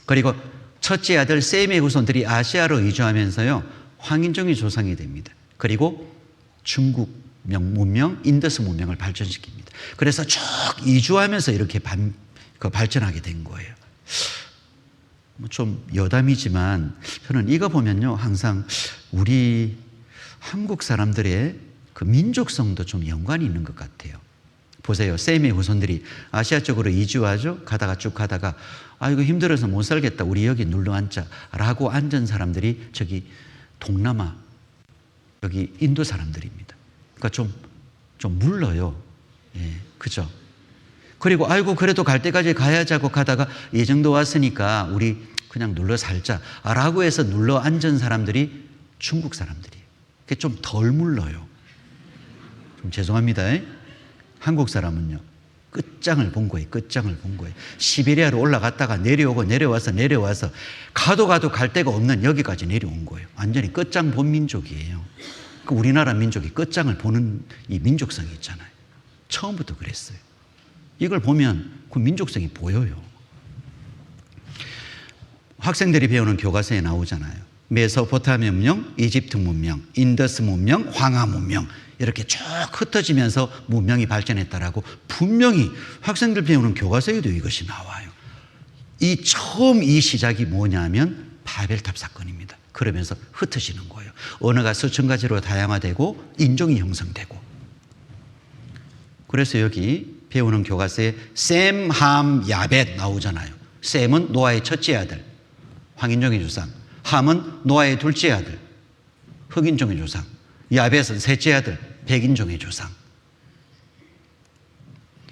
그리고 첫째 아들 셈의 후손들이 아시아로 이주하면서요, 황인종의 조상이 됩니다. 그리고 중국 문명, 인더스 문명을 발전시킵니다. 그래서 쭉 이주하면서 이렇게 발전하게 된 거예요. 좀 여담이지만 저는 이거 보면요, 항상 우리 한국 사람들의 그 민족성도 좀 연관이 있는 것 같아요. 보세요. 셈의 후손들이 아시아 쪽으로 이주하죠. 가다가 쭉 가다가 이거 힘들어서 못 살겠다, 우리 여기 눌러 앉자 라고 앉은 사람들이 저기 동남아, 여기 인도 사람들입니다. 그러니까 좀 물러요. 예, 그죠? 그리고 그래도 갈 때까지 가야지 하고 가다가 이 정도 왔으니까 우리 그냥 눌러 살자 라고 해서 눌러 앉은 사람들이 중국 사람들이에요. 그게 좀 덜 물러요. 좀 죄송합니다. 한국 사람은요, 끝장을 본 거예요. 끝장을 본 거예요. 시베리아로 올라갔다가 내려와서 가도 갈 데가 없는 여기까지 내려온 거예요. 완전히 끝장 본 민족이에요. 그 우리나라 민족이 끝장을 보는 이 민족성이 있잖아요. 처음부터 그랬어요. 이걸 보면 그 민족성이 보여요. 학생들이 배우는 교과서에 나오잖아요. 메소포타미아 문명, 이집트 문명, 인더스 문명, 황하 문명 이렇게 쭉 흩어지면서 문명이 발전했다라고 분명히 학생들 배우는 교과서에도 이것이 나와요. 처음 이 시작이 뭐냐면 바벨탑 사건입니다. 그러면서 흩어지는 거예요. 언어가 수천 가지로 다양화되고 인종이 형성되고. 그래서 여기 배우는 교과서에 셈, 함, 야벳 나오잖아요. 셈은 노아의 첫째 아들, 황인종의 조상. 함은 노아의 둘째 아들, 흑인종의 조상. 야벳은 셋째 아들, 백인종의 조상.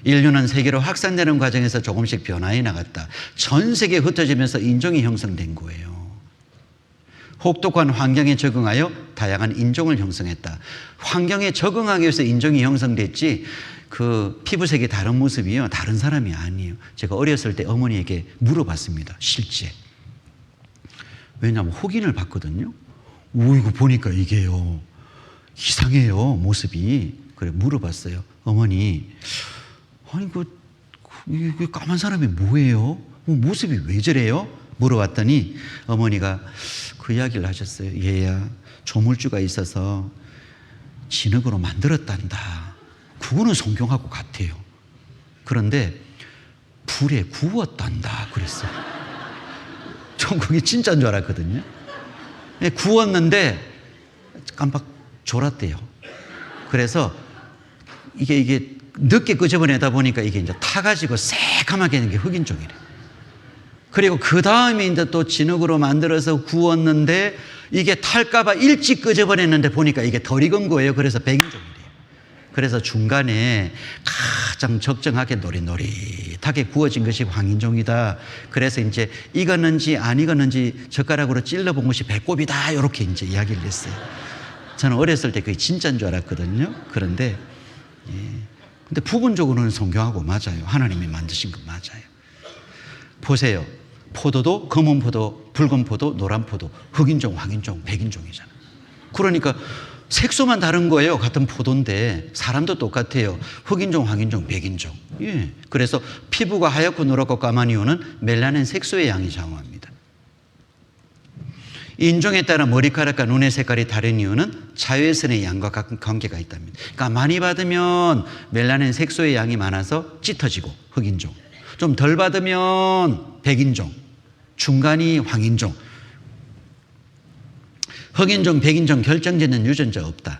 인류는 세계로 확산되는 과정에서 조금씩 변화해 나갔다. 전 세계에 흩어지면서 인종이 형성된 거예요. 혹독한 환경에 적응하여 다양한 인종을 형성했다. 환경에 적응하기 위해서 인종이 형성됐지 그 피부색이 다른 모습이요, 다른 사람이 아니에요. 제가 어렸을 때 어머니에게 물어봤습니다. 실제. 왜냐하면 확인을 봤거든요. 이거 보니까 이게요, 이상해요, 모습이. 그래 물어봤어요. 어머니, 아니 그 까만 사람이 뭐예요? 모습이 왜 저래요? 물어봤더니 어머니가 그 이야기를 하셨어요. 얘야, 조물주가 있어서 진흙으로 만들었단다. 그거는 성경하고 같아요. 그런데 불에 구웠단다 그랬어요. 전 그게 진짜인 줄 알았거든요. 구웠는데 깜빡 졸았대요. 그래서 이게 늦게 끄집어내다 보니까 이게 이제 타가지고 새까맣게 있는 게 흑인종이래. 그리고 그 다음에 이제 또 진흙으로 만들어서 구웠는데 이게 탈까봐 일찍 끄집어냈는데 보니까 이게 덜 익은 거예요. 그래서 백인종이래요. 그래서 중간에 가장 적정하게 노릿노릿하게 구워진 것이 황인종이다. 그래서 이제 익었는지 안 익었는지 젓가락으로 찔러본 것이 배꼽이다. 이렇게 이제 이야기를 했어요. 저는 어렸을 때 그게 진짜인 줄 알았거든요. 그런데 근데 부분적으로는 성경하고 맞아요. 하나님이 만드신 거 맞아요. 보세요. 포도도 검은 포도, 붉은 포도, 노란 포도, 흑인종, 황인종, 백인종이잖아요. 그러니까 색소만 다른 거예요. 같은 포도인데 사람도 똑같아요. 흑인종, 황인종, 백인종. 예. 그래서 피부가 하얗고 노랗고 까만 이유는 멜라닌 색소의 양이 좌우합니다. 인종에 따라 머리카락과 눈의 색깔이 다른 이유는 자외선의 양과 관계가 있답니다. 그러니까 많이 받으면 멜라닌 색소의 양이 많아서 짙어지고 흑인종, 좀 덜 받으면 백인종, 중간이 황인종. 흑인종, 백인종 결정짓는 유전자 없다.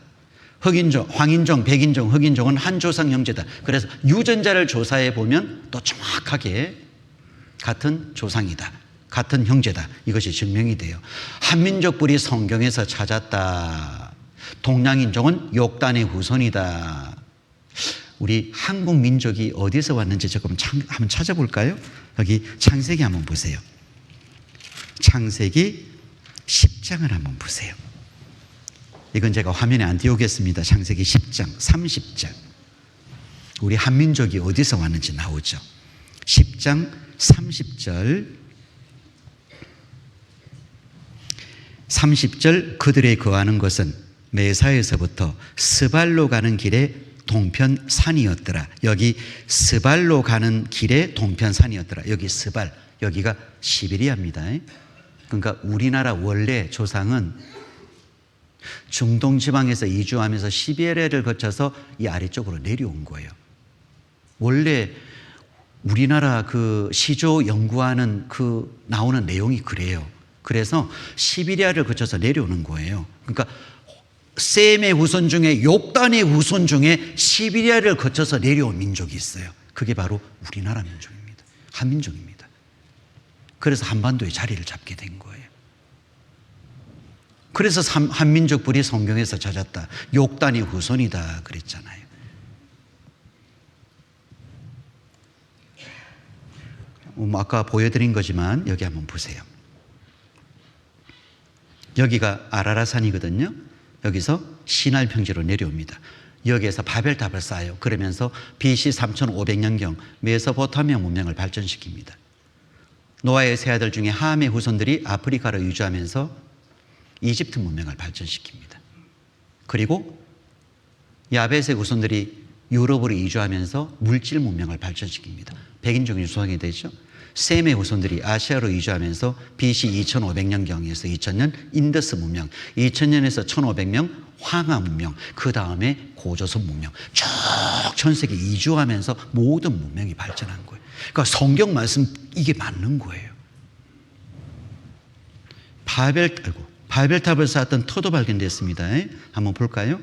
흑인종, 황인종, 백인종, 흑인종은 한 조상 형제다. 그래서 유전자를 조사해 보면 또 정확하게 같은 조상이다. 같은 형제다. 이것이 증명이 돼요. 한민족 뿌리 성경에서 찾았다. 동양인종은 욕단의 후손이다. 우리 한국 민족이 어디서 왔는지 조금 한번 찾아볼까요? 여기 창세기 한번 보세요. 창세기 10장을 한번 보세요. 이건 제가 화면에 안 띄우겠습니다. 창세기 10장, 30장. 우리 한민족이 어디서 왔는지 나오죠. 10장 30절. 30절 그들의 거하는 것은 메사에서부터 스발로 가는 길에 동편 산이었더라. 여기 스발로 가는 길에 동편 산이었더라. 여기 스발, 여기가 시베리아입니다. 그러니까 우리나라 원래 조상은 중동 지방에서 이주하면서 시베리아를 거쳐서 이 아래쪽으로 내려온 거예요. 원래 우리나라 그 시조 연구하는 그 나오는 내용이 그래요. 그래서 시베리아를 거쳐서 내려오는 거예요. 그러니까 셈의 후손 중에 욕단의 후손 중에 시베리아를 거쳐서 내려온 민족이 있어요. 그게 바로 우리나라 민족입니다. 한민족입니다. 그래서 한반도에 자리를 잡게 된 거예요. 그래서 한민족 뿌리 성경에서 찾았다. 욕단의 후손이다 그랬잖아요. 아까 보여드린 거지만 여기 한번 보세요. 여기가 아라라산이거든요. 여기서 시날 평지로 내려옵니다. 여기에서 바벨탑을 쌓아요. 그러면서 BC 3500년경 메소포타미아 문명을 발전시킵니다. 노아의 세 아들 중에 함의 후손들이 아프리카로 이주하면서 이집트 문명을 발전시킵니다. 그리고 야벳의 후손들이 유럽으로 이주하면서 물질 문명을 발전시킵니다. 백인종이 조상이 되죠. 셈의 후손들이 아시아로 이주하면서 BC 2500년경에서 2000년 인더스 문명, 2000년에서 1500년 황하 문명, 그 다음에 고조선 문명, 쭉 전 세계 이주하면서 모든 문명이 발전한 거예요. 그러니까 성경 말씀 이게 맞는 거예요. 바벨탑을 쌓았던 터도 발견됐습니다. 한번 볼까요?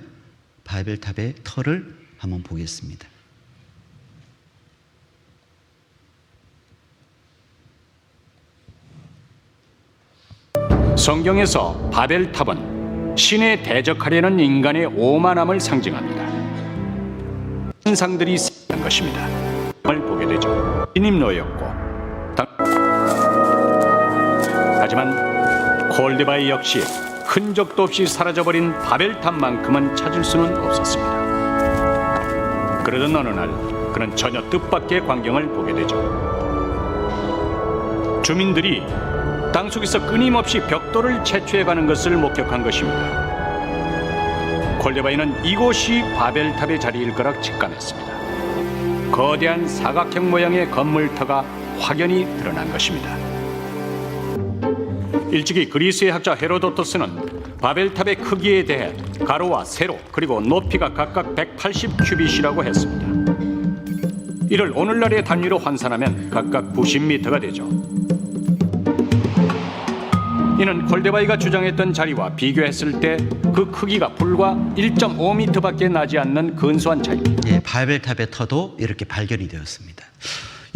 바벨탑의 터를 한번 보겠습니다. 성경에서 바벨탑은 신에 대적하려는 인간의 오만함을 상징합니다. 환상들이 쓰는 것입니다. 을 보게 되죠. 인임로였고 하지만 콜데바이 역시 흔적도 없이 사라져버린 바벨탑만큼은 찾을 수는 없었습니다. 그러던 어느 날 그는 전혀 뜻밖의 광경을 보게 되죠. 주민들이 땅속에서 끊임없이 벽돌을 채취해가는 것을 목격한 것입니다. 콜데바이는 이곳이 바벨탑의 자리일 거라 직감했습니다. 거대한 사각형 모양의 건물터가 확연히 드러난 것입니다. 일찍이 그리스의 학자 헤로도토스는 바벨탑의 크기에 대해 가로와 세로 그리고 높이가 각각 180 큐빗이라고 했습니다. 이를 오늘날의 단위로 환산하면 각각 90m가 되죠. 이는 콜데바이가 주장했던 자리와 비교했을 때 그 크기가 불과 1.5m밖에 나지 않는 근소한 차이입니다. 예, 바벨탑의 터도 이렇게 발견이 되었습니다.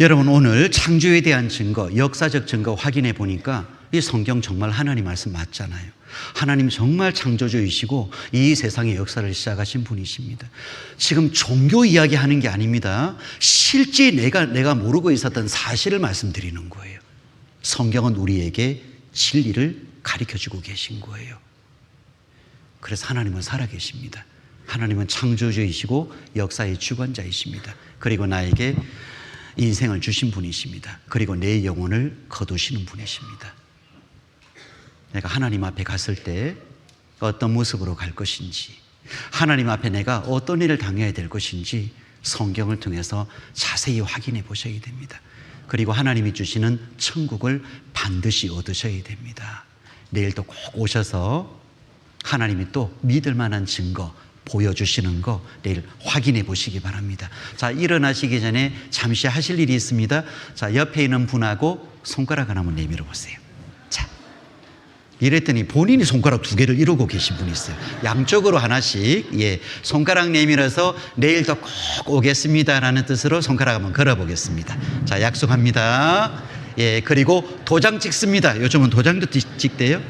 여러분, 오늘 창조에 대한 증거, 역사적 증거 확인해 보니까 이 성경 정말 하나님 말씀 맞잖아요. 하나님 정말 창조주이시고 이 세상의 역사를 시작하신 분이십니다. 지금 종교 이야기하는 게 아닙니다. 실제 내가 모르고 있었던 사실을 말씀드리는 거예요. 성경은 우리에게 진리를 가르쳐주고 계신 거예요. 그래서 하나님은 살아계십니다. 하나님은 창조주이시고 역사의 주관자이십니다. 그리고 나에게 인생을 주신 분이십니다. 그리고 내 영혼을 거두시는 분이십니다. 내가 하나님 앞에 갔을 때 어떤 모습으로 갈 것인지, 하나님 앞에 내가 어떤 일을 당해야 될 것인지 성경을 통해서 자세히 확인해 보셔야 됩니다. 그리고 하나님이 주시는 천국을 반드시 얻으셔야 됩니다. 내일 또 꼭 오셔서 하나님이 또 믿을 만한 증거 보여주시는 거 내일 확인해 보시기 바랍니다. 자, 일어나시기 전에 잠시 하실 일이 있습니다. 자, 옆에 있는 분하고 손가락을 한번 내밀어 보세요. 자, 이랬더니 본인이 손가락 2개를 이루고 계신 분이 있어요. 양쪽으로 하나씩, 예, 손가락 내밀어서 내일 또 꼭 오겠습니다라는 뜻으로 손가락 한번 걸어 보겠습니다. 자, 약속합니다. 예, 그리고 도장 찍습니다. 요즘은 도장도 찍대요.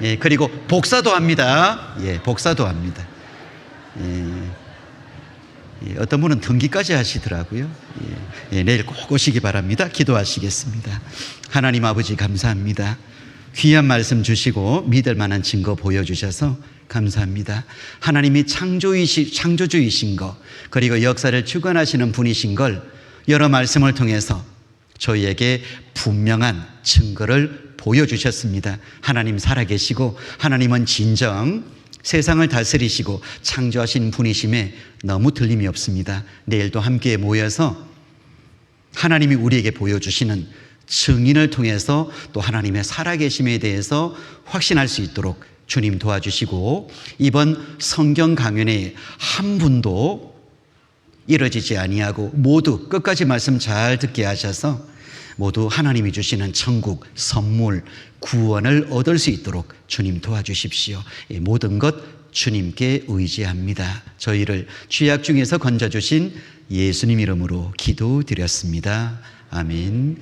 예, 그리고 복사도 합니다. 예, 복사도 합니다. 예, 어떤 분은 등기까지 하시더라고요. 예, 내일 꼭 오시기 바랍니다. 기도하시겠습니다. 하나님 아버지 감사합니다. 귀한 말씀 주시고 믿을 만한 증거 보여주셔서 감사합니다. 하나님이 창조주이신 것, 그리고 역사를 주관하시는 분이신 걸 여러 말씀을 통해서 저희에게 분명한 증거를 보여주셨습니다. 하나님 살아계시고 하나님은 진정 세상을 다스리시고 창조하신 분이심에 너무 틀림이 없습니다. 내일도 함께 모여서 하나님이 우리에게 보여주시는 증인을 통해서 또 하나님의 살아계심에 대해서 확신할 수 있도록 주님 도와주시고, 이번 성경 강연에 한 분도 이뤄지지 아니하고 모두 끝까지 말씀 잘 듣게 하셔서 모두 하나님이 주시는 천국, 선물, 구원을 얻을 수 있도록 주님 도와주십시오. 모든 것 주님께 의지합니다. 저희를 죄악 중에서 건져주신 예수님 이름으로 기도드렸습니다. 아멘.